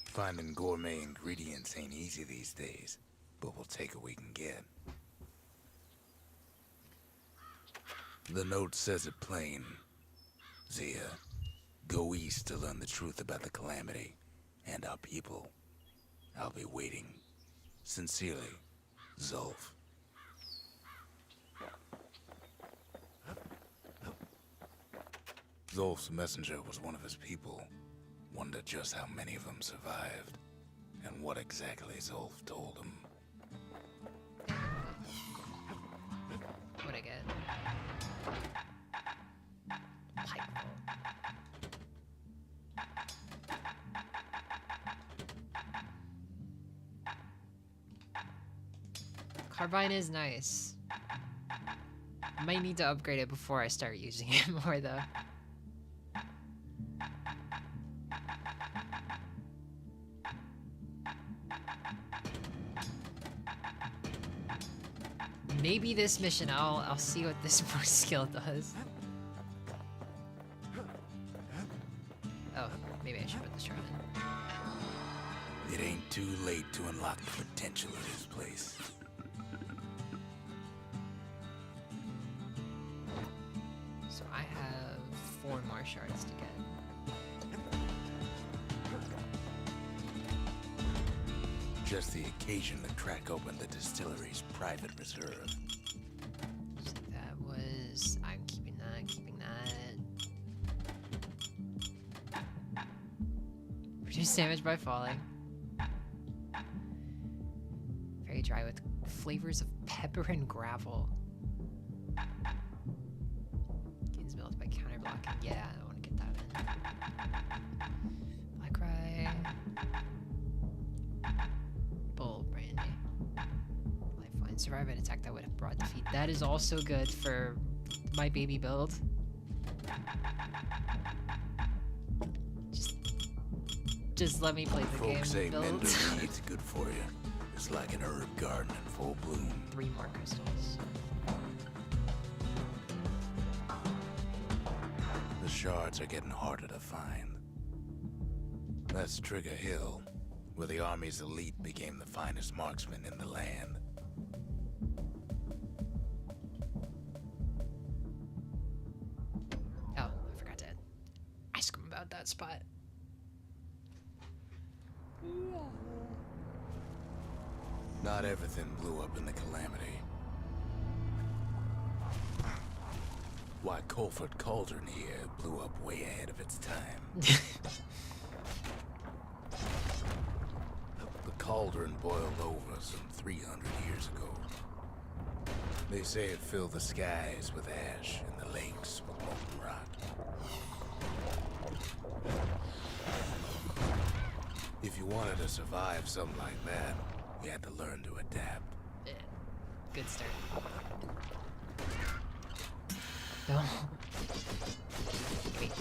Finding gourmet ingredients ain't easy these days, but we'll take what we can get. The note says it plain. Zia, go east to learn the truth about the calamity and our people. I'll be waiting. Sincerely, Zolf. Zolf's messenger was one of his people. Wondered just how many of them survived, and what exactly Zolf told him. What'd I get? Pipe. Carbine is nice. I might need to upgrade it before I start using it more, though. Maybe this mission, I'll see what this skill does. Oh, Maybe I should put this shard in. It ain't too late to unlock the potential of this place. So I have 4 more shards to get. Just the occasion to crack open the distillery's private reserve. So that was... I'm keeping that, Reduce damage by falling. Very dry with flavors of pepper and gravel. Gains built by counterblocking. Yeah, I want to get that in. Black rye. Bull brandy. Lifeline. Survive an attack that would have brought defeat. That is also good for my baby build. Just let me play the game. Folks say build. Mender Reed's good for you. It's like an herb garden in full bloom. 3 more crystals. The shards are getting harder to find. That's Trigger Hill, where the Army's elite became the finest marksmen in the land. Oh, I forgot to ask him about that spot. Not everything blew up in the Calamity. Why, Colford Cauldron here blew up way ahead of its time. The cauldron boiled over some 300 years ago. They say it filled the skies with ash and the lakes with molten rock. If you wanted to survive something like that, you had to learn to adapt. Yeah. Good start. No. Wait.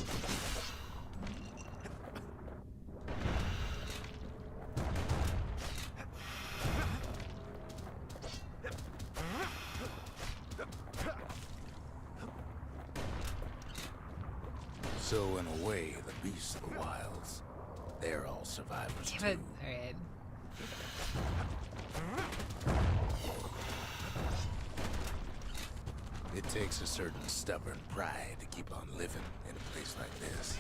So in a way, the beasts of the wilds, they're all survivors Damn it. too. Alright. It takes a certain stubborn pride to keep on living in a place like this.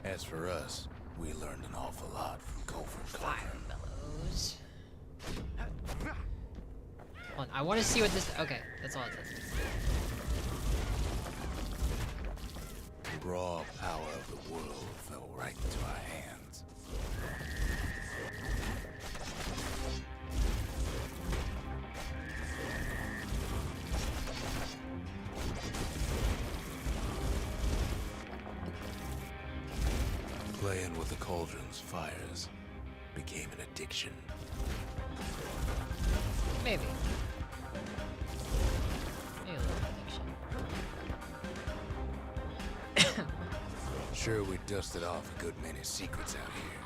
As for us, we learned an awful lot from Colford Fire Cauldron. bellows. Hold on, I want to see what this. Okay, that's all it says. The raw power of the world fell right into our hands. Playing with the cauldron's fires became an addiction. Maybe. Maybe a little addiction. Sure, we dusted off a good many secrets out here.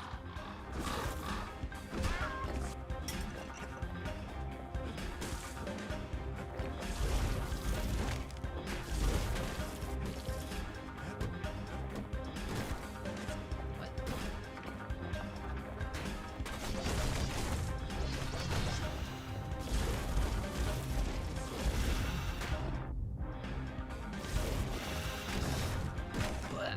What? Bleh.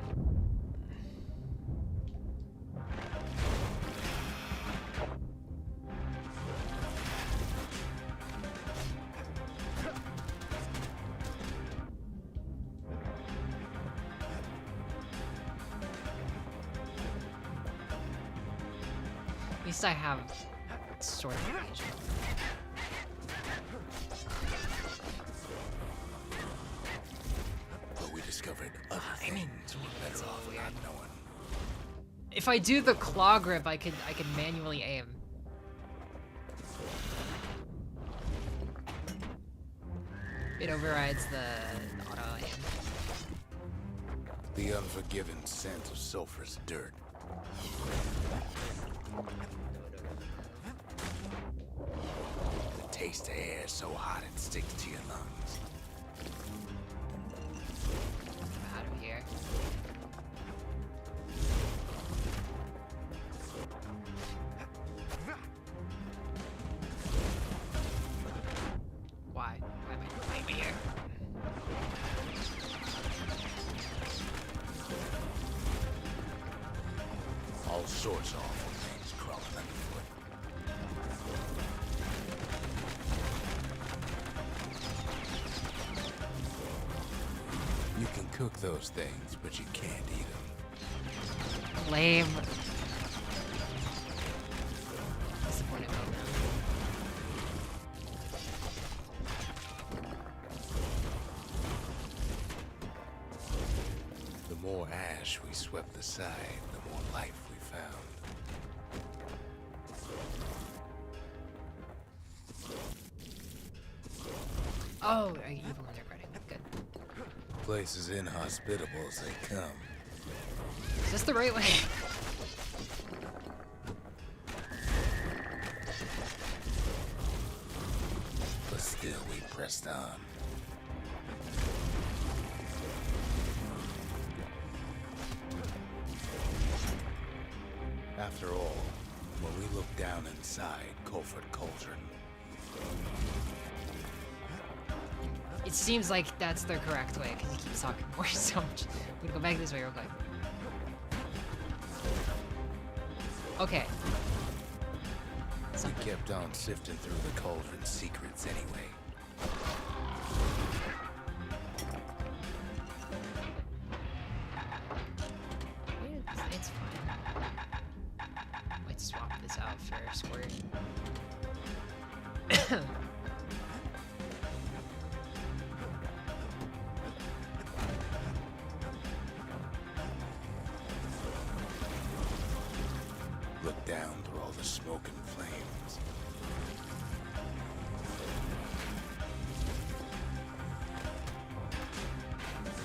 At least I have sort of engagement. But we discovered other I mean, things we're better off not knowing. If I do the claw grip, I could manually aim. It overrides the auto aim. The unforgiving scent of sulfurous dirt. The taste of air so hot it sticks to your lungs. I'm out of here. Why? Why am I here? All sorts of awful things crawling underfoot. You can cook those things, but you can't eat them. Lame. Disappointed moment. The more ash we swept aside, the more life we found. Oh, evil undercutting. Good. Place as inhospitable as they come. Is this the right way? But still we pressed on. After all, when we look down inside Colford Cauldron, It seems like that's the correct way because he keeps talking more so much. I'm gonna go back this way real quick. Okay. we kept on sifting through the cauldron's secrets anyway. It's fine. Might swap this out for a squirt. Look down through all the smoke and flames.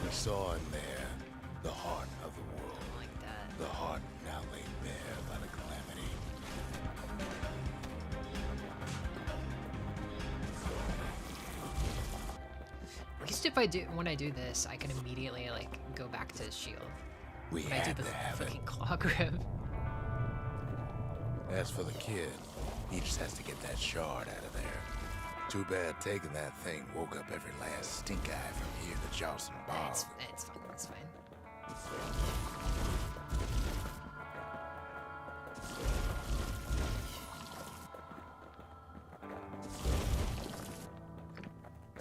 We saw in there the heart of the world. Like that. The heart now laid bare by the calamity. At least when I do this, I can immediately like go back to shield. We When I do had the to have it. fucking claw grip. As for the kid, he just has to get that shard out of there. Too bad taking that thing woke up every last stink eye from here to Johnson Bar. It's fine. It's fine.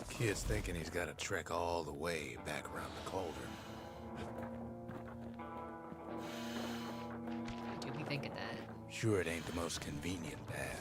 Kid's thinking he's got to trek all the way back around the cauldron. I do be thinking that. Sure, it ain't the most convenient path.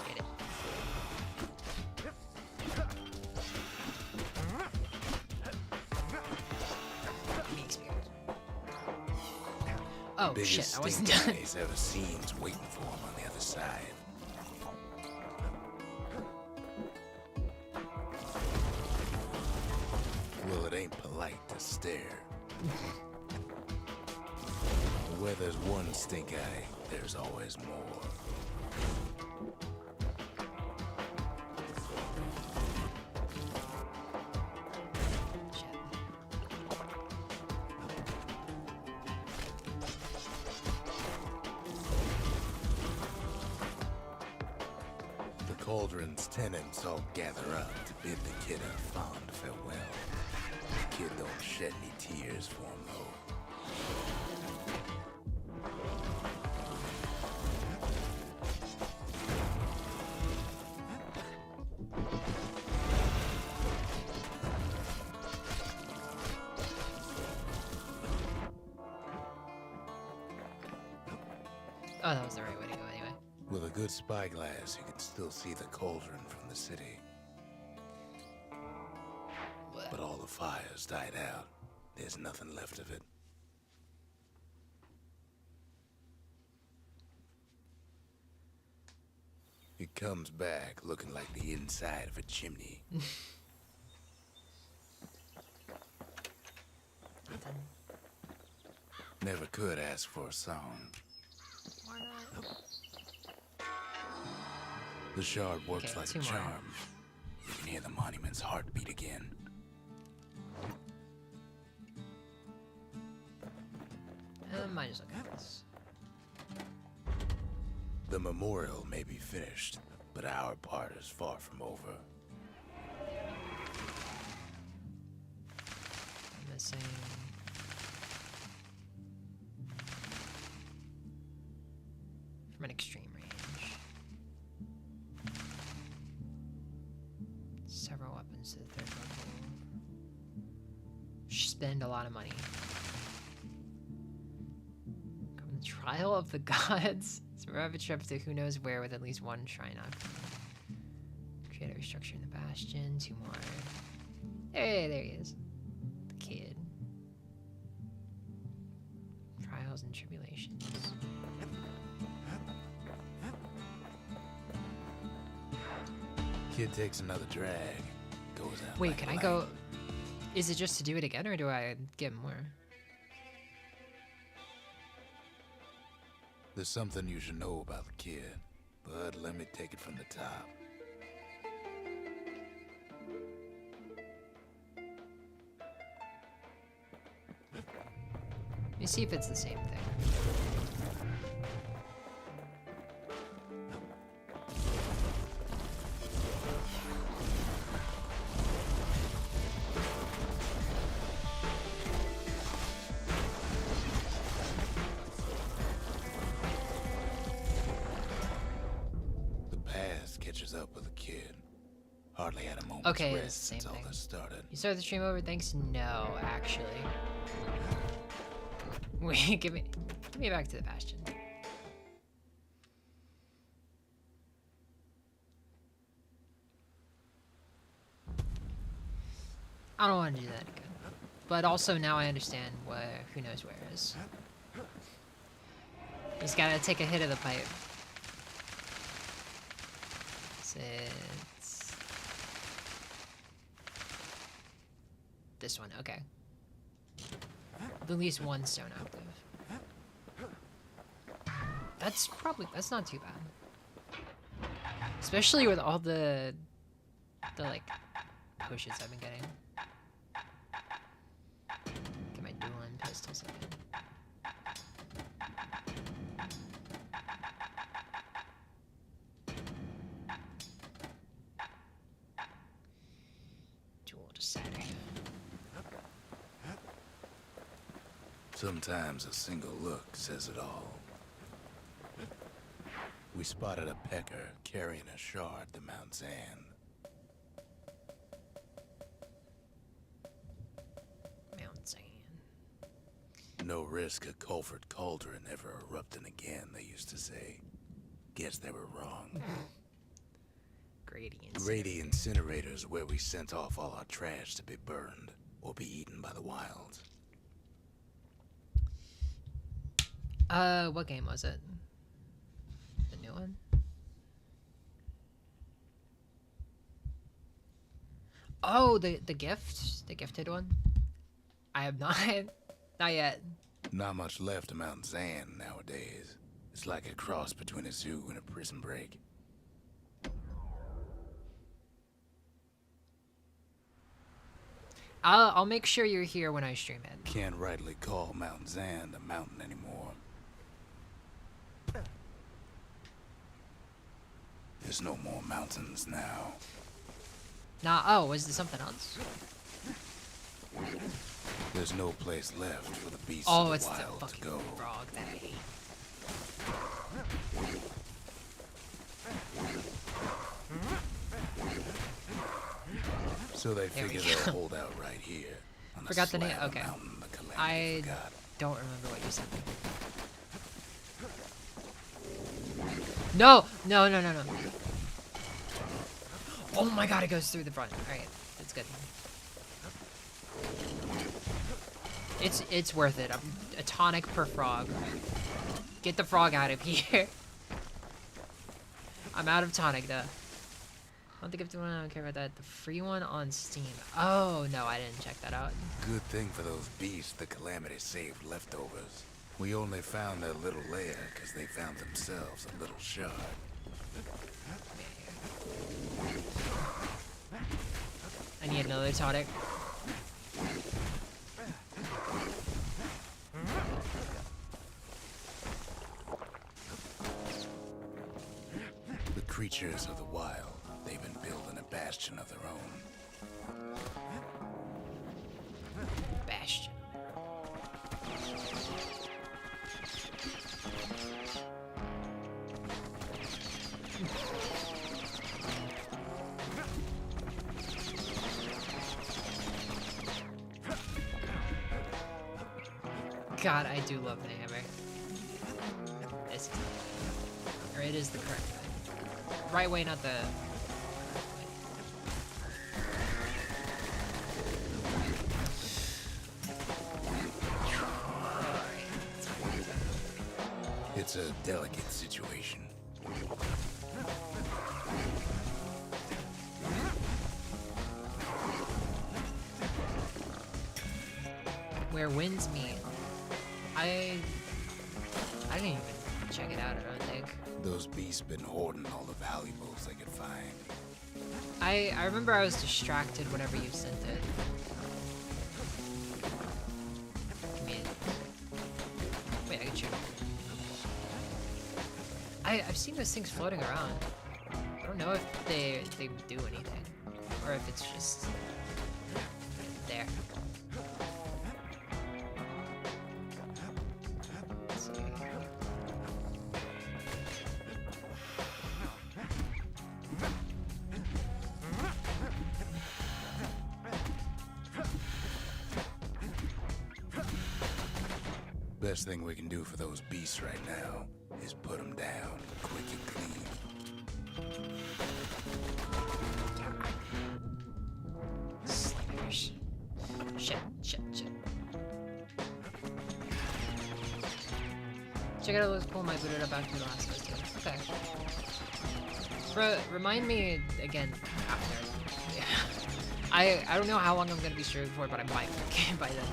Get it. Give me experience. Oh Biggest shit, I wasn't stink done. eyes ever seen's waiting for him on the other side. Well, it ain't polite to stare. Where there's one stink eye, there's always more. Shit. The cauldron's tenants all gather up to bid the kid a fond farewell. The kid don't shed any tears for him, though. Oh, that was the right way to go anyway. With a good spyglass, you can still see the cauldron from the city. But all the fires died out. There's nothing left of it. It comes back looking like the inside of a chimney. Never could ask for a song. Why not? The shard works Okay, like a 2 more. charm. You can hear the monument's heartbeat again. Might as well get this. The memorial may be finished, but our part is far from over. Missing. From an extreme range. Several weapons to the 3rd level. Spend a lot of money. Come the Trial of the Gods. Survive a trip to who knows where with at least 1 shrine up. Create a restructure in the Bastion. 2 more. Hey, there he is. The kid. Trials and tribulations. Kid takes another drag, goes out. Wait, like can a I light. go? Is it just to do it again, or do I get more? There's something you should know about the kid, but let me take it from the top. Let me see if it's the same thing. The past catches up with the kid. Hardly had a moment's Okay, it's rest the same since all thing. this started. You started the stream over? Thanks. No, actually. Wait, give me back to the Bastion. I don't want to do that again. But also now I understand where who knows where is. He's got to take a hit of the pipe. It's this one, okay. At least 1 stone active. That's not too bad. Especially with all the like pushes I've been getting. Get my dueling pistols again. Duel decided. Sometimes a single look says it all. We spotted a pecker carrying a shard to Mount Zan. Mount Zan. No risk of culvert cauldron ever erupting again, they used to say. Guess they were wrong. Grady Grady incinerators where we sent off all our trash to be burned or be eaten by the wilds. What game was it? The new one? Oh, the gift? The gifted one? I have not not yet. Not much left of Mount Zan nowadays. It's like a cross between a zoo and a prison break. I'll make sure you're here when I stream it. Can't rightly call Mount Zan a mountain anymore. There's no more mountains now. Nah, oh, was there something else? There's no place left for the beasts Oh, of the it's the wild to fucking go. frog that I hate. So they There we figure go. they'll hold out right here. On Forgot the slab name- of okay. mountain the Calamity I forgot. don't remember what you said. No! No, no, no, no. Oh my god, it goes through the front. Alright, that's good. It's worth it. A tonic per frog. Get the frog out of here. I'm out of tonic, though. I don't think if I don't care about that. The free one on Steam. Oh, no, I didn't check that out. Good thing for those beasts the Calamity saved leftovers. We only found their little lair because they found themselves a little shard. I need another tonic. The creatures of the wild, they've been building a bastion of their own. Bastion. God, I do love the hammer. This is, or it is the correct way. Right way, not the. It's a delicate situation. Where winds meet. I didn't even check it out, I don't think. Those beasts been hoarding all the valuables they could find. I remember I was distracted whenever you sent it. Give me a... Wait, I can shoot. I've seen those things floating around. I don't know if they do anything. Or if it's just there. Let's see. Best thing we can do for those beasts right now is put them down quick and clean. Slingers. Shit. Check out those cool my booted up after the last one too. Okay. Remind me again after. Yeah. I don't know how long I'm gonna be streaming for, but I might forget by then.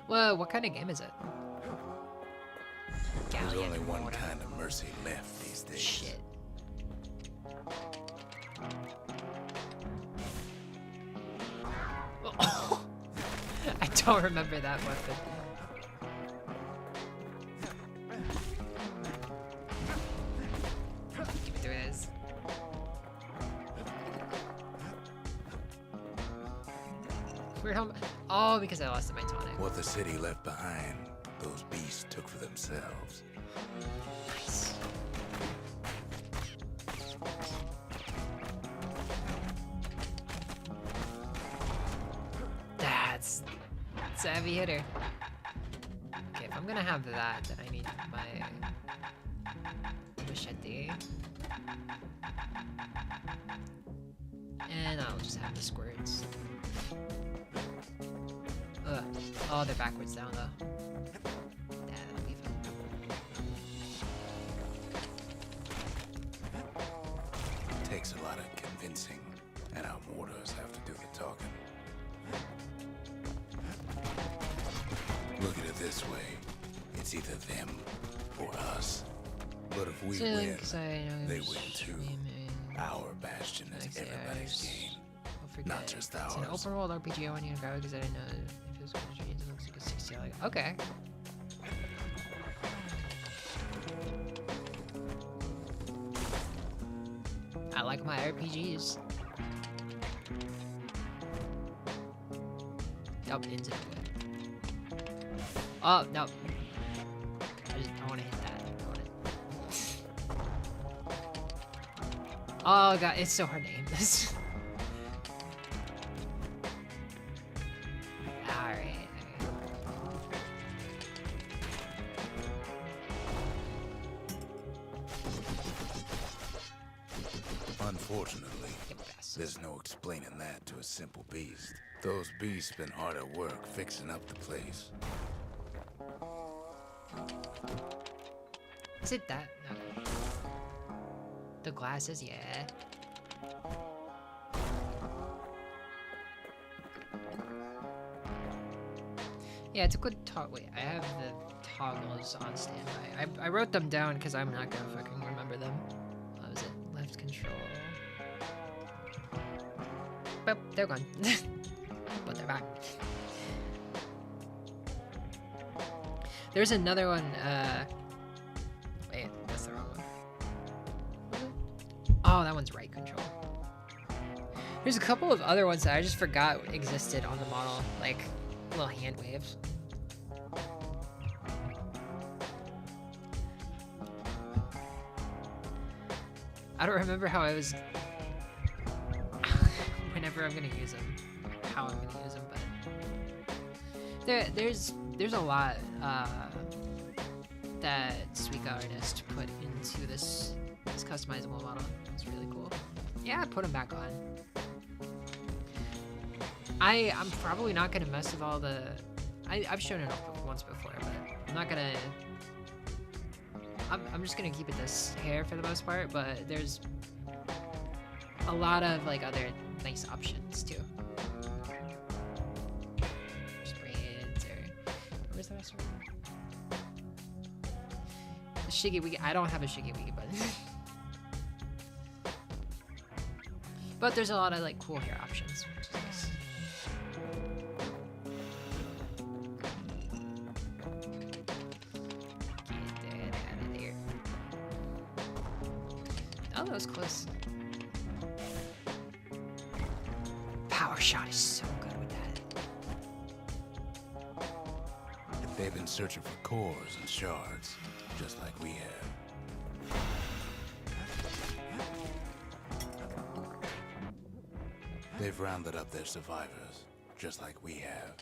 Whoa, what kind of game is it? There's Galleon only one order. kind of mercy left these days. Shit. I don't remember that weapon. Give me through this. Weird home. Oh, because I lost my tonic. What the city left behind, those beasts took for themselves. Nice. That's a heavy hitter. Okay, if I'm gonna have that, then I need my machete. And I'll just have the squirts. Ugh. Oh, they're backwards down though. Yeah, that'll be fun. Takes a lot of convincing, and our mortars have to do the talking. Look at it this way. It's either them or us. But if we win, they win too. Our bastion is everybody's game. Not just It's an ours. open world RPG I want you to grab because I didn't know if it was going to change. It looks like a 60. Like, okay. I like my RPGs. Nope, into it. Oh, no. I want to hit that. I want it. Oh god, it's so hard to aim this. Alright. Unfortunately, there's no explaining that to a simple beast. Those beasts been hard at work fixing up the place. Is it that? No. The glasses, yeah. Yeah, it's a good toggle. Wait, I have the toggles on standby. I wrote them down because I'm not gonna fucking remember them. What was it? Left control. Boop, they're gone. But they're back. There's another one, wait, that's the wrong one. Oh, that one's right control. There's a couple of other ones that I just forgot existed on the model, like little hand waves. I don't remember how I was whenever I'm gonna use them, how I'm gonna use them, but there's a lot that Suika artist put into this customizable model. It's really cool. Yeah, I put them back on. I'm probably not gonna mess with all the. I've shown it off once before, but I'm not gonna. I'm just gonna keep it this hair for the most part, but there's a lot of like other nice options too. Braids or where's the rest of them? The Shiggy Wiggy. I don't have a Shiggy Wiggy, but there's a lot of like cool hair options, which is nice. Get that out of there. Oh, that was close. Power shot is so good with that. They've been searching for cores and shards, just like we have. They've rounded up their survivors, just like we have.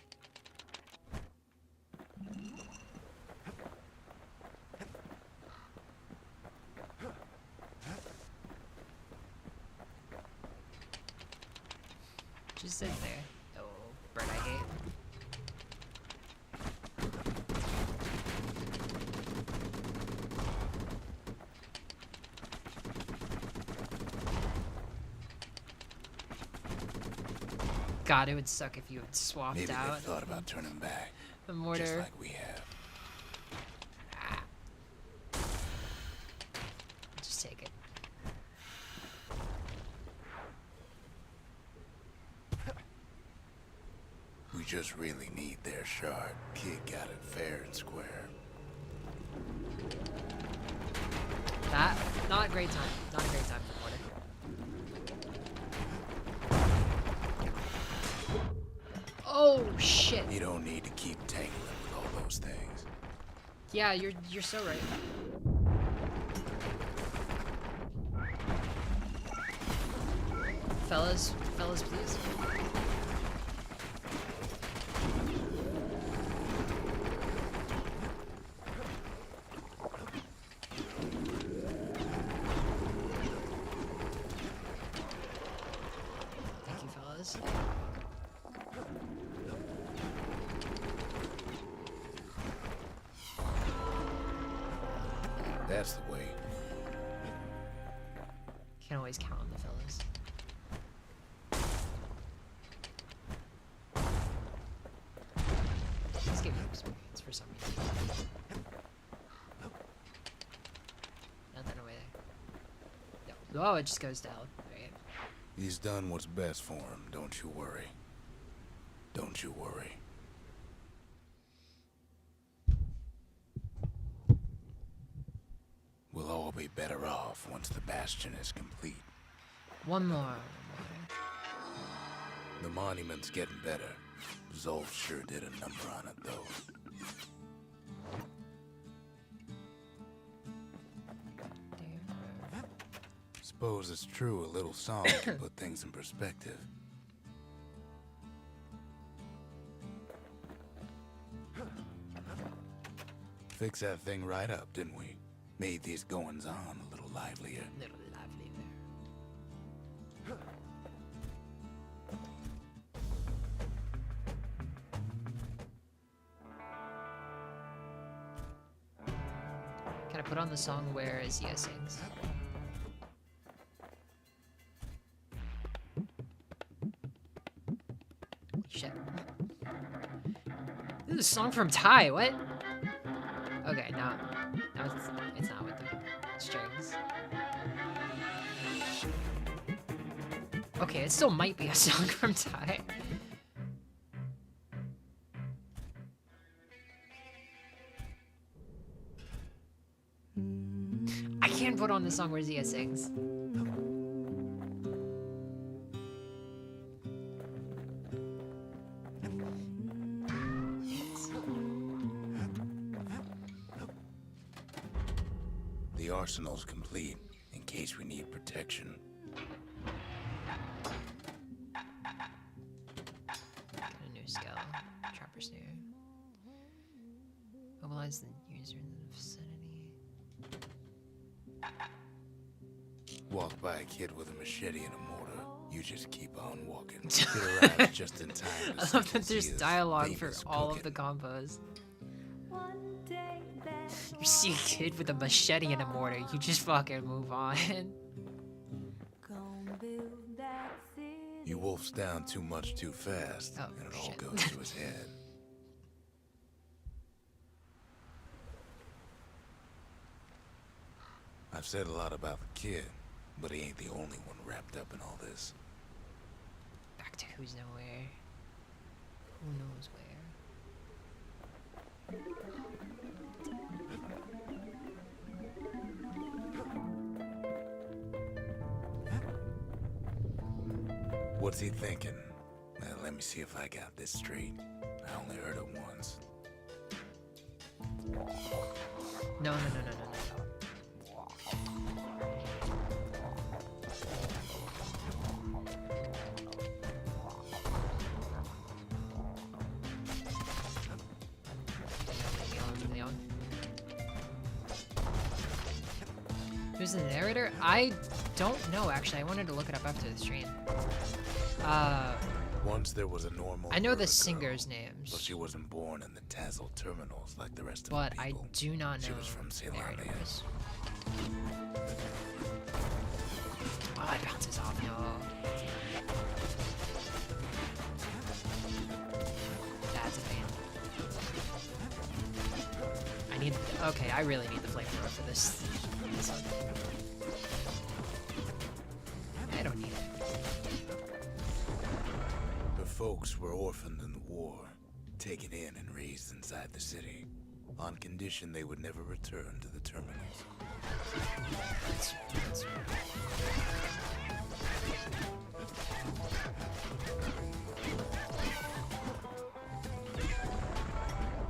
Just sit there. Oh, bird I hate. God, it would suck if you had swapped Maybe out they thought about turning back, the mortar. just like we have. Just take it. We just really need their shard. Kid got it fair and square. That, not a great time. Not a great time for mortar. Oh shit. You don't need to keep tangling with all those things. Yeah, you're so right. Fellas, please. Thank you, fellas. That's the way. Can't always count on the fellas. Let's give you experience for some reason. Nothing away there. No. Oh, it just goes down. Right. He's done what's best for him, don't you worry. Don't you worry. We'll all be better off once the Bastion is complete. One more. The monument's getting better. Zolf sure did a number on it, though. Suppose it's true a little song can put things in perspective. Fix that thing right up, didn't we? Made these goings-on a little livelier. Little lively there. Can I put on the song where Zia sings? Holy shit. This is a song from Ty, what? Okay, no, it's not with the strings. Okay, it still might be a song from Ty. I can't put on the song where Zia sings. The arsenal's complete, in case we need protection. Get a new skill. Trapper snare. Mobilize the user in the vicinity. Walk by a kid with a machete and a mortar. You just keep on walking. It arrives just in time. I love that there's dialogue for all of the combos. One day You see a kid with a machete and a mortar, you just fucking move on. gonna build that city. You wolfs down too much too fast, Oh, and it all shit. goes to his head. I've said a lot about the kid, but he ain't the only one wrapped up in all this. Back to who's nowhere. Who knows where? What's he thinking? Well, let me see if I got this straight. I only heard it once. No. Leon. Who's the narrator? I don't know, actually. I wanted to look it up after the stream. Once there was a normal. I know the girl, singers' but names, she wasn't born in the tassel terminals like the rest of but the I people. do not know She was from the narrator Ceylon. was. Oh, it bounces off, no. That's a pain. I need. Okay, I really need the flamethrower for this one. I don't need it. Her folks were orphaned in the war, taken in and raised inside the city, on condition they would never return to the terminals. That's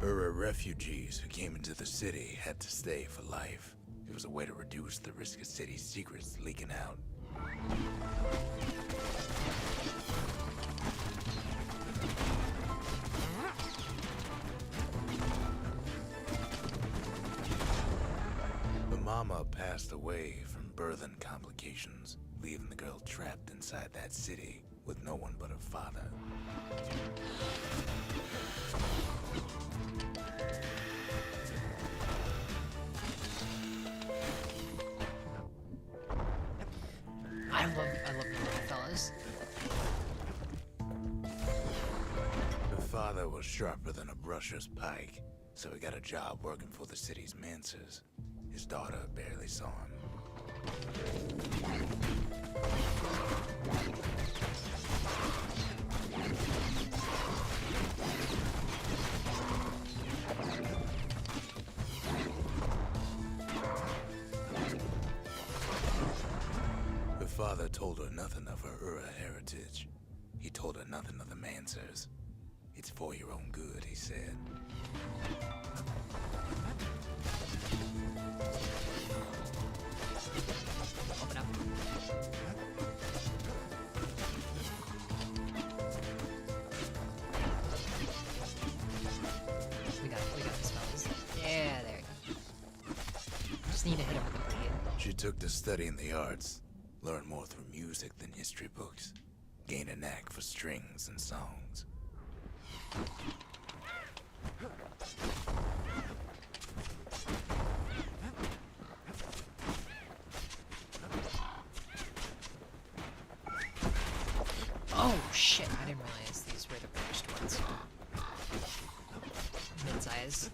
Ura refugees who came into the city had to stay for life. It was a way to reduce the risk of city secrets leaking out. The mama passed away from birthing complications, leaving the girl trapped inside that city with no one but her father. I love the fellas. Her father was sharper than a brusher's pike, so he got a job working for the city's mancers. His daughter barely saw him. Her father told her nothing of her Ura heritage. He told her nothing of the mancers. It's for your own good, he said. Open up. just need to hit him with the bleed. She took to studying the arts, learned more through music than history books, gained a knack for strings and songs. Oh shit, I didn't realize these were the first ones. Mid-size.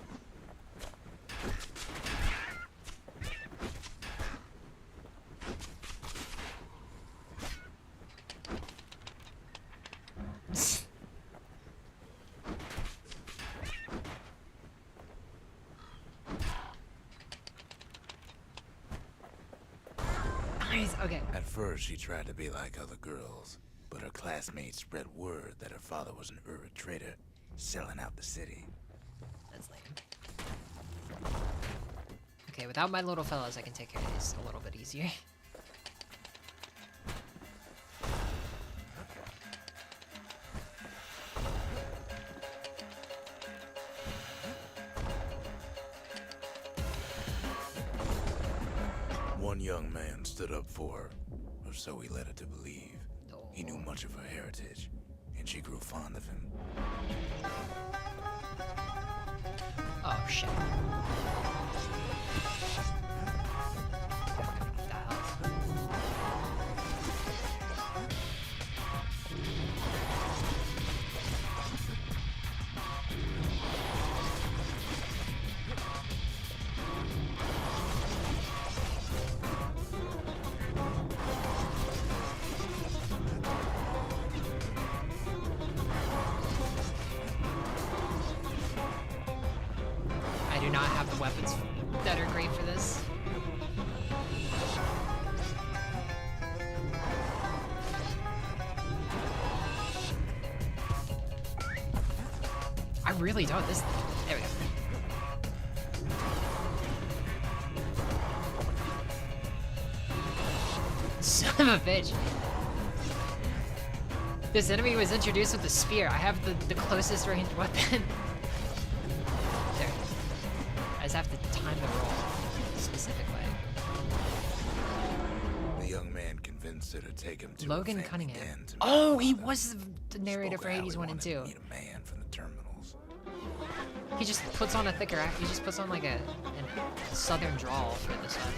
Nice, okay. At first, she tried to be like other girls, but her classmates spread word that her father was an Ura trader, selling out the city. That's lame. Okay, without my little fellas, I can take care of this a little bit easier. One young man stood up for her, or so he led her to believe. He knew much of her heritage, and she grew fond of him. Oh shit. What the hell? I do not have the weapons that are great for this. I really don't. This. There we go. Son of a bitch. This enemy was introduced with the spear. I have the closest ranged weapon. There. I just have to time the roll a specific way. The young man convinced her to take him to Logan a family Cunningham. den to meet Oh, her he father. was the narrator Spoke for of how Hades he 1 and wanted to 2. meet a man from the terminals. He just puts on a thicker act. He just puts on like a southern drawl for this one.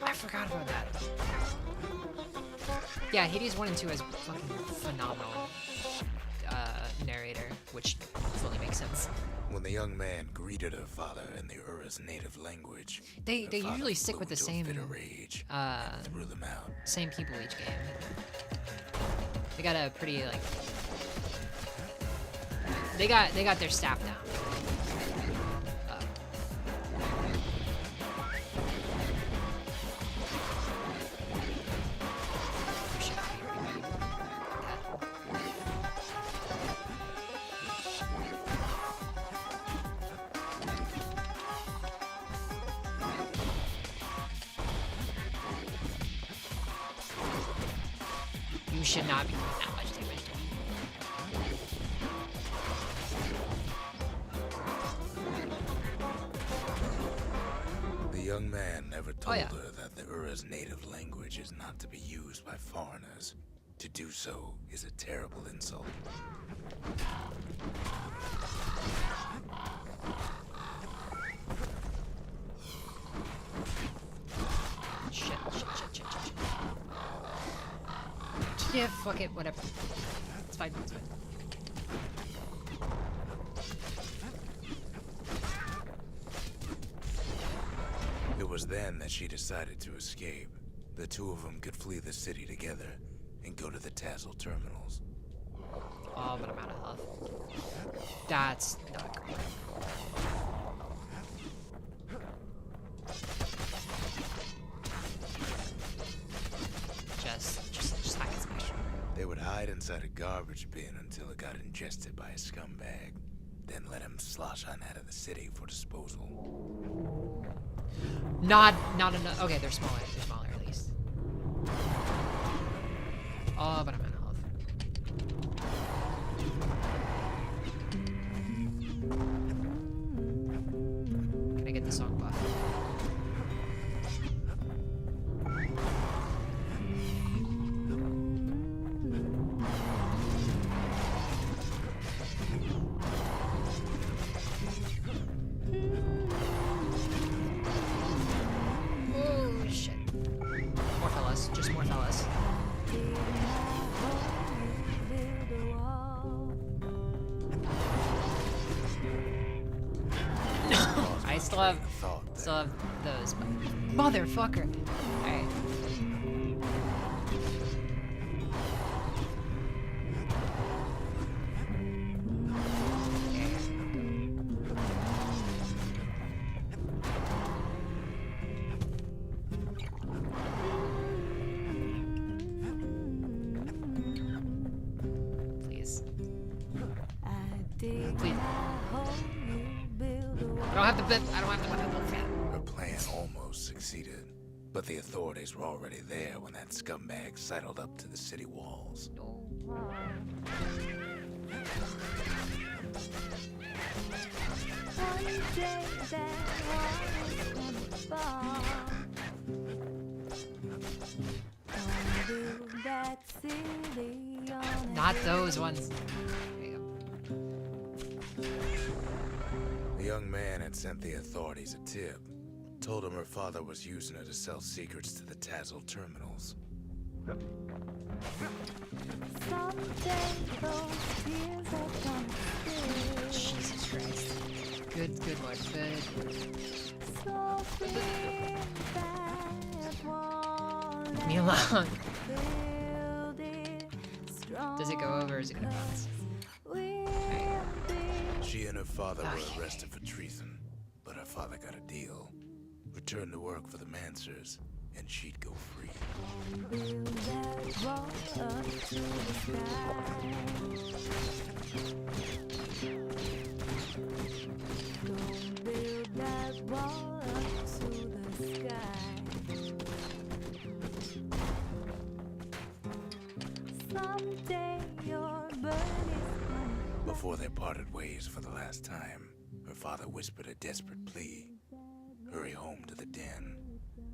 I forgot about that. Yeah, Hades 1 and 2 is fucking phenomenal narrator, which fully makes sense. When the young man greeted her father in the Ura's native language, They her they father usually stick with the flew into a same fit of rage, uh threw them out. same people each game. They got a pretty like they got their staff down. Oh, shit, I already got that. You should not be doing that much damage to him. The young man never told yeah. her that the Ura's native language is not to be used by foreigners. To do so is a terrible insult. Shit. Yeah, fuck it, whatever. It's fine, it's fine. It was then that she decided to escape. The two of them could flee the city together and go to the Tassel terminals. Oh, but I'm out of health. That's not great. Just hack and smash. They would hide inside a garbage bin until it got ingested by a scumbag, then let him slosh on out of the city for disposal. Not enough. Okay, they're smaller. They're smaller at least. Oh, but I'm out of health. still have Thought still have those. But motherfucker. All right. Please. Please. I don't have the bit. I don't have the bit. her plan almost succeeded, but the authorities were already there when that scumbag sidled up to the city walls. No. Not those ones. There you go. The young man had sent the authorities a tip. Told him her father was using her to sell secrets to the Tazzle terminals. Jesus Christ. Good Lord. Good. Leave me alone. Does it go over or is it gonna bounce? She and her father were arrested for treason, but her father got a deal. Returned to work for the Mansers, and she'd go free. Before they parted ways for the last time, her father whispered a desperate plea. Hurry home to the den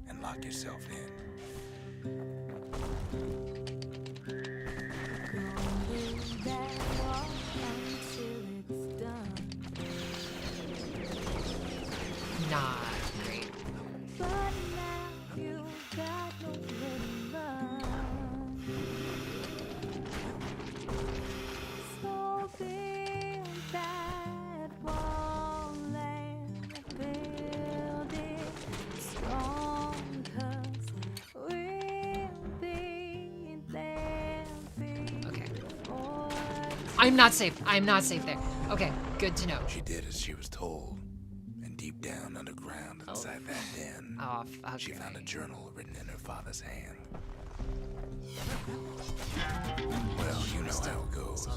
and lock yourself in. Not great. I'm not safe. I'm not safe there. Okay, good to know. She did as she was told, and deep down underground inside that den, Oh, fuck. she found a journal written in her father's hand. Well, you know how it goes.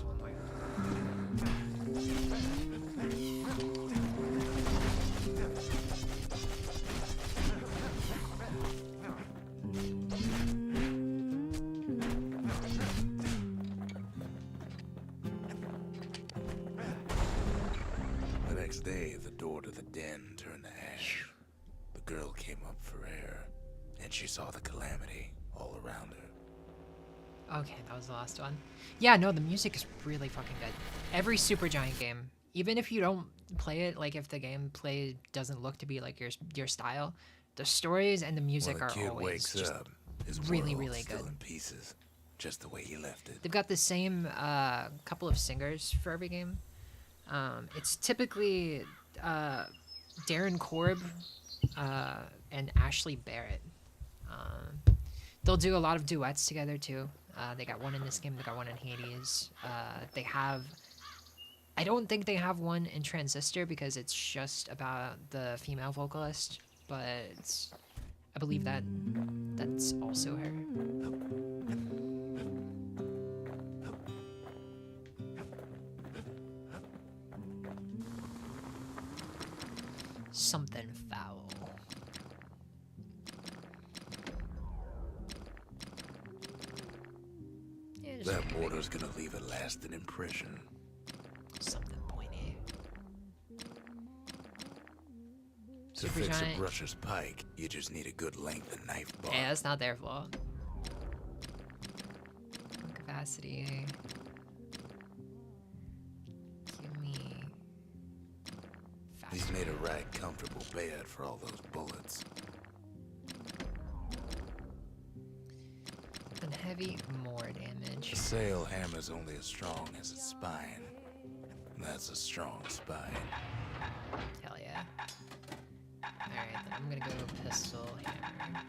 The next day, the door to the den turned to ash. The girl came up for air, and she saw the calamity all around her. Okay, that was the last one. Yeah, no, the music is really fucking good. Every Supergiant game, even if you don't play it, like if the gameplay doesn't look to be like your style, the stories and the music When the are kid always wakes just up, his really, world's really still good. in pieces, just the way he left it. They've got the same couple of singers for every game. It's typically Darren Korb and Ashley Barrett. They'll do a lot of duets together too. They got one in this game, they got one in Hades. They have... I don't think they have one in Transistor because it's just about the female vocalist, but I believe that's also her. Something foul. Yeah, just That like a border's gonna leave a lasting impression. something pointy. To fix a Supergiant. brusher's pike, you just need a good length of knife bar. Yeah, that's not their fault. Capacity. Give me. He's Faster. made a right comfortable bed for all those bullets. And heavy, more damage. A sail hammer's only as strong as its spine. And that's a strong spine. Hell yeah. Alright, then I'm gonna go pistol hammer.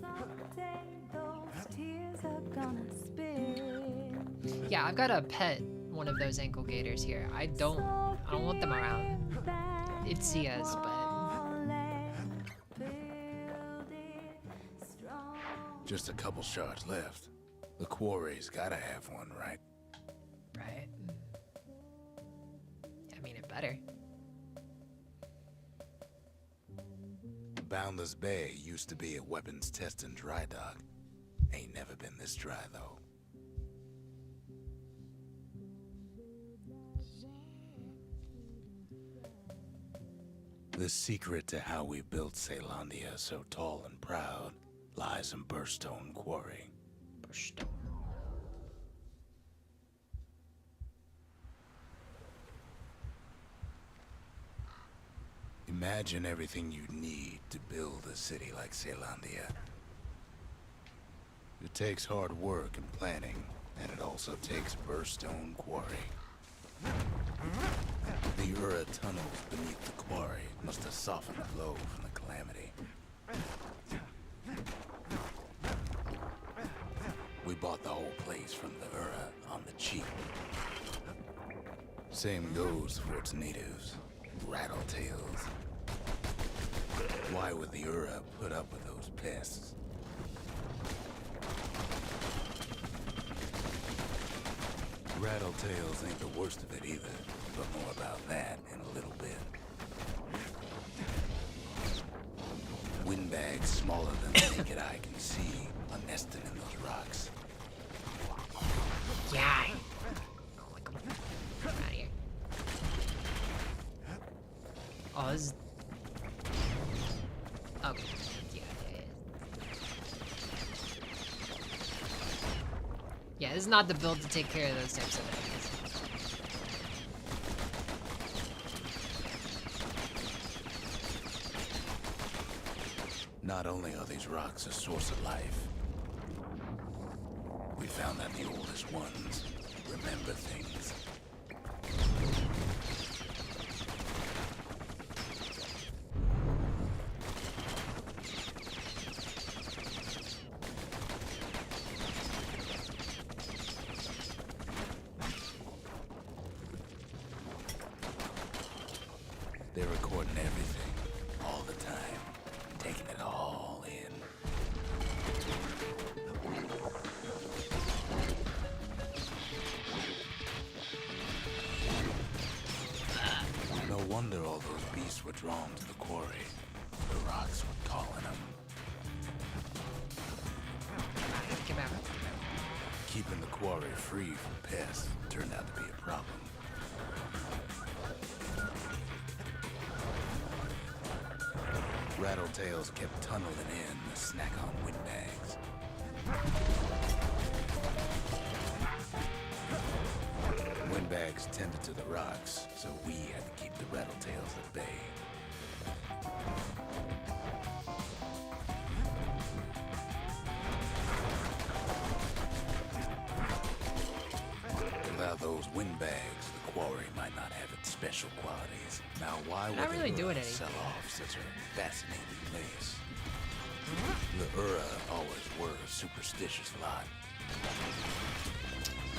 Someday those tears are gonna spill. Yeah, I've got a pet one of those ankle gaiters here. I don't want them around. It's Zia's, but Just a couple shards left. The quarry's gotta have one, right? right. I mean, it better. Boundless Bay used to be a weapons test and dry dock. Ain't never been this dry, though. The secret to how we built Caelondia so tall and proud lies in Burstone Quarry. Bastion. Imagine everything you'd need to build a city like Caelondia. It takes hard work and planning, and it also takes Burstone Quarry. The Ura tunnels beneath the quarry must have softened the blow from the calamity. We bought the whole place from the Ura on the cheap. Same goes for its natives, Rattletails. Why would the Ura put up with those pests? Rattletails ain't the worst of it either, but more about that in a little bit. Windbags smaller than the naked eye can see are nesting in those rocks. Yeah. Oh my god. Get out of here. Oh, this is... Okay. Yeah. Yeah, this is not the build to take care of those types of enemies. Not only are these rocks a source of life, we found that the oldest ones remember things. They're recording everything, all the time, taking it all in. No wonder all those beasts were drawn to the quarry. The rocks were calling them. Get back. Keeping the quarry free from pests turned out to be a problem. Rattletails kept tunneling in to snack on windbags. Windbags tended to the rocks, so we had to keep the rattletails at bay. Without those windbags, the quarry might not have its special qualities. Now, why would not really the doing Ura anything. sell off such a fascinating place? The Ura always were a superstitious lot.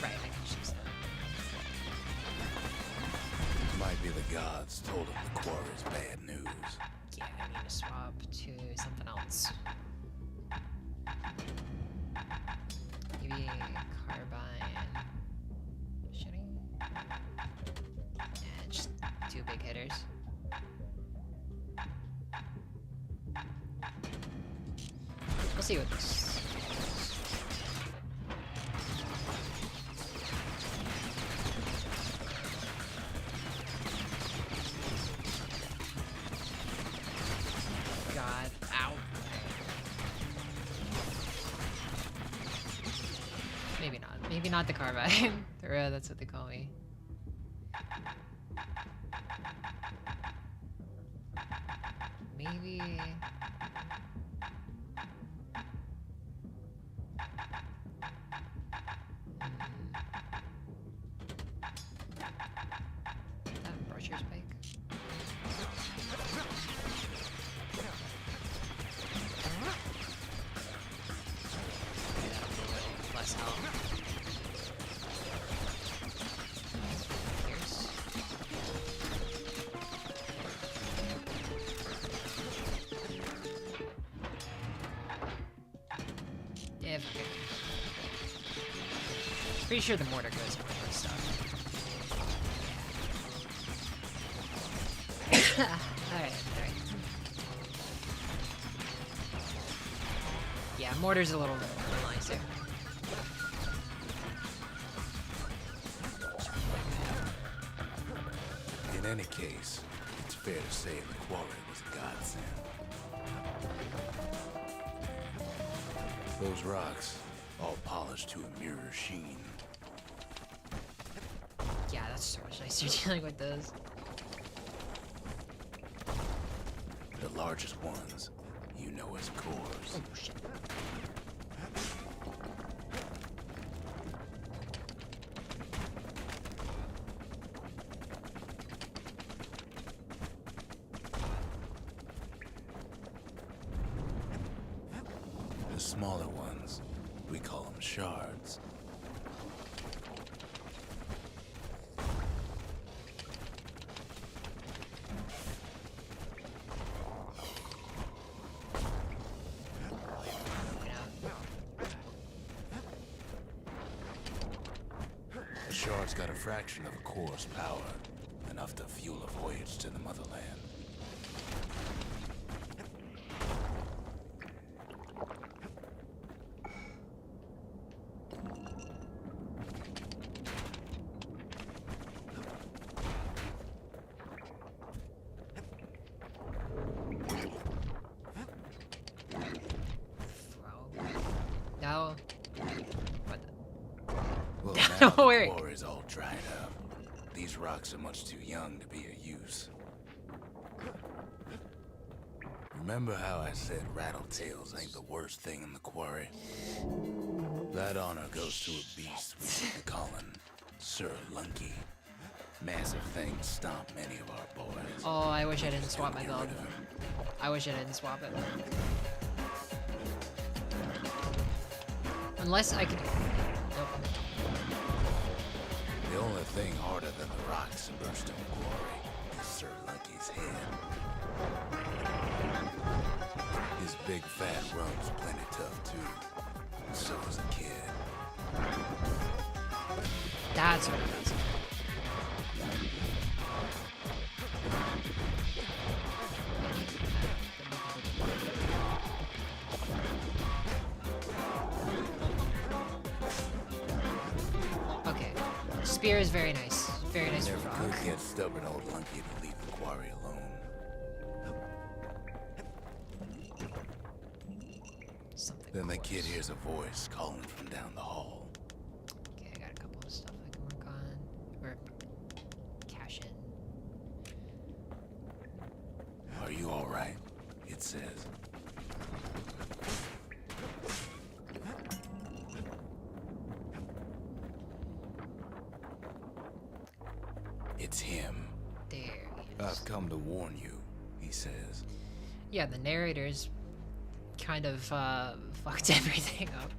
Right, I can choose that. Might be the gods told them the quarry's bad news. Yeah, I need to swap to something else. Maybe carbine. Should I? Yeah, just two big hitters. We'll see what this. God, ow. Maybe not. Maybe not the carbine. That's what they call me. Maybe. Here's. Yeah, okay. Pretty sure the mortar goes in with stuff. Alright. Yeah, mortar's a little nicer. In any case, it's fair to say the quarry was a godsend. Those rocks, all polished to a mirror sheen. Yeah, that's so much nicer dealing with those. The largest ones, you know as cores. Oh, shit. The smaller ones, we call them shards. The shard's got a fraction of a core's power, enough to fuel a voyage to the motherland. No. What Well, the? now Don't the worry. quarry's all dried up. These rocks are much too young to be of use. Remember how I said rattletails ain't the worst thing in the quarry? That honor goes to a beast we've been calling Sir Lunky. Massive things stomp many of our boys. Oh, I wish I didn't swap my Get build. rid of him. I wish I didn't swap it. Unless I could. Nope. The only thing harder than the rocks in Bastion Quarry is Sir Lunky's head. His big fat rum's plenty tough too. So is a kid. That's what it is. Okay. Spear is very nice. Very nice for Never frog. could get stubborn old Lunky to leave the quarry alone. Something Then the close. kid hears a voice calling from down the hall. Okay, I got a couple of stuff I can work on. Or cash in. Are you alright? It says. It's him. There he is. I've come to warn you, he says. Yeah, the narrator's kind of fucked everything up.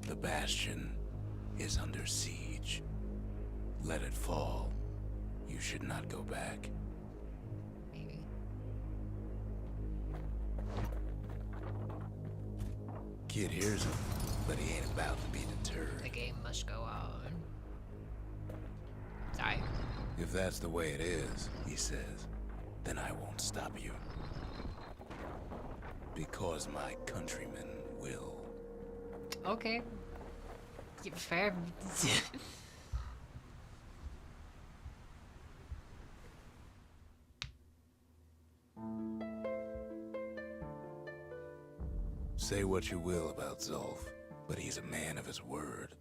The Bastion is under siege. Let it fall. You should not go back. Maybe. Kid hears him, but he ain't about to be deterred. The game must go on. Sorry. If that's the way it is, he says, then I won't stop you. Because my countrymen will. Okay. Yeah, fair. Say what you will about Zulf, but he's a man of his word.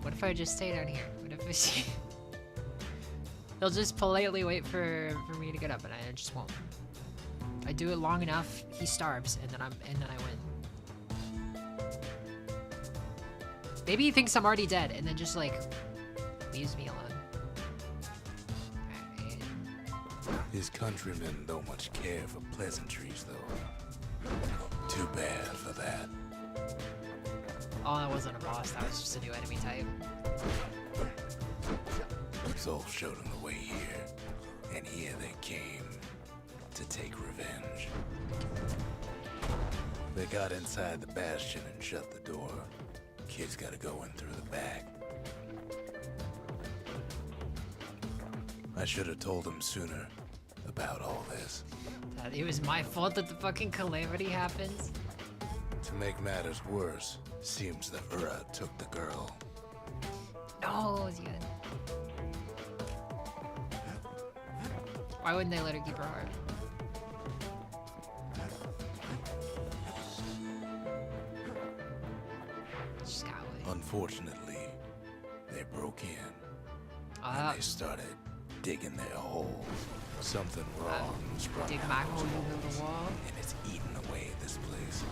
What if I just stay down here? What if I He'll just politely wait for me to get up and I just won't. I do it long enough, he starves, and then I win. Maybe he thinks I'm already dead and then just like leaves me alone. His countrymen don't much care for pleasantries, though. Too bad for that. Oh, that wasn't a boss, that was just a new enemy type. Zolf showed him the way here, and here they came to take revenge. They got inside the Bastion and shut the door. Kid's gotta go in through the back. I should have told him sooner about all this. That it was my fault that the fucking calamity happens. To make matters worse, seems the Ura took the girl. No, it's good. Why wouldn't they let her keep her heart? Just got away. Unfortunately, they broke in Ah, and they started digging their hole. Something wrong was sprung dig out my of hole, those you build a holes, wall. and it's eating away at this place.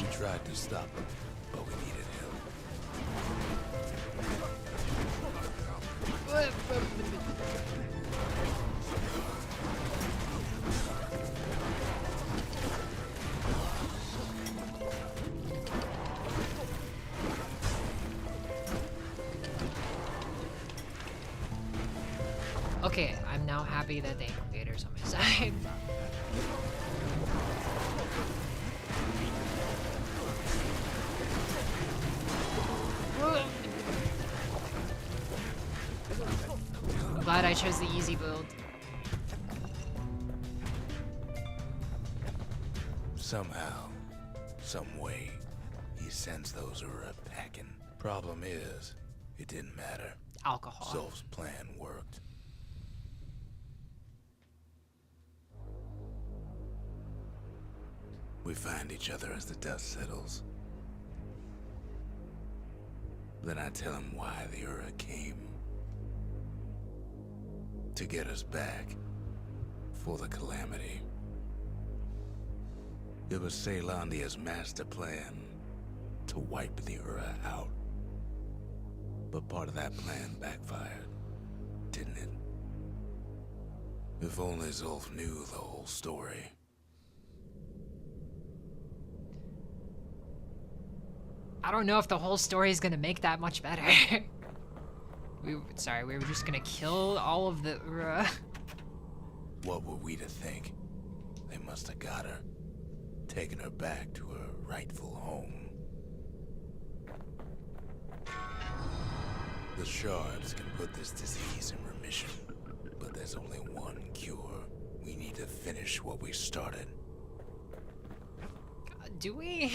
We tried to stop them, but we needed help. Okay, I'm now happy that the incubator's on my side. I'm glad I chose the easy build. Somehow, some way, he sends those Ura packing. Problem is, it didn't matter. Alcohol. Zolf's plan worked. We find each other as the dust settles. Then I tell him why the Ura came. To get us back. For the calamity. It was Ceylandia's master plan to wipe the Ura out. But part of that plan backfired, didn't it? If only Zolf knew the whole story. I don't know if the whole story is gonna make that much better. we were just gonna kill all of the Ura. What were we to think? They must have got her, taken her back to her rightful home. The shards can put this disease in remission, but there's only one cure. We need to finish what we started. Do we?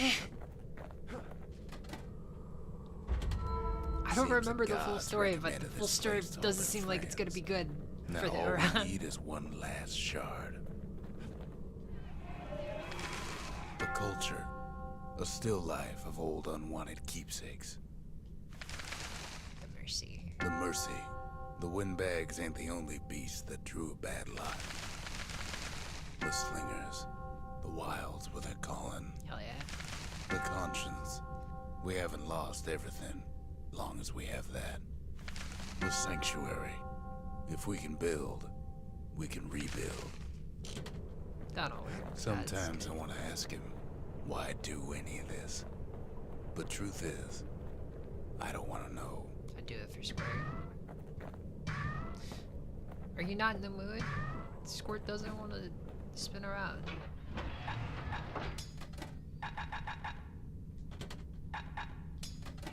I don't Seems remember the full gods story, but the recommended full this story place to all doesn't their seem like it's gonna be good Now for the all Ura. we need is one last shard. The culture. A still life of old unwanted keepsakes. The mercy. The mercy. The windbags ain't the only beast that drew a bad lot. The slingers. The wilds were their calling. Hell yeah. The conscience. We haven't lost everything, long as we have that. The sanctuary. If we can build, we can rebuild. Not always. Sometimes I want to ask him, why do any of this? But truth is, I don't want to know. I do it for Squirt. Are you not in the mood? Squirt doesn't want to spin around.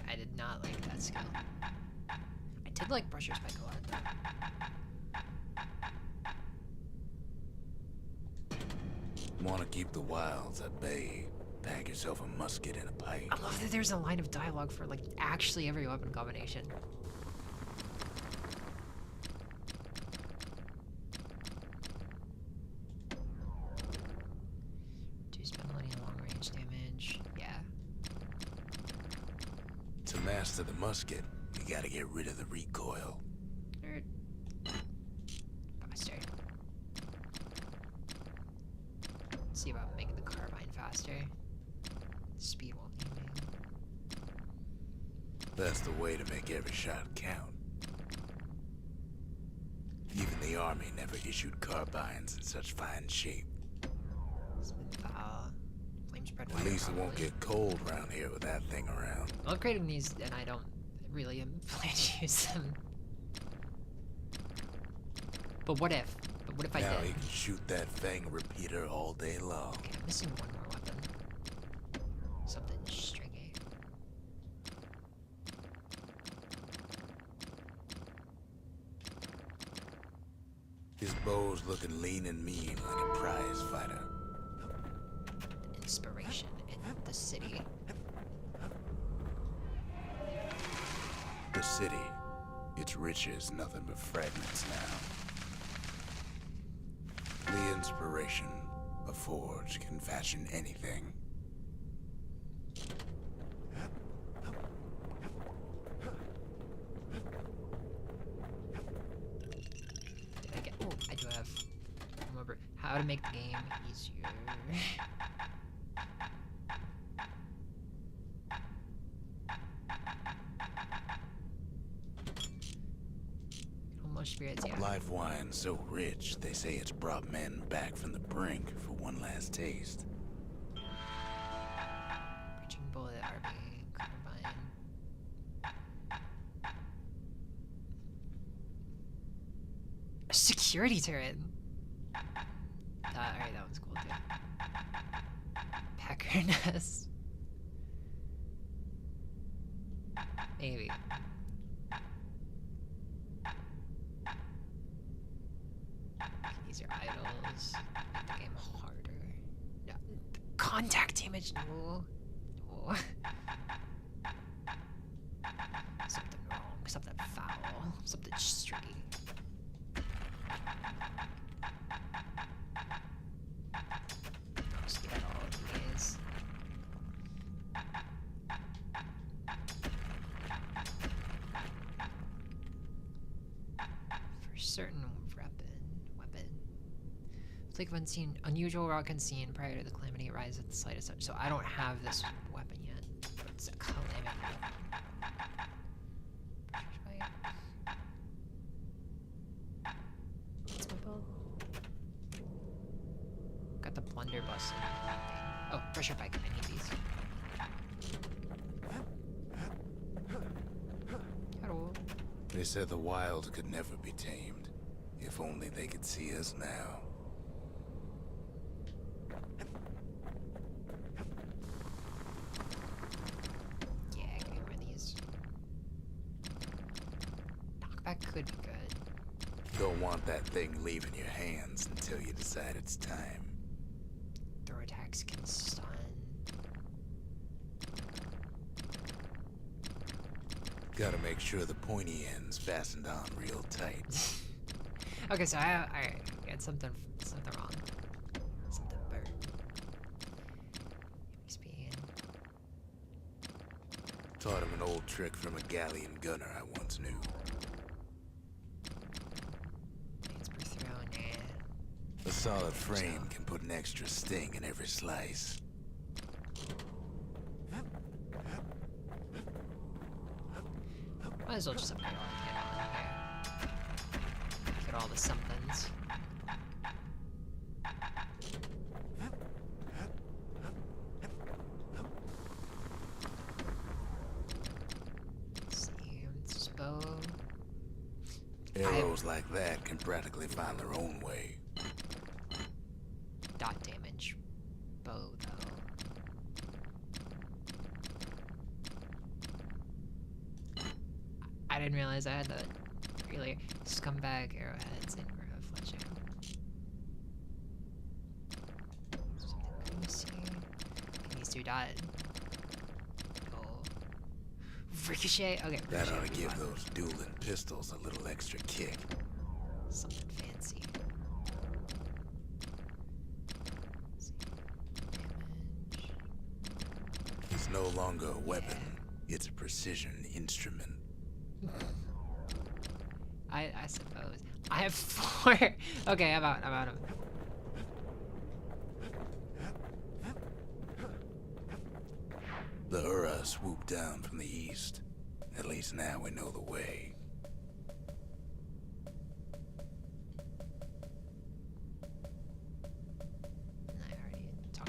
I did not like that skill. I did like Brusher Spike a lot though. Want to keep the wilds at bay? Pack yourself a musket and a pipe. I love that there's a line of dialogue for like actually every weapon combination. Do spend money on long range damage. Yeah. To master the musket, you gotta get rid of the recoil. Nerd. Faster. Let's see about making the carbine faster. Speed won't need me. That's the way to make every shot count. Even the army never issued carbines in such fine shape. Smooth foul. Flame spread At wire, least it won't probably. get cold around here with that thing around. I'm upgrading these, and I don't really plan to use them. But what if? But what if I Now did? he can shoot that fang repeater all day long. Okay, I'm missing one more weapon. Something stringy. His bow's looking lean and mean like a prize fighter. Inspiration in the city. The city, its riches nothing but fragments now. The inspiration, a forge can fashion anything. Oh, I do have. Remember how to make the game easier. Almost spirits, yeah. Life wine so rich, they say it's brought men back from the brink for one last taste. Breaching bullet, RB, carbine. A security turret. Alright, that one's cool too. Pecker nest. Maybe. These are idols. Make the game harder. No. Contact damage. No. No. Something wrong. Something foul. Something streaky. Just get all of these. For certain weapon. Flick of unseen, unusual rock unseen prior to the calamity rise at the slightest touch. So I don't have this weapon yet. But it's a calamity. What's my build? Got the blunderbuss in that thing. Oh, pressure bike. I need these. Hello. They said the wild could never be tamed. If only they could see us now. Yeah, give me one of these. Knockback could be good. Don't want that thing leaving your hands until you decide it's time. Throw attacks can stun. Gotta make sure the pointy end's fastened on real tight. Okay, so I got something wrong. Something burnt. Speed. Taught him an old trick from a galleon gunner I once knew. It's per throw, nah. A solid frame can put an extra sting in every slice. Might as well just upgrade all I can on here. Get all the somethings. Let's see, it's just bow. Arrows like that can practically find their own way. Dot damage bow though. I didn't realize I had that really scumbag arrowheads in fletching. Something cozy. Can these do dot? Oh. Ricochet? Okay, That ricochet ought would to be give fun. those dueling pistols a little extra kick. Something fancy. Let's see. Damage. It's no longer a weapon, it's a precision instrument. I suppose. I have 4. Okay, I'm out of it. The Ura swooped down from the east. At least now we know the way.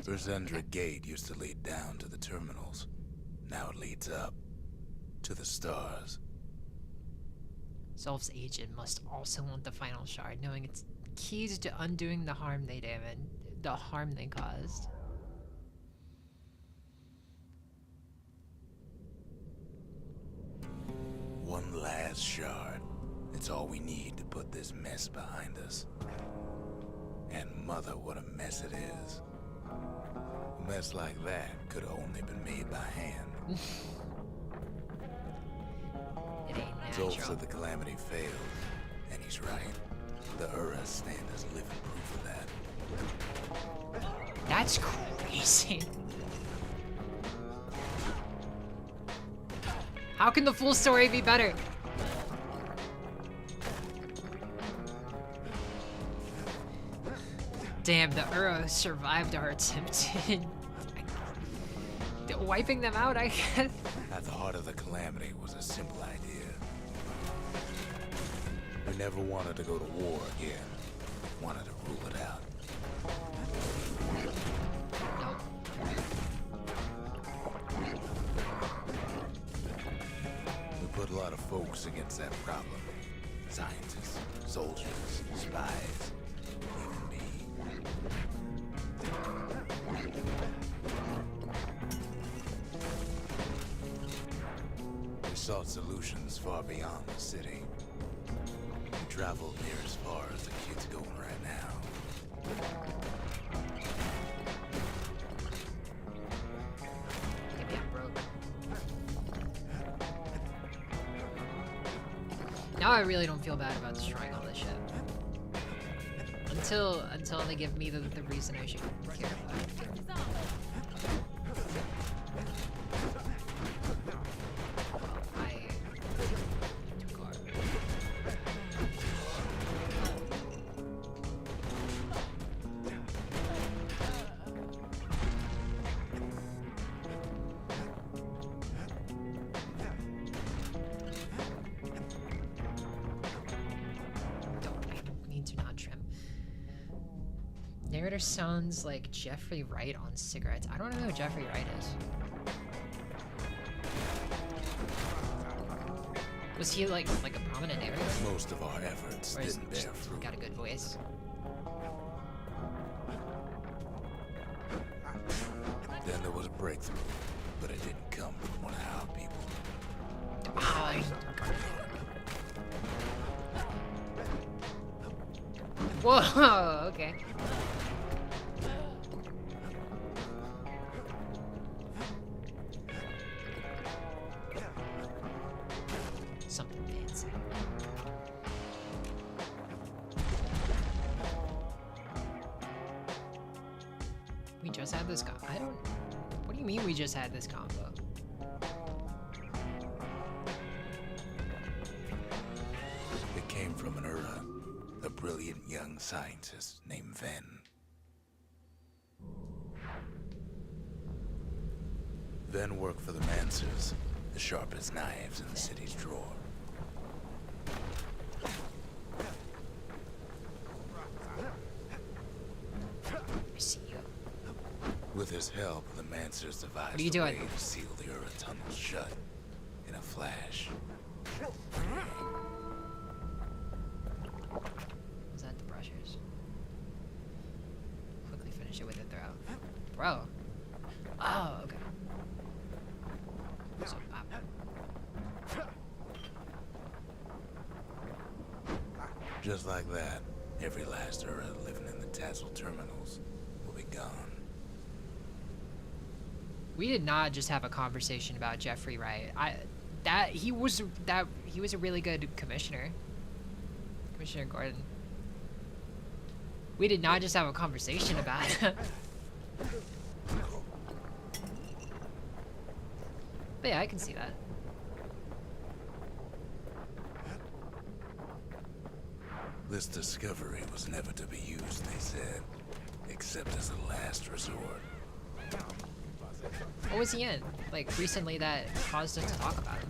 Verzendra Gate used to lead down to the terminals. Now it leads up to the stars. Zolf's agent must also want the final shard, knowing its keys to undoing the harm they caused. One last shard. It's all we need to put this mess behind us. And mother, what a mess it is. A mess like that could have only been made by hand. It ain't natural. Zolf said the calamity failed, and he's right. The Uras stand as living proof of that. That's crazy. How can the full story be better? Damn, the Ura survived our attempt in wiping them out, I guess. At the heart of the calamity was a simple idea. We never wanted to go to war again. Wanted to rule it out. No. We put a lot of folks against that problem. Scientists, soldiers, spies, even me. We sought solutions far beyond the city. We traveled near as far as the kid's going right now. Maybe I'm broke. Now I really don't feel bad about destroying all this shit. Until they give me the reason I should care about it. Narrator sounds like Jeffrey Wright on cigarettes. I don't know who Jeffrey Wright is. Was he like a prominent narrator? Most of our efforts Or is didn't he bear just fruit. got a good voice? Then there was a breakthrough, but it didn't come from one of our people. Whoa, okay. Something fancy. We just had this I don't... What do you mean we just had this combo? It came from an Ura, a brilliant young scientist named Ven. Ven worked for the Mancers, the sharpest knives in the city's drawer. I see you. With his help, the Mancers devised What are you a doing? way to seal the Ura tunnels shut in a flash. Was that the brushers? Quickly finish it with a throw. Bro. Oh, okay. So, Just like that, every last Ura living in the Tassel terminals will be gone. we did not just have a conversation about Jeffrey Wright. He was a really good commissioner. Commissioner Gordon. We did not just have a conversation about it. But yeah, I can see that. This discovery was never to be used, they said, except as a last resort. What was he in? Like, recently that caused us to talk about him.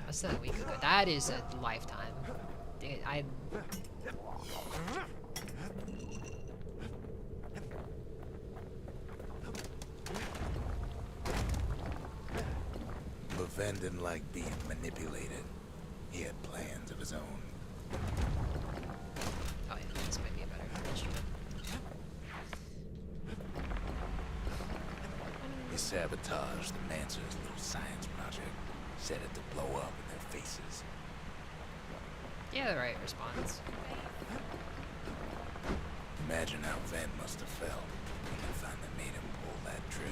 Less than a week ago. That is a lifetime. I But Ven didn't like being manipulated. He had plans of his own. Oh yeah, this might be a better instrument. He sabotaged the Mancer's little science project, set it to blow up in their faces. Yeah, the right response. Imagine how Ven must have felt when they finally made him pull that trigger.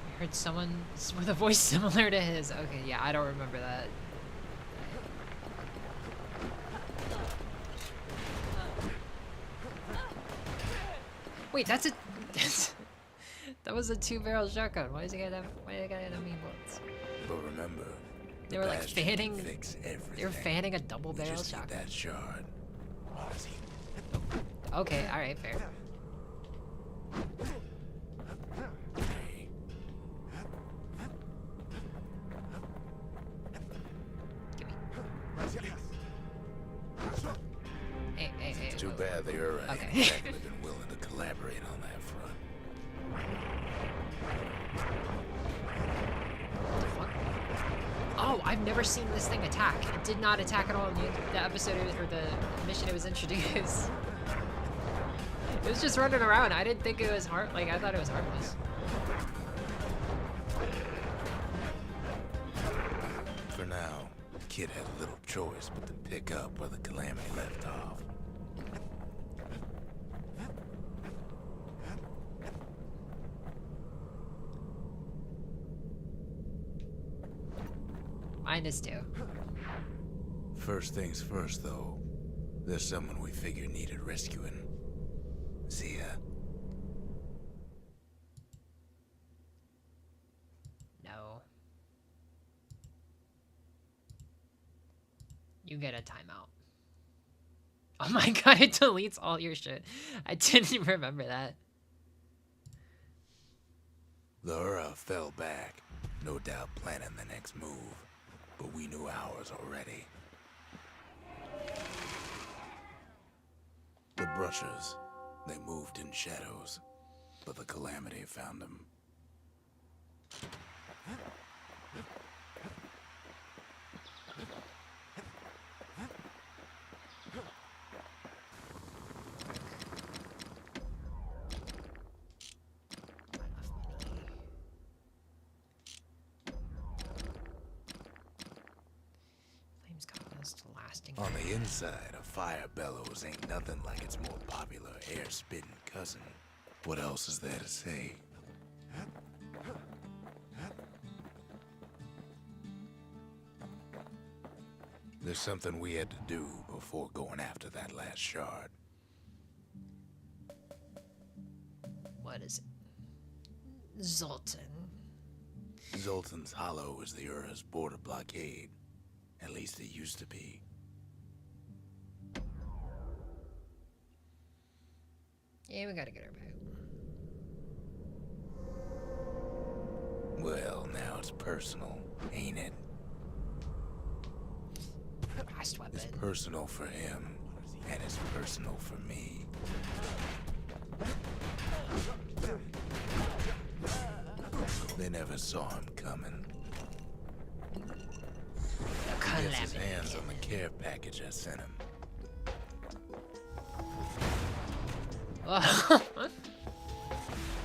I heard someone with a voice similar to his. Okay, yeah, I don't remember that. Wait, that's a that was a 2-barrel shotgun. Why does it gotta have mean bullets? But remember, They were like Bastion fanning. can fix everything. They were fanning a double-barrel We just need shotgun. that shard. Okay, all right, fair. Hey, Give me. Hey. too bad the Ura ain't Okay. exactly been willing to collaborate on that front. What the fuck? Oh, I've never seen this thing attack. It did not attack at all in the episode or the mission it was introduced. It was just running around. I didn't think it was I thought it was harmless. For now, Kid had little choice but to pick up where the Calamity left off. -2. First things first, though. There's someone we figured needed rescuing. Zia. No. You get a timeout. Oh my god, it deletes all your shit. I didn't remember that. The Ura fell back, no doubt planning the next move, but we knew ours already. The Brushers, they moved in shadows, but the Calamity found them. Flames caused lasting. On the inside, a fire bellows ain't nothing like its more popular air-spitting cousin. What else is there to say? There's something we had to do before going after that last shard. What is it? Zoltan. Zoltan's Hollow is the Ura's border blockade. At least it used to be. Yeah, we gotta get her back. Well, now it's personal, ain't it? Fast weapon. It's personal for him, and it's personal for me. They never saw him coming. He gets his hands on the care package I sent him.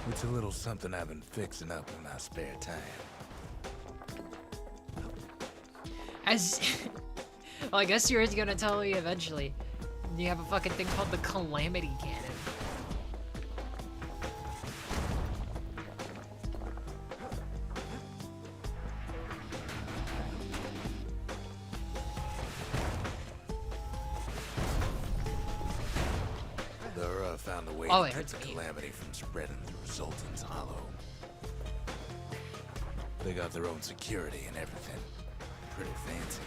It's a little something I've been fixing up in my spare time. Well, I guess you're gonna tell me eventually. You have a fucking thing called the Calamity Cannon. The Ura found a way Oh, to it keep hurts the me. Calamity from spreading through Zoltan's Hollow. They got their own security and everything. Pretty fancy.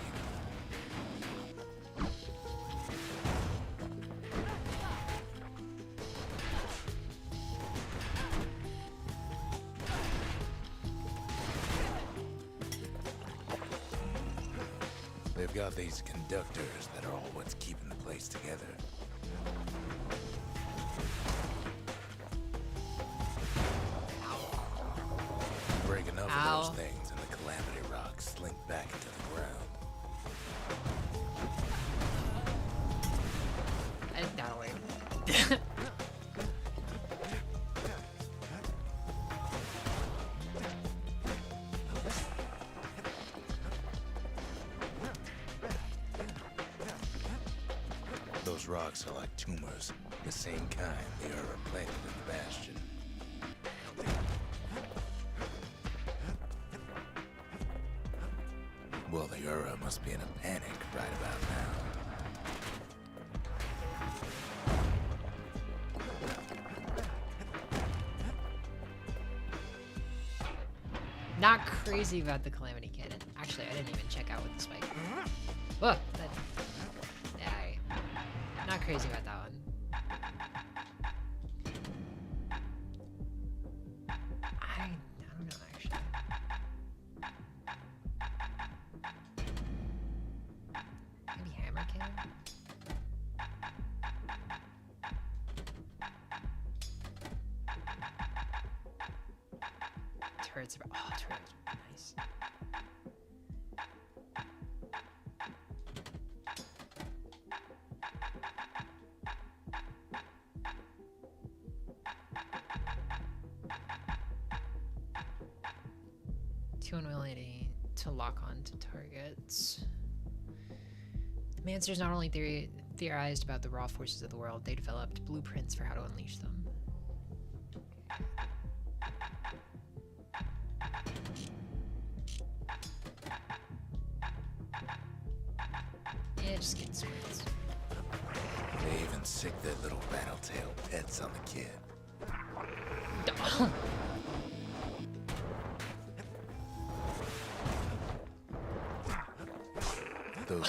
We've got these conductors that are all what's keeping the place together. Break enough of those things and the Calamity Rocks slink back into the ground. I think that'll work. Those rocks are like tumors, the same kind they are planted in the Bastion. Well, the Ura must be in a panic right about now. Not crazy about the Calamity Cannon. Actually, I didn't even check out with the spike. Whoa! Yeah, not crazy about that one. I don't know, actually. Maybe Hammer Cannon? Turrets are... Oh, turrets. Nice. Too unwilling to lock on to targets. The Mancers not only theorized about the raw forces of the world, they developed blueprints for how to unleash them. Yeah, just get squids. They even sick their little battle-tail pets on the kid.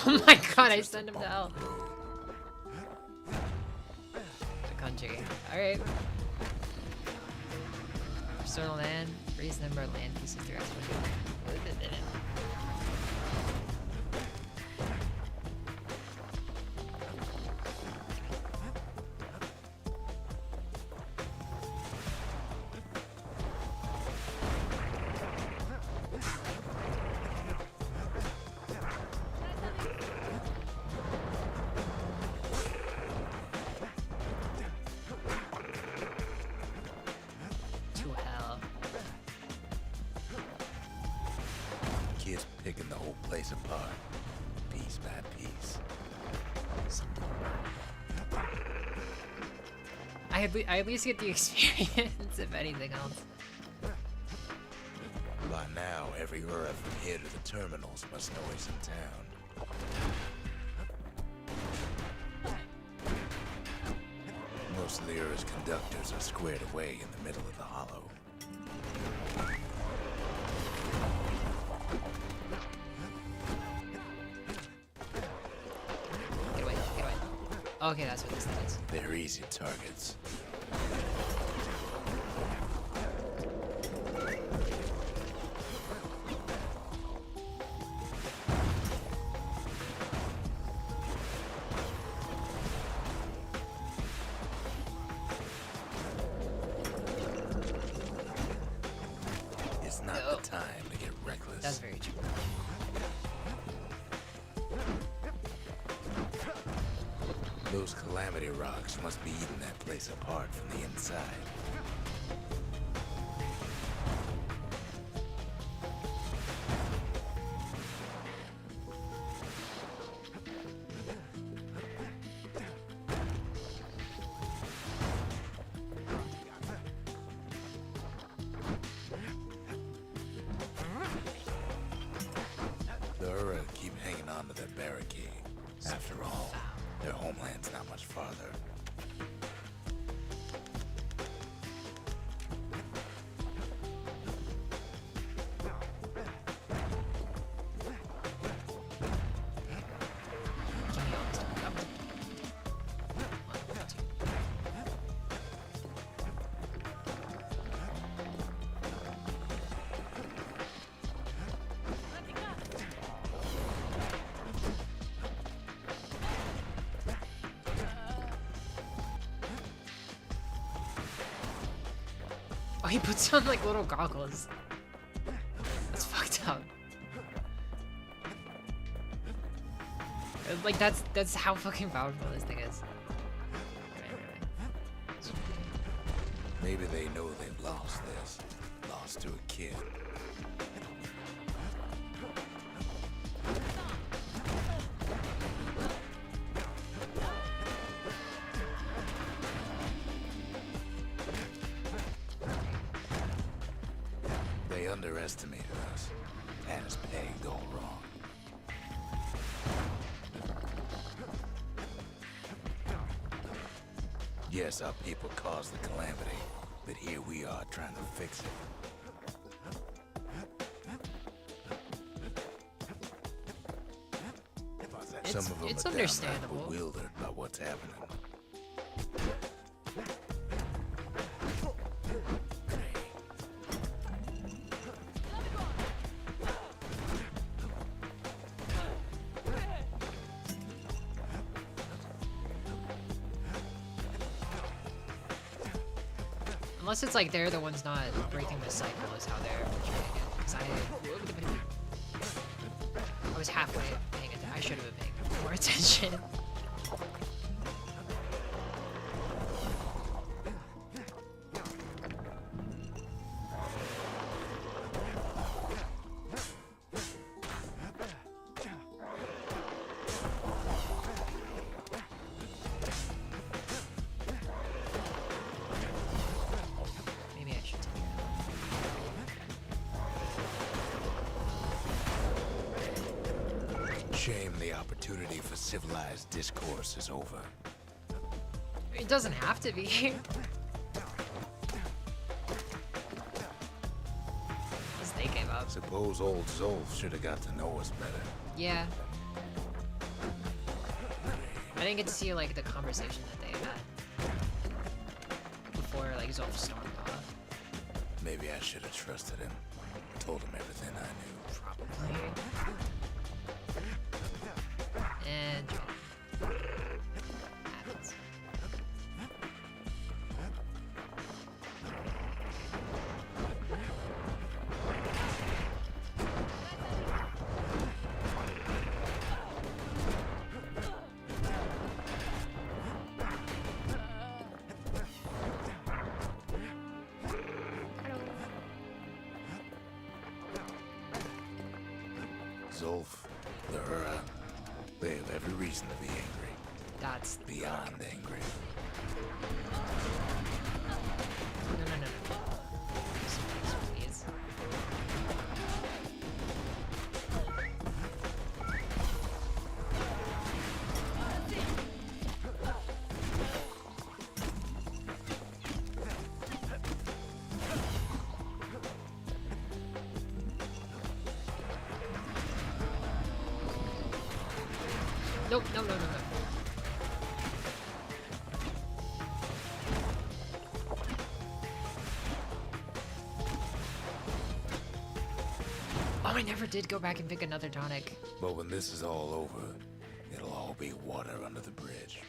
Oh my god, I sent him to hell. The country. Alright. Restore land. Raise the number of land pieces throughout the Kids picking the whole place apart, piece by piece. I at least get the experience, if anything else. By now, every Ura from here to the terminals must know he's in town. Most of the Ura's conductors are squared away in the middle of the hollow. Get away, get away. Okay, that's what this thing is. They're easy targets. It's not the time to get reckless. That's very true. Those Calamity Rocks must be eating that place apart from the inside. The Ura keep hanging on to that barricade. After all, their homeland's not much farther. Give me all this stuff. Up. 1, 2. Oh, he puts on like little goggles. That's fucked up. Like that's how fucking powerful this thing is. Maybe they know they've lost this. Lost to a kid. They underestimated us. Had us pegged all wrong. Yes, our people caused the calamity, but here we are trying to fix it. Some of them It's are downright understandable. bewildered by what's happening. Unless it's like they're the ones not breaking the cycle is how they're portraying it. Because I was halfway paying attention. I should have been paying more attention. Maybe I should take it. Shame the opportunity for civilized discourse is over. It doesn't have to be. Unless they gave up. Suppose old Zolf should have got to know us better. Yeah. I didn't get to see like the conversation that they had before like Zolf stormed off. Maybe I should have trusted him. Told him everything I knew. Probably. And happens. Zolf, the Ura, they have every reason to be angry. That's Beyond angry. no. Please. Nope, no. Oh, I never did go back and pick another tonic. But when this is all over, it'll all be water under the bridge.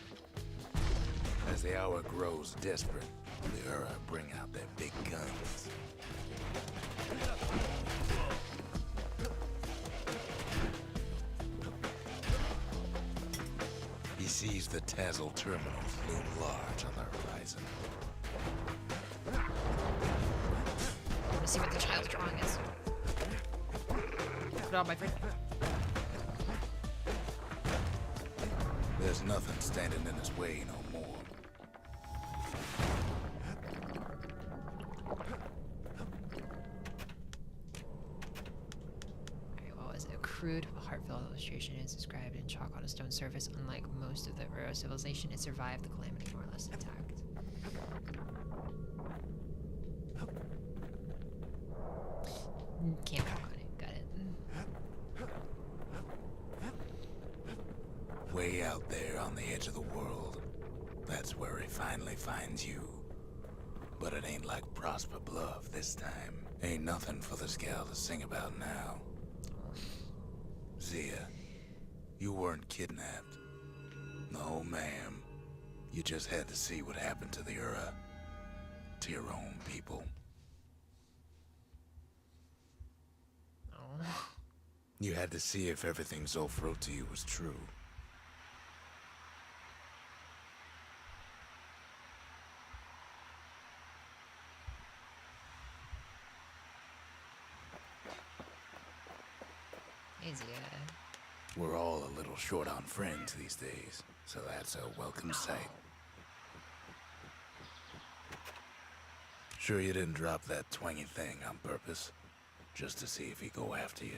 As the hour grows desperate, the Ura bring out their big guns. He sees the Tazzle terminals loom large on the horizon. Let's see what the child's drawing is. Put it on my friend. There's nothing standing in his way no more. Alright, what was it? A crude, heartfelt illustration is described in chalk on a stone surface. Unlike most of the Uro civilization, it survived the calamity more or less intact. Can't walk on it. Got it. Way out there on the edge of the world, that's where he finally finds you. But it ain't like Prosper Bluff this time. Ain't nothing for this gal to sing about now. Zia, you weren't kidnapped. No, ma'am. You just had to see what happened to the Ura. To your own people. You had to see if everything Zolf wrote to you was true. Easy, We're all a little short on friends these days, so that's a welcome sight. Sure you didn't drop that twangy thing on purpose? Just to see if he'd go after you?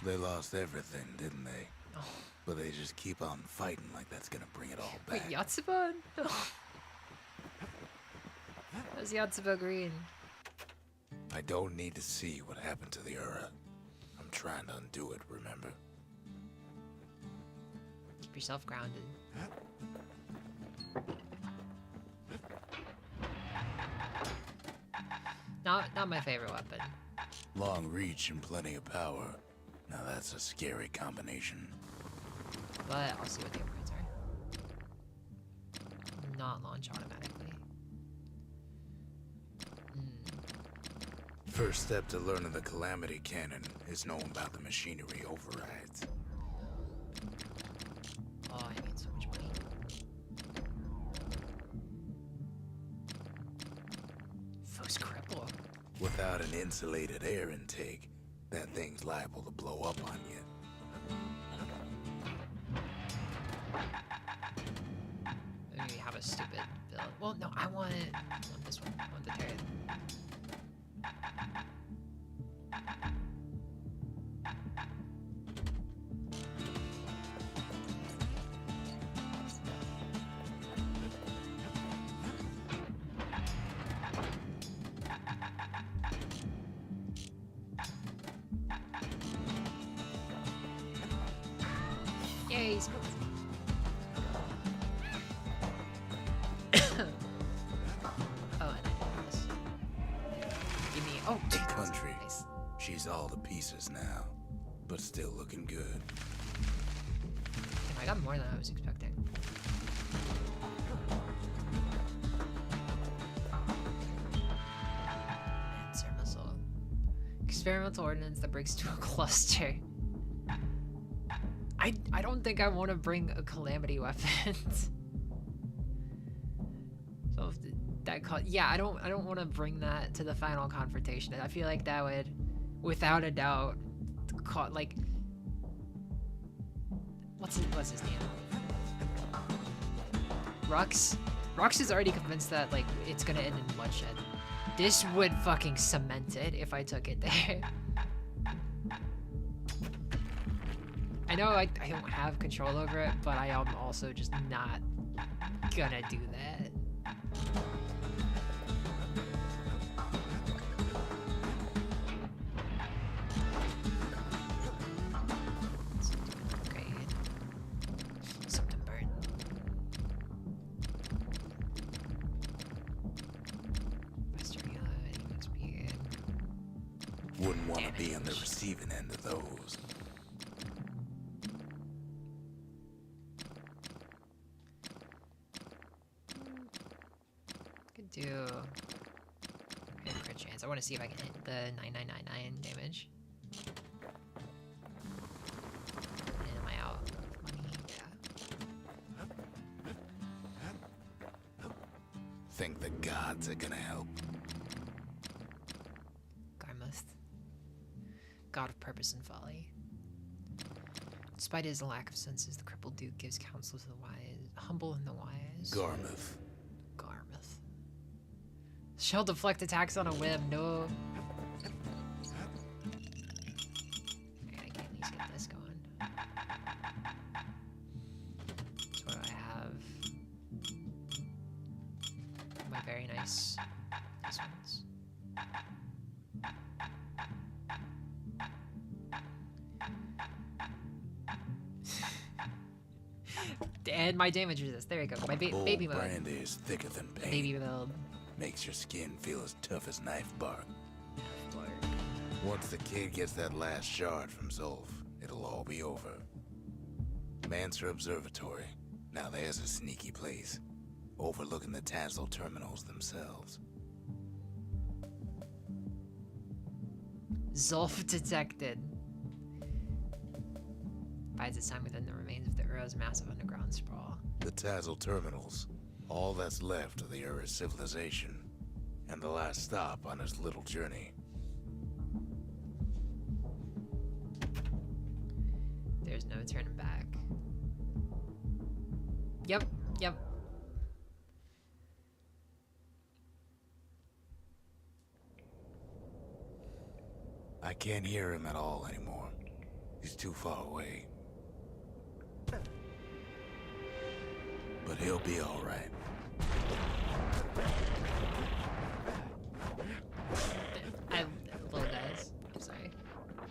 They lost everything, didn't they? Oh. But they just keep on fighting like that's gonna bring it all back. Wait, Yotsuba? How's Yotsuba green? I don't need to see what happened to the Ura. I'm trying to undo it, remember? Keep yourself grounded. Not my favorite weapon. Long reach and plenty of power. Now that's a scary combination. But I'll see what the upgrades are. Not launch automatically. First step to learning the Calamity Cannon is knowing about the machinery overrides. Oh, I need so much money. Foes cripple. Without an insulated air intake, that thing's liable to blow up on you. Maybe have a stupid build. Well, no, I want this one. I want the turret. Yay, smooth. Oh, and I did this. Give me. Oh, The 2,000. country. Nice. She's all to pieces now, but still looking good. Damn, I got more than I was expecting. Answer missile. Experimental ordnance that breaks to a cluster. I don't think I want to bring a calamity weapon. So if that yeah, I don't want to bring that to the final confrontation. I feel like that would, without a doubt, like what's his name? Rux? Rux is already convinced that like it's gonna end in bloodshed. This would fucking cement it if I took it there. I know I don't have control over it, but I am also just not gonna do that. Upgrade. Something burn. Bastion XP. Wouldn't want to be on the Damage. receiving end of those. Could do a crit chance. I want to see if I can hit the 9999 damage. And am I out of money? Yeah. Think the gods are gonna help. Garmuth. God of purpose and folly. Despite his lack of senses, the crippled duke gives counsel to the wise, humble and the wise. Garmuth. Garmuth. She'll deflect attacks on a whim. No. Alright, I can at least get this going. So what do I have? My very nice ones. And my damage resist. There we go. My Old baby mode. brandy is thicker than pain. Baby build. Makes your skin feel as tough as knife bark. Once the kid gets that last shard from Zolf, it'll all be over. Manser Observatory. Now there's a sneaky place, overlooking the Tassel terminals themselves. Zulf detected. Finds its time within the remains of the Ura's massive underground sprawl. The Tazzle terminals. All that's left of the Ura civilization. And the last stop on his little journey. There's no turning back. Yep, yep. I can't hear him at all anymore. He's too far away. But he'll be all right. Little guys. I'm sorry.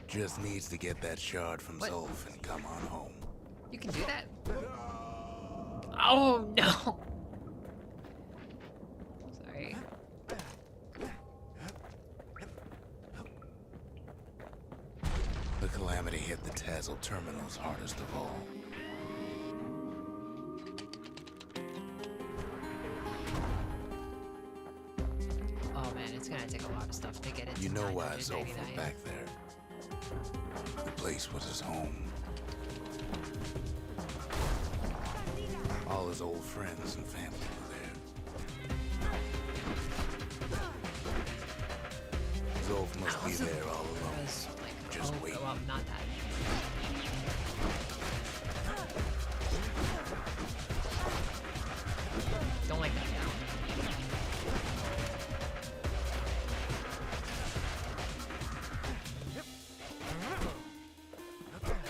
Just needs to get that shard from What? Zulf and come on home. You can do that? Oh no! Sorry. The calamity hit the Tazzle terminals hardest of all. Oh man, it's gonna take a lot of stuff to get it. You to know why Zulf 999. was back there. The place was his home. All his old friends and family were there. Zulf must be there all alone. Whereas, like, Just wait. Well, not that. Don't like that now.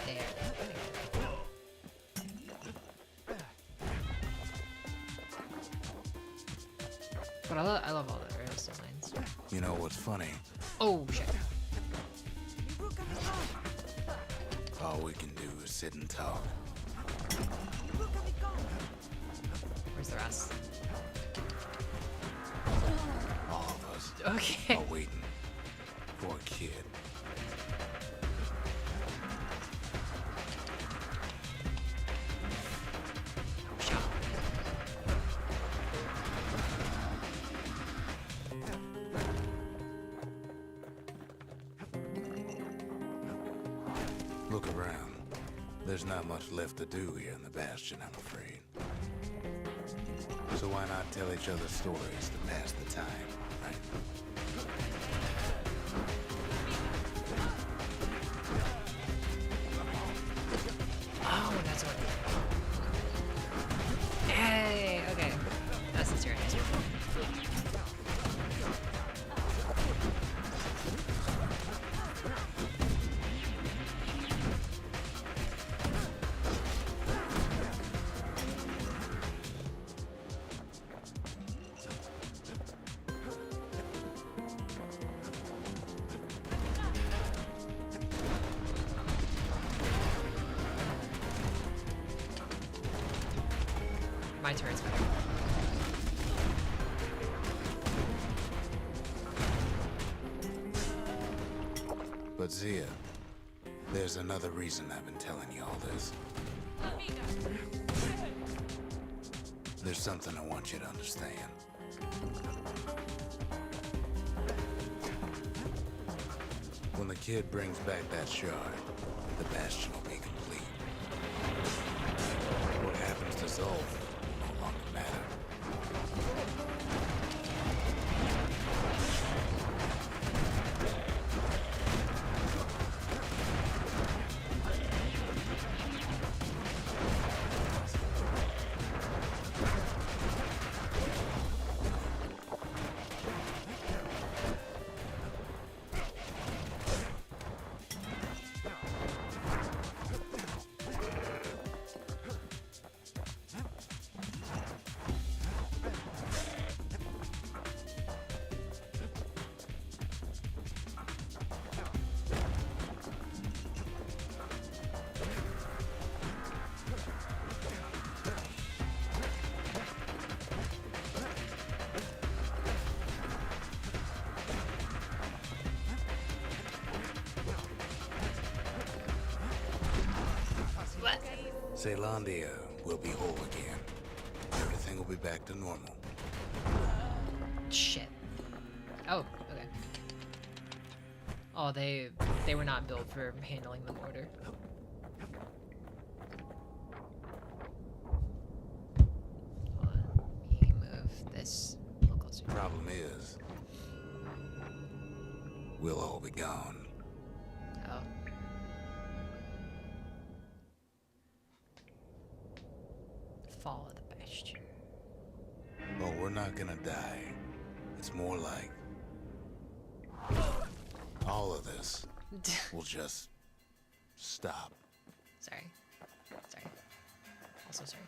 There. But I love all the aerial still lines. You know what's funny? Oh shit. All we can do is sit and talk. Where's the rest? All of us Okay. are waiting for a kid. Shot. Look around. There's not much left to do here in the Bastion, I'm afraid. So why not tell each other stories to pass the time, right? Oh, that's what. Hey, okay. That's the turn. My turn's better. But Zia, there's another reason I've been telling you all this. There's something I want you to understand. When the kid brings back that shard, the Bastion will be complete. What happens to Zulf will no longer matter. What? Zealandia will be whole again. Everything will be back to normal. Shit. Oh, okay. Oh, they were not built for handling the mortar. Hold on. Let me move this a little closer. Problem is, we'll all be gone. Oh. Fall of the Bastion. Oh, we're not gonna die. It's more like all of this will just stop. Sorry. Sorry. Also sorry.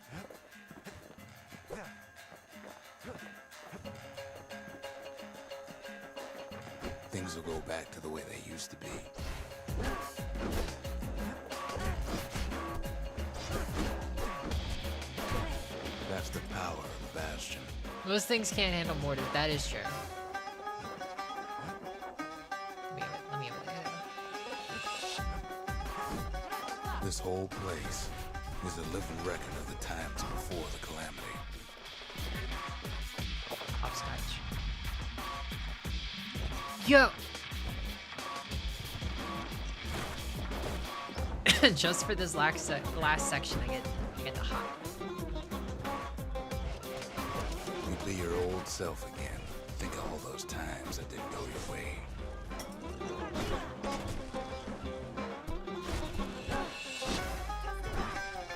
Things will go back to the way they used to be. That's the power of the Bastion. Most things can't handle mortar. That is true. Let me over there. This whole place is a living record of the times before the calamity. Hopscotch. Yo! Just for this last section, I get the hop. You'd be your old self again. Think of all those times that didn't go your way.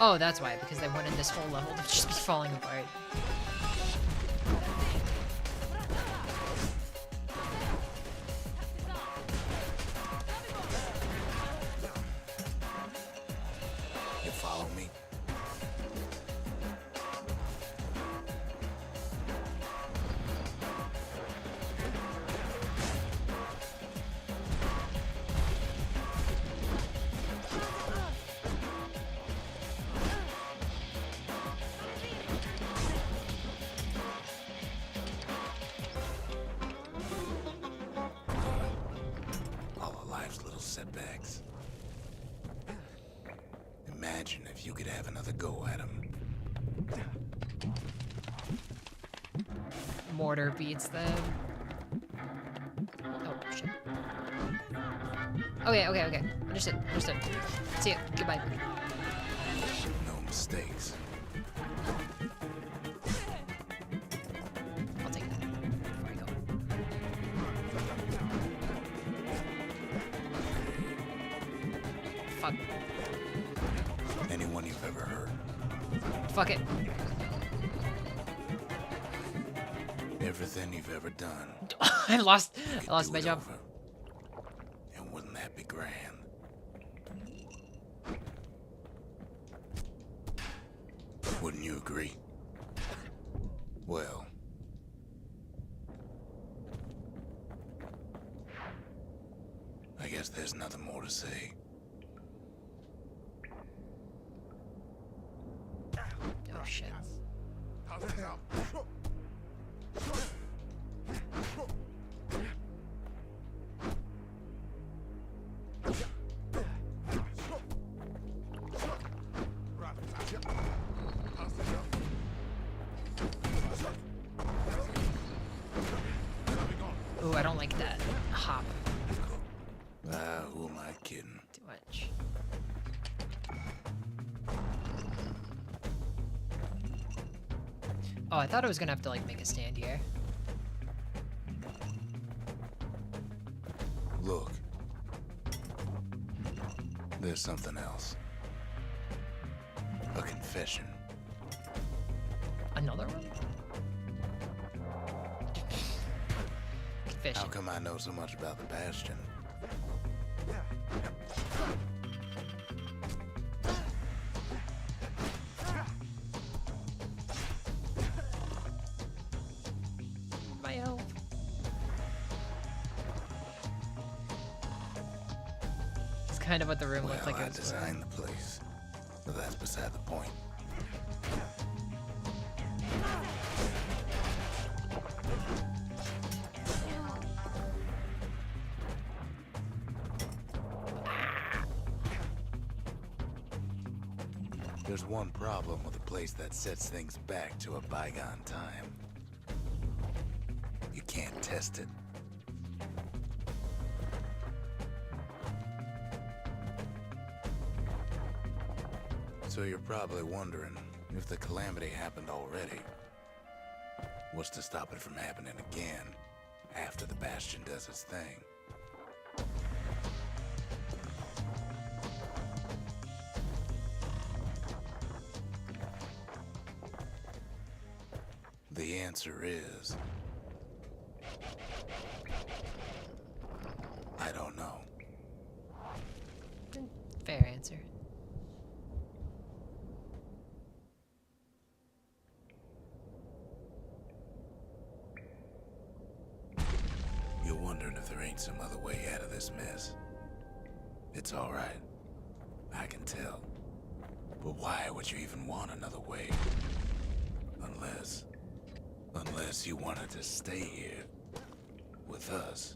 Oh, that's why, because they wanted this whole level to just be falling apart. You follow me? All of life's little setbacks. Imagine if you could have another go at him. Mortar beats them. Oh, shit. Okay. Understood. See ya. Goodbye. No mistakes. I'll take that before I go. Fuck. Anyone you've ever heard. Fuck it. Everything you've ever done. I lost could do my it job. over. And wouldn't that be grand? Wouldn't you agree? Well, I guess there's nothing more to say. Oh shit. Ooh, I don't like that hop Who am I kidding? too much. Oh, I thought I was gonna have to like make a stand here. Look. There's something else. A confession. Another one? Confession. How come I know so much about the Bastion? My health. It's kind of what the room Well, looked like I it was. designed the place, but that's beside the point. There's one problem with a place that sets things back to a bygone time. You can't test it. So you're probably wondering if the calamity happened already. What's to stop it from happening again after the Bastion does its thing? The answer is... I don't know. Fair answer. You're wondering if there ain't some other way out of this mess. It's all right. I can tell. But why would you even want another way? Unless you wanted to stay here with us.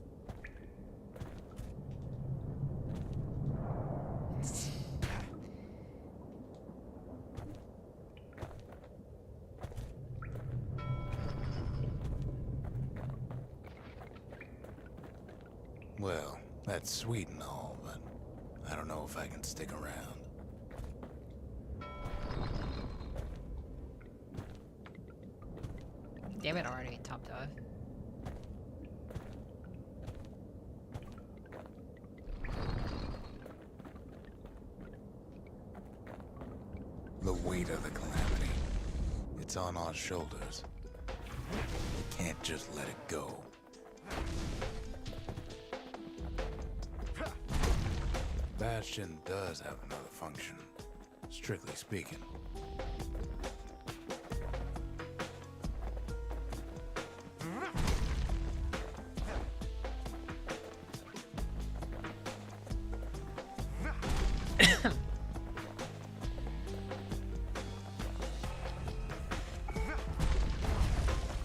Well, that's sweet and all, but I don't know if I can stick around. Damn it, already topped off. The weight of the calamity. It's on our shoulders. We can't just let it go. Bastion does have another function, strictly speaking.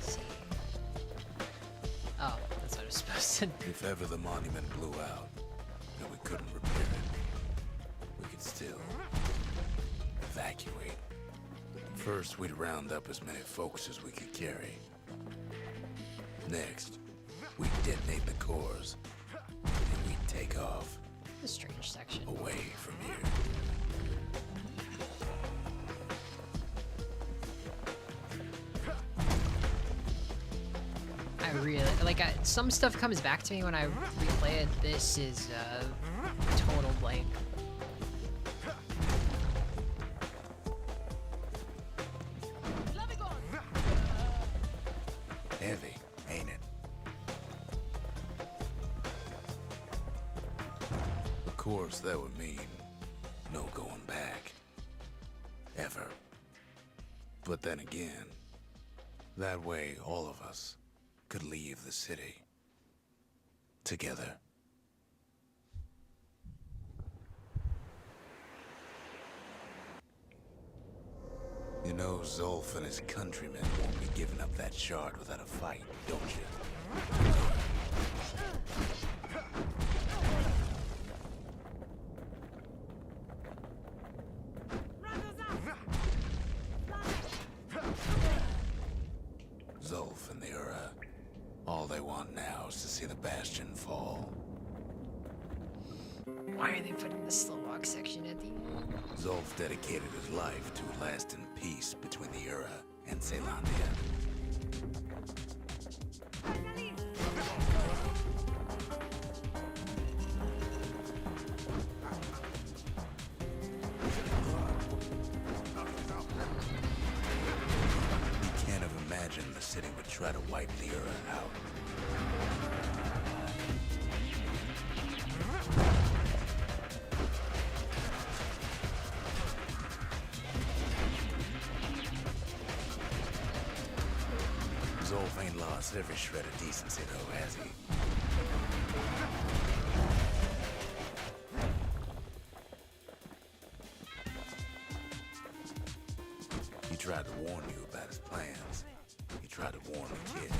See. Oh, that's what I was supposed to do. If ever the monument blew out, and we couldn't repair it, we could still evacuate. First, we'd round up as many folks as we could carry. Next, we'd detonate the cores, and we'd take off A strange section. away from here. I really like. Some stuff comes back to me when I replay it. This is total blank. Heavy, ain't it? Of course, that would mean no going back. Ever. But then again, that way all of us could leave the city. Together. You know Zolf and his countrymen won't be giving up that shard without a fight, don't you? Zolf and the Ura, all they want now is to see the Bastion fall. Why are they putting the slow walk section at the end? Zolf dedicated his life to a lasting peace between the Ura and Zealandia. You can't have imagined the city would try to wipe the Ura out. Zolf ain't lost every shred of decency, though, has he? He tried to warn you about his plans. He tried to warn the kid.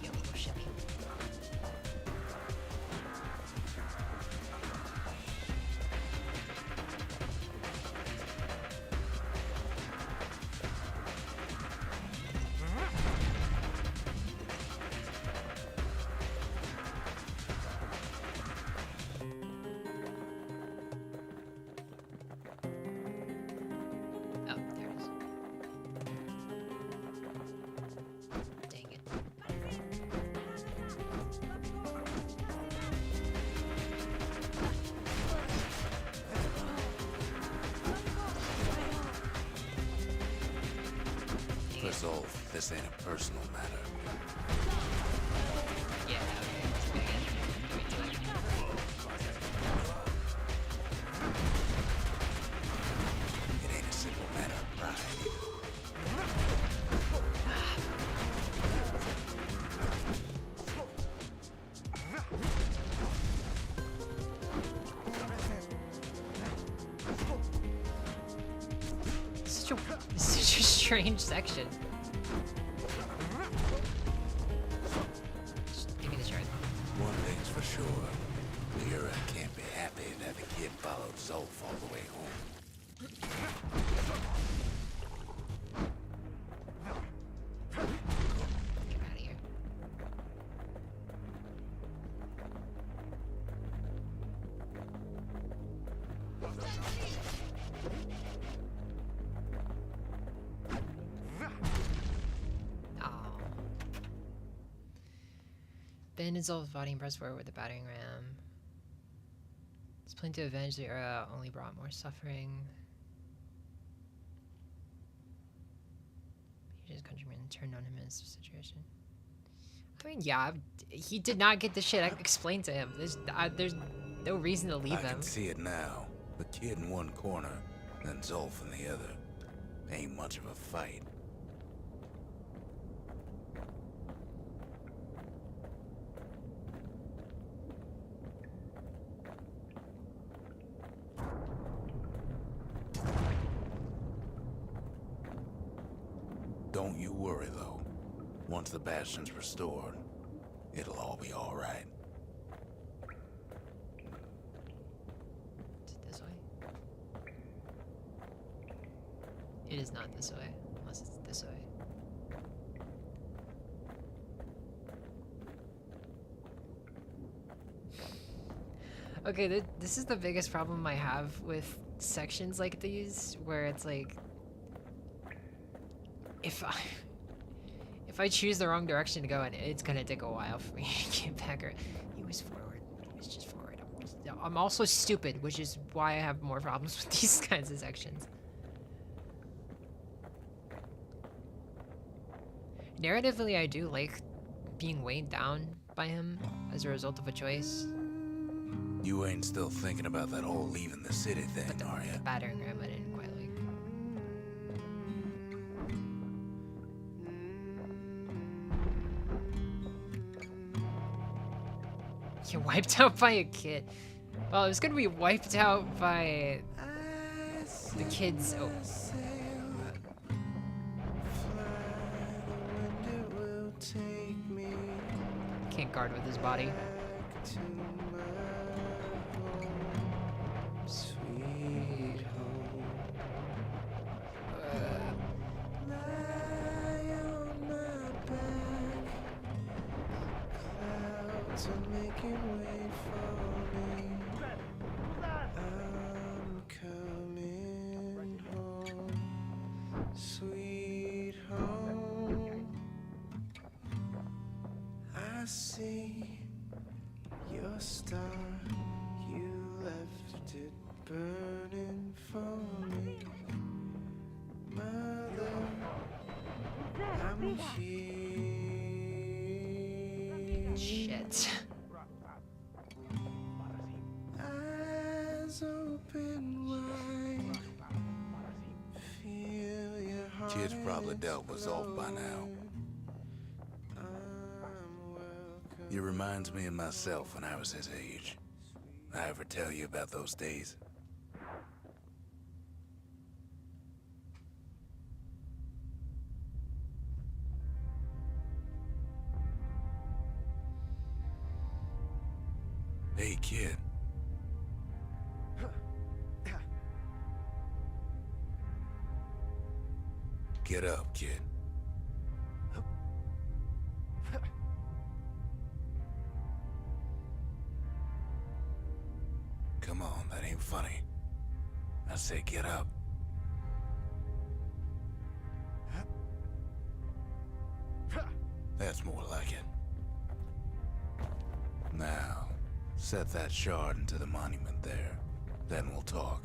Yo, shit. Zolf, this ain't a personal matter. Yeah, okay. Let's begin. It ain't a simple matter of pride. Such a strange section. Just give me the shard. One thing's for sure. Mira can't be happy that the kid followed Zolf all the way home. Get out of here. Oh. Ben and Zolf's body and press forward with the battering ram. His plan to avenge the era only brought more suffering. His countrymen turned on him in this situation. I mean, yeah, he did not get the shit I explained to him. There's no reason to leave I him. can see it now. The kid in one corner, then Zolf in the other. Ain't much of a fight. Don't you worry, though. Once the Bastion's restored, it'll all be all right. Is it this way? It is not this way, unless it's this way. Okay, this is the biggest problem I have with sections like these, where it's like, if I choose the wrong direction to go in, it's gonna take a while for me to get back. Or he was forward. He was just forward. I'm also stupid, which is why I have more problems with these kinds of sections. Narratively, I do like being weighed down by him as a result of a choice. You ain't still thinking about that whole leaving the city thing, But are the ya? battering ram I didn't quite like. You're wiped out by a kid. Well, it was gonna be wiped out by the kids. Oh. Can't guard with his body. Sweet home. Lie on my back. Clouds are making way for me. I'm coming home. Sweet home. I see your star. You left it burning for me. Mother, I'm here. Shit. Eyes open wide. Feel your heart. Kid's probably dealt with Zolf by now. He reminds me of myself when I was his age. I ever tell you about those days? Hey, kid. Get up, kid. Come on, that ain't funny. I say get up. That's more like it. Now, set that shard into the monument there. Then we'll talk.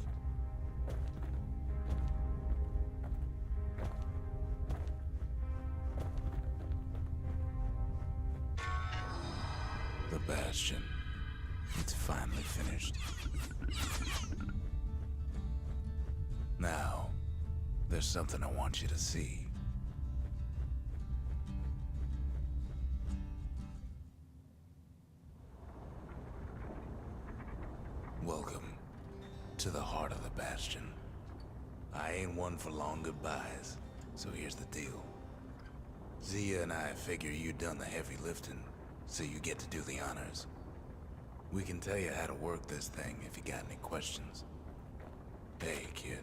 Bastion. It's finally finished. Now, there's something I want you to see. Welcome to the heart of the Bastion. I ain't one for long goodbyes, so here's the deal. Zia and I figure you done the heavy lifting, so you get to do the honors. We can tell you how to work this thing if you got any questions. Hey, kid.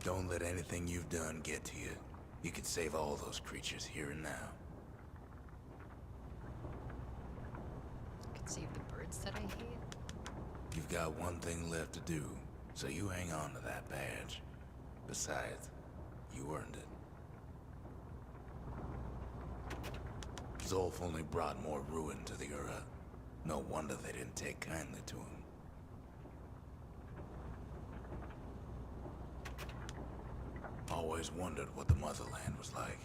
Don't let anything you've done get to you. You could save all those creatures here and now. I could save the birds that I hate. You've got one thing left to do, so you hang on to that badge. Besides, you earned it. Zolf only brought more ruin to the Ura. No wonder they didn't take kindly to him. Always wondered what the motherland was like.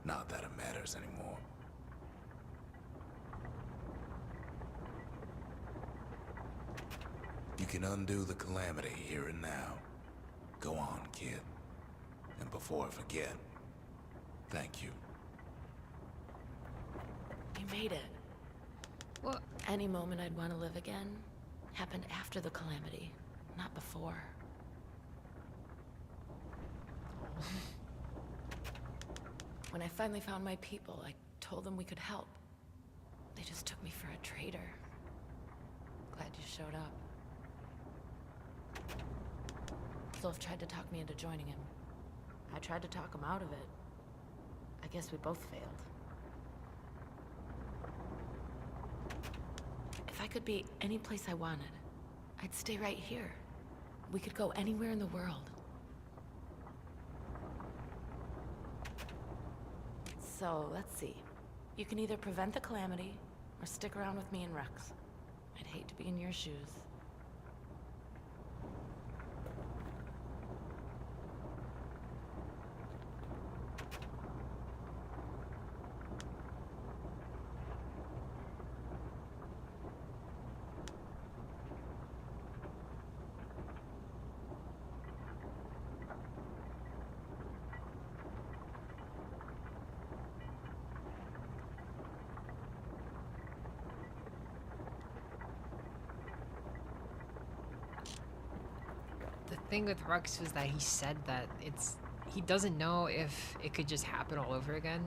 Not that it matters anymore. You can undo the calamity here and now. Go on, kid. And before I forget, thank you. You made it. What? Any moment I'd want to live again happened after the calamity, not before. When I finally found my people, I told them we could help. They just took me for a traitor. Glad you showed up. Zolf tried to talk me into joining him. I tried to talk him out of it. I guess we both failed. If I could be any place I wanted, I'd stay right here. We could go anywhere in the world. So, let's see. You can either prevent the calamity, or stick around with me and Rex. I'd hate to be in your shoes. The thing with Rux was that he said that he doesn't know if it could just happen all over again.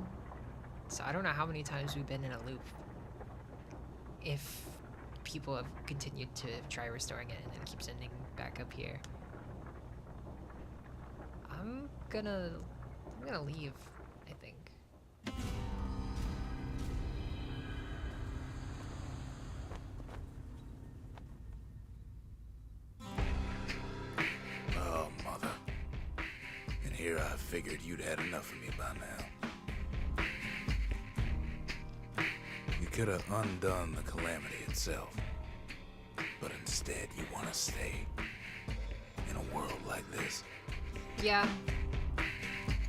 So I don't know how many times we've been in a loop. If people have continued to try restoring it and then keeps ending back up here. I'm gonna leave, I think. Oh, mother. And here I figured you'd had enough of me by now. You could have undone the calamity itself. But instead, you want to stay in a world like this. Yeah.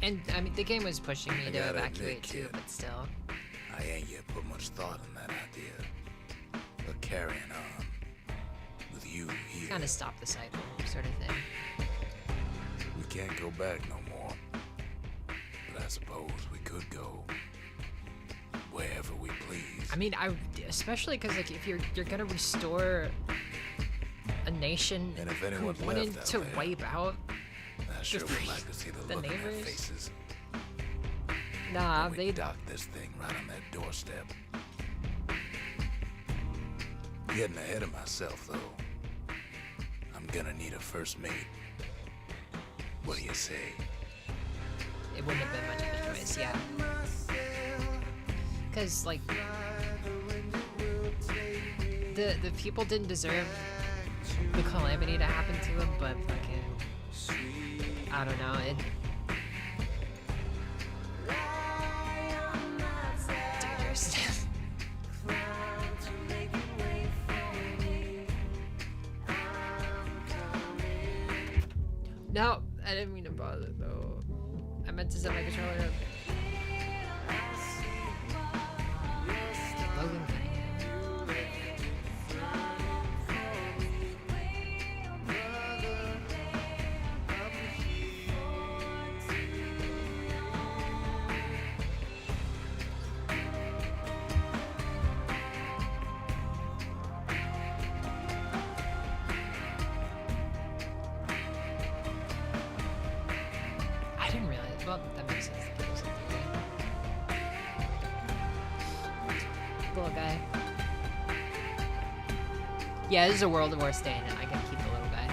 And, I mean, the game was pushing me I to gotta evacuate admit, too, kid, but still. I ain't yet put much thought in that idea. But carrying on with you here, Kind of stop the cycle, sort of thing. we can't go back no more. But I suppose we could go wherever we please. I mean, especially because like if you're gonna restore a nation And if who anyone's wanted left out to there, wipe out, I sure the- would like to see the the look on their neighbors. faces. nah, when we they dock this thing right on their doorstep. Getting ahead of myself, though. I'm gonna need a first mate. What do you say? it wouldn't have been much of a choice, yeah. Because like the people didn't deserve the calamity to happen to them, but fucking I don't know it. Dangerous. No, I didn't mean to bother though. I meant to set my controller up. Logan, Well, that makes sense. That makes sense. Little guy. Yeah, this is a World War stain. I can keep the little guy.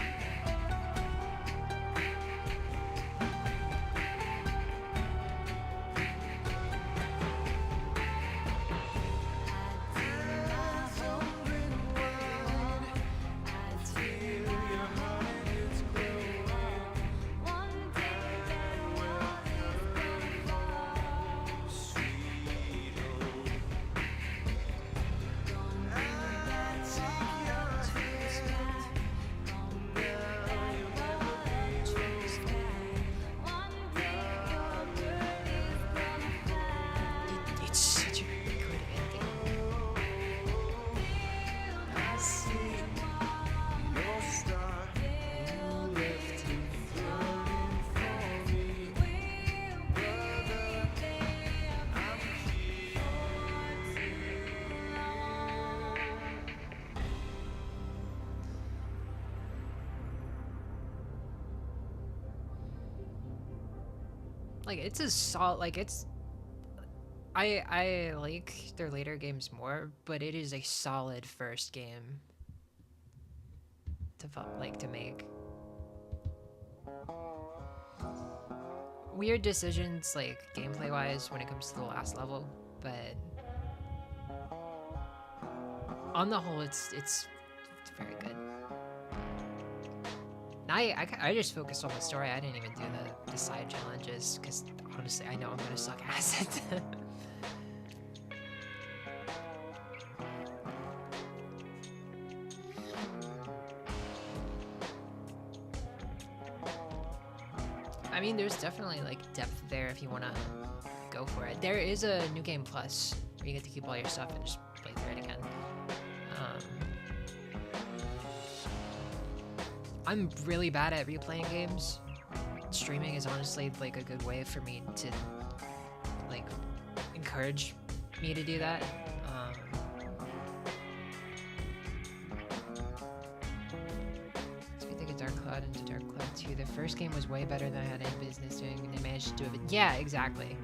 It's such a good ending. Like, it's a solid, like, it's, I like their later games more, but it is a solid first game to to make. Weird decisions, like, gameplay wise when it comes to the last level, but on the whole, it's very good. I just focused on the story. I didn't even do the side challenges because honestly, I know I'm gonna suck ass at them. I mean, there's definitely like depth there if you want to go for it. There is a New Game Plus where you get to keep all your stuff and just play through it again. I'm really bad at replaying games. Streaming is honestly like a good way for me to like encourage me to do that. So we think of Dark Cloud into Dark Cloud 2. The first game was way better than I had any business doing, and they managed to do it. But yeah, exactly.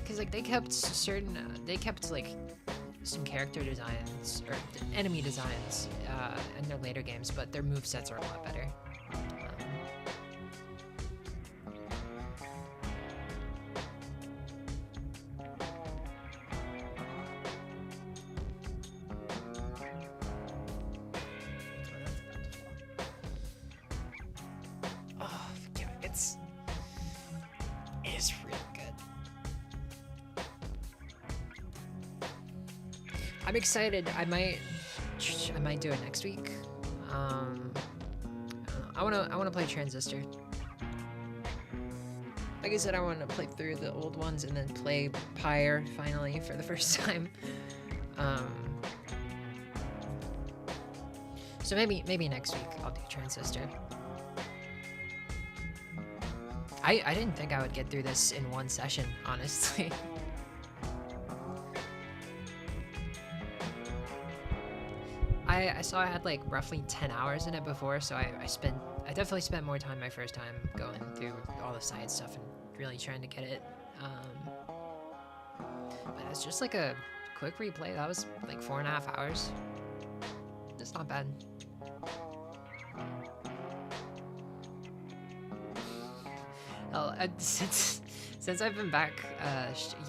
Because like they kept like some character designs or enemy designs in their later games, but their movesets are a lot better. Oh, yeah, it's really good. I'm excited. I might do it next week. I wanna play Transistor. Like I said, I want to play through the old ones and then play Pyre finally for the first time. So maybe next week I'll do Transistor. I didn't think I would get through this in one session, honestly. I saw I had like roughly 10 hours in it before, so I definitely spent more time my first time going through all the side stuff and really trying to get it. But it's just like a quick replay. That was like 4.5 hours. It's not bad. Hell, since I've been back,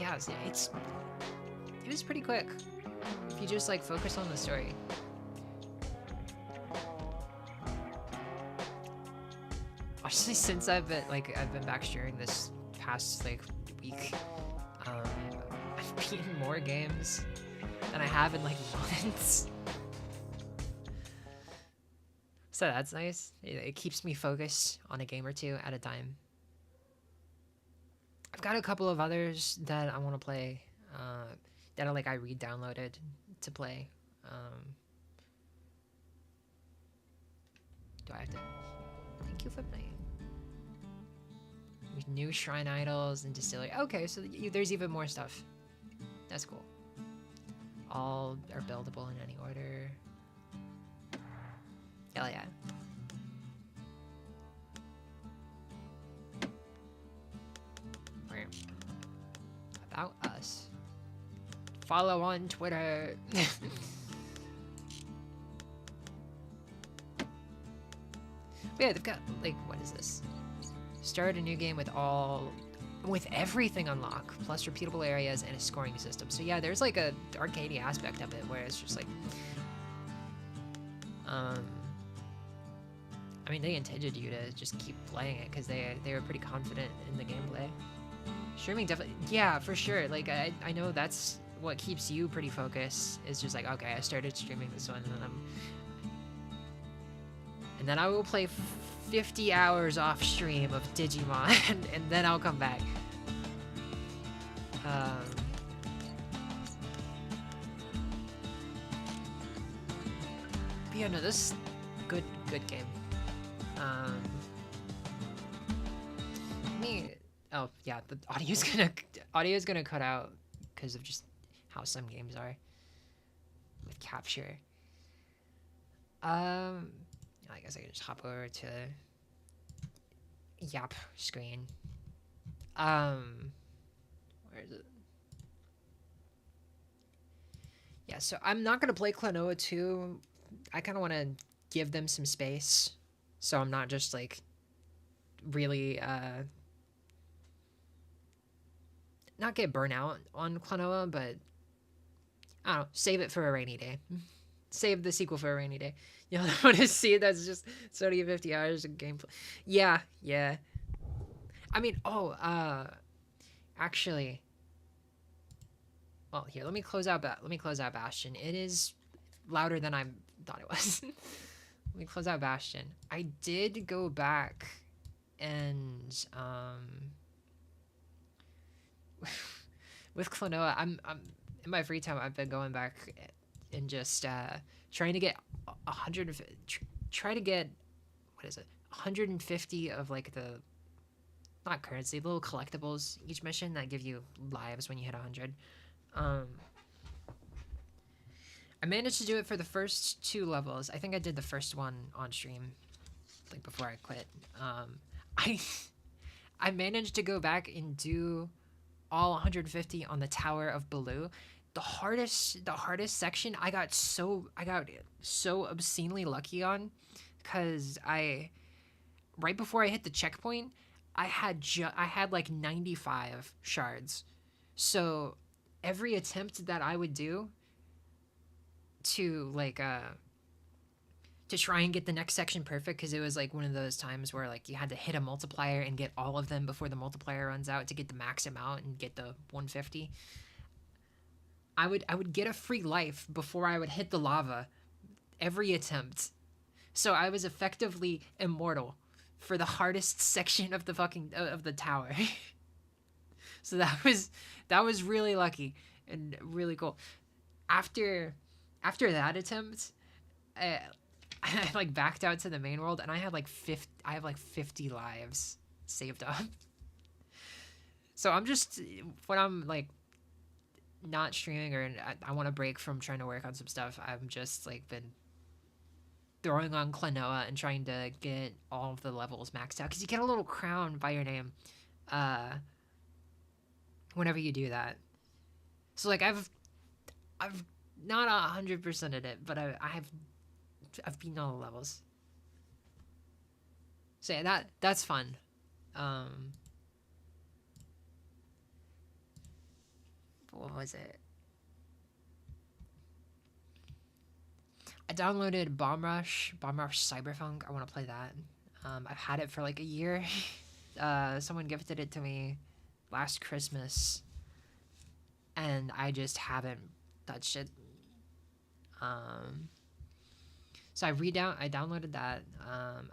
yeah, it was pretty quick if you just like focus on the story. Honestly, since I've been back during this past like week, I've beaten more games than I have in like months. So that's nice. It keeps me focused on a game or two at a time. I've got a couple of others that I want to play, that I re-downloaded to play. Do I have to? Thank you for playing. New shrine idols and distillery. Okay, so there's even more stuff. That's cool. All are buildable in any order. Hell yeah. Follow on Twitter. Yeah, they've got, like, what is this? Start a new game with everything unlocked, plus repeatable areas and a scoring system. So yeah, there's like a arcadey aspect of it where it's just like, I mean, they intended you to just keep playing it because they were pretty confident in the gameplay. Streaming definitely, yeah, for sure. Like I know that's what keeps you pretty focused. Is just like, okay, I started streaming this one, and then I will play 50 hours off stream of Digimon, and then I'll come back. But yeah, no, this is good game. Oh yeah, the audio's gonna cut out because of just how some games are with capture. I guess I can just hop over to Yap screen. Where is it? Yeah, so I'm not gonna play Klonoa 2. I kind of want to give them some space, so I'm not just like really not get burnout on Klonoa, but I don't know, save it for a rainy day. Save the sequel for a rainy day. You don't want to see it. That's just 50 hours of gameplay. Yeah. I mean, actually, well, here, let me close out Bastion. It is louder than I thought it was. Let me close out Bastion. I did go back and with Klonoa, I'm in my free time. I've been going back and just trying to get 150 of like the, not currency, little collectibles each mission that give you lives when you hit 100. I managed to do it for the first 2 levels. I think I did the first one on stream, like before I quit. I managed to go back and do all 150 on the Tower of Baloo. The hardest section I got so obscenely lucky on, because right before I hit the checkpoint, I had like 95 shards. So every attempt that I would do to like to try and get the next section perfect, because it was like one of those times where like you had to hit a multiplier and get all of them before the multiplier runs out to get the max amount and get the 150. I would get a free life before I would hit the lava every attempt. So I was effectively immortal for the hardest section of the fucking of the tower. So that was really lucky and really cool. After that attempt, I like backed out to the main world and I have like 50 lives saved up. So I'm just, when I'm like not streaming or I want to break from trying to work on some stuff, I'm just like been throwing on Klonoa and trying to get all of the levels maxed out, because you get a little crown by your name whenever you do that. So like I've not 100%ed it, but I've beaten all the levels. So yeah, that's fun. What was it? I downloaded Bomb Rush Cyberpunk. I want to play that. I've had it for like a year. Someone gifted it to me last Christmas, and I just haven't touched it. So I downloaded that.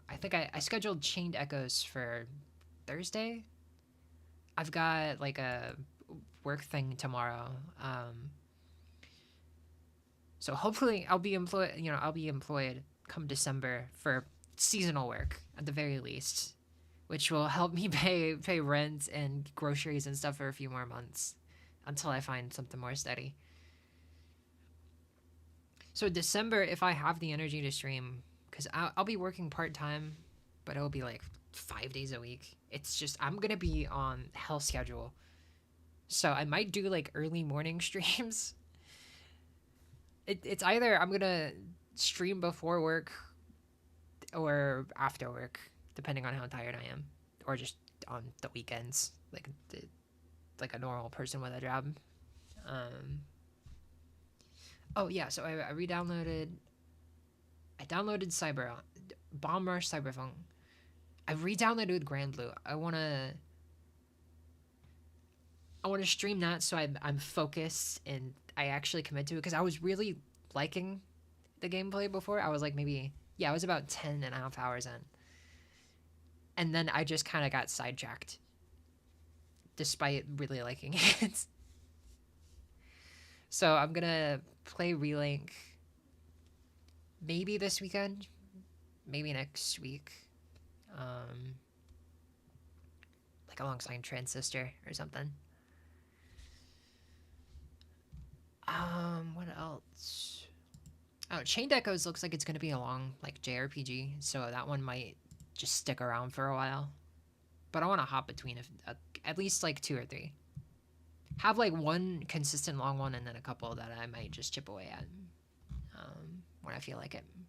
I think I scheduled Chained Echoes for Thursday. I've got like a work thing tomorrow. So hopefully I'll be employed come December for seasonal work at the very least, which will help me pay rent and groceries and stuff for a few more months until I find something more steady. So December, if I have the energy to stream, because I'll be working part-time, but it'll be like 5 days a week. It's just, I'm going to be on hell schedule. So I might do like early morning streams It's either I'm gonna stream before work or after work, depending on how tired I am, or just on the weekends, like a normal person with a job. Um, oh yeah, so I re-downloaded. I downloaded Bomb Rush Cyberpunk. I re-downloaded Grand Blue. I wanna stream that so I'm focused and I actually commit to it because I was really liking the gameplay before. I was like I was about 10 and a half hours in. And then I just kind of got sidetracked despite really liking it. So I'm gonna play Relink maybe this weekend, maybe next week. Like alongside Transistor or something. What else? Oh, Chained Echoes looks like it's gonna be a long, like, JRPG, so that one might just stick around for a while. But I want to hop between at least, like, 2 or 3. Have, like, one consistent long one and then a couple that I might just chip away at when I feel like it. I'm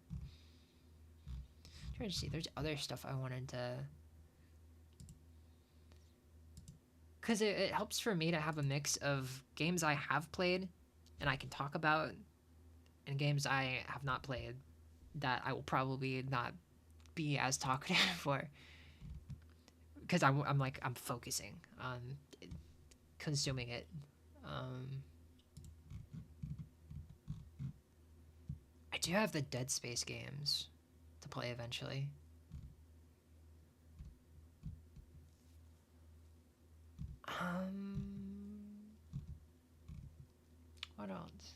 trying to see, there's other stuff I wanted to... Because it helps for me to have a mix of games I have played and I can talk about, and games I have not played that I will probably not be as talkative for, because I'm focusing on consuming it. I do have the Dead Space games to play eventually. What else?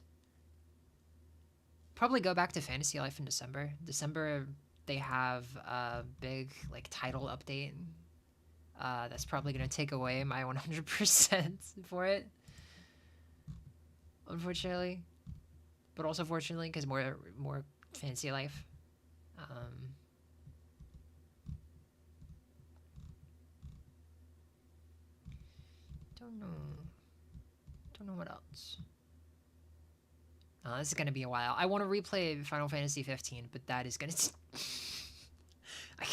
Probably go back to Fantasy Life in December. December, they have a big, like, title update. That's probably going to take away my 100% for it. Unfortunately. But also fortunately, because more Fantasy Life. Don't know what else. This is gonna be a while. I want to replay Final Fantasy 15, but that is gonna... I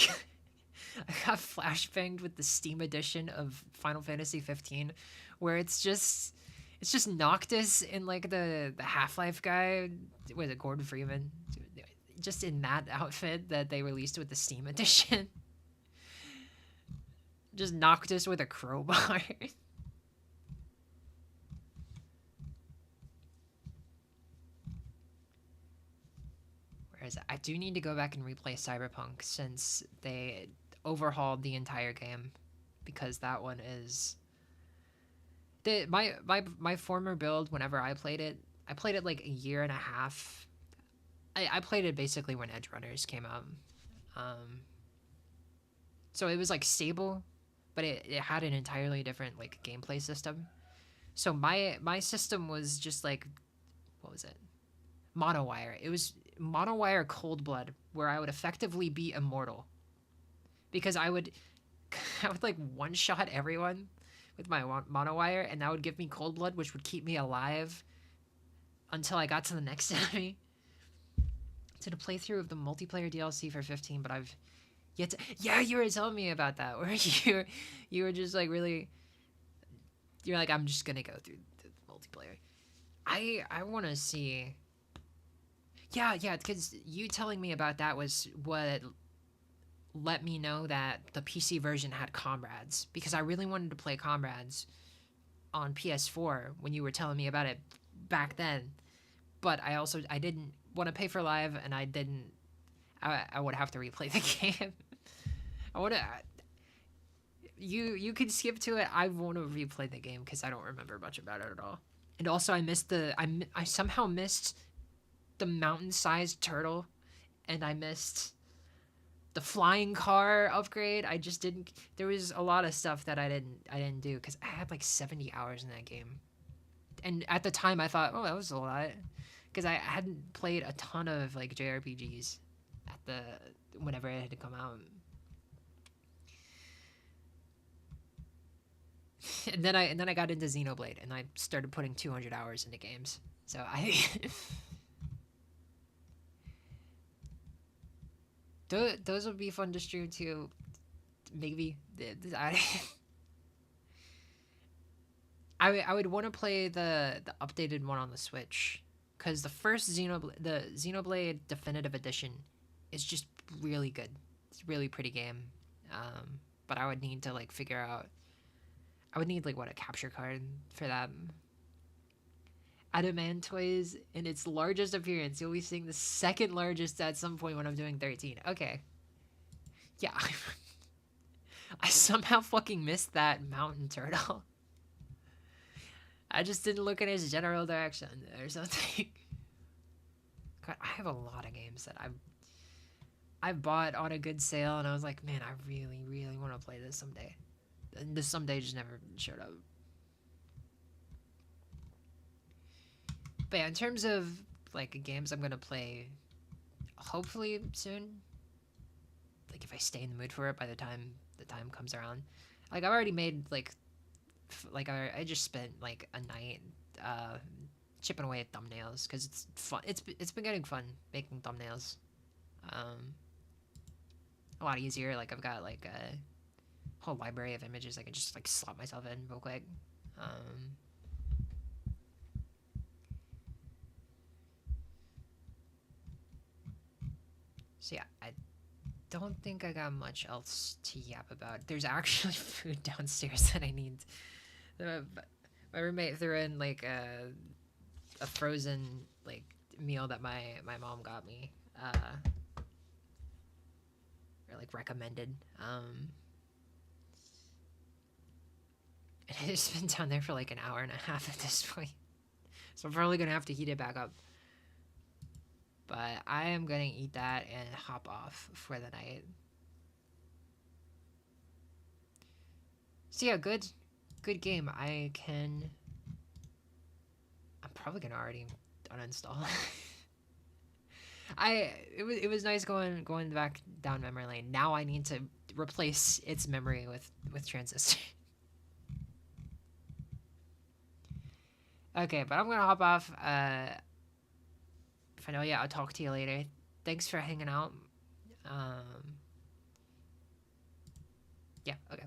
got flashbanged with the Steam edition of Final Fantasy 15, where it's just Noctis in, like, the Half-Life guy. Was it Gordon Freeman? Just in that outfit that they released with the Steam edition. Just Noctis with a crowbar. I do need to go back and replay Cyberpunk since they overhauled the entire game, because that one is my former build. Whenever I played it like a year and a half. I played it basically when Edge Runners came out, so it was, like, stable, but it had an entirely different, like, gameplay system. So my system was just, like, what was it? Monowire. It was Monowire Cold Blood, where I would effectively be immortal, because I would like one-shot everyone with my Monowire, and that would give me Cold Blood, which would keep me alive until I got to the next enemy. Did a playthrough of the multiplayer DLC for 15, but I've yet to... Yeah, you were telling me about that, where you were just, like, really... You're like, I'm just gonna go through the multiplayer. I want to see... Yeah, because you telling me about that was what let me know that the PC version had Comrades, because I really wanted to play Comrades on PS4 when you were telling me about it back then, but I didn't want to pay for live, and I would have to replay the game. You could skip to it. I want to replay the game because I don't remember much about it at all. And also I somehow missed the mountain-sized turtle, and I missed the flying car upgrade. I just didn't... There was a lot of stuff that I didn't do, because I had, like, 70 hours in that game. And at the time, I thought, oh, that was a lot, because I hadn't played a ton of, like, JRPGs whenever it had to come out. And then I got into Xenoblade, and I started putting 200 hours into games. So Those would be fun to stream too. Maybe. I would want to play the updated one on the Switch, because the first the Xenoblade Definitive Edition is just really good. It's a really pretty game. But I would need to like figure out. I would need like what, a capture card for that. Adamantoise in its largest appearance. You'll be seeing the second largest at some point when I'm doing 13. Okay. Yeah. I somehow fucking missed that mountain turtle. I just didn't look in his general direction or something. God, I have a lot of games that I bought on a good sale, and I was like, man, I really, really want to play this someday. And this someday just never showed up. But yeah, in terms of like games I'm gonna play, hopefully soon. Like if I stay in the mood for it by the time the time comes around. Like I've already made like I just spent like a night chipping away at thumbnails because it's fun. It's been getting fun making thumbnails. A lot easier. Like I've got like a whole library of images I can just like slot myself in real quick. So yeah, I don't think I got much else to yap about. There's actually food downstairs that I need. My roommate threw in like a frozen like meal that my mom got me, or like recommended. And it's been down there for like an hour and a half at this point, so I'm probably gonna have to heat it back up. But I am gonna eat that and hop off for the night. So yeah, good game. I'm probably gonna already uninstall. It was nice going back down memory lane. Now I need to replace its memory with Transistor. Okay, but I'm gonna hop off. If I know, yeah, I'll talk to you later. Thanks for hanging out. Yeah, okay.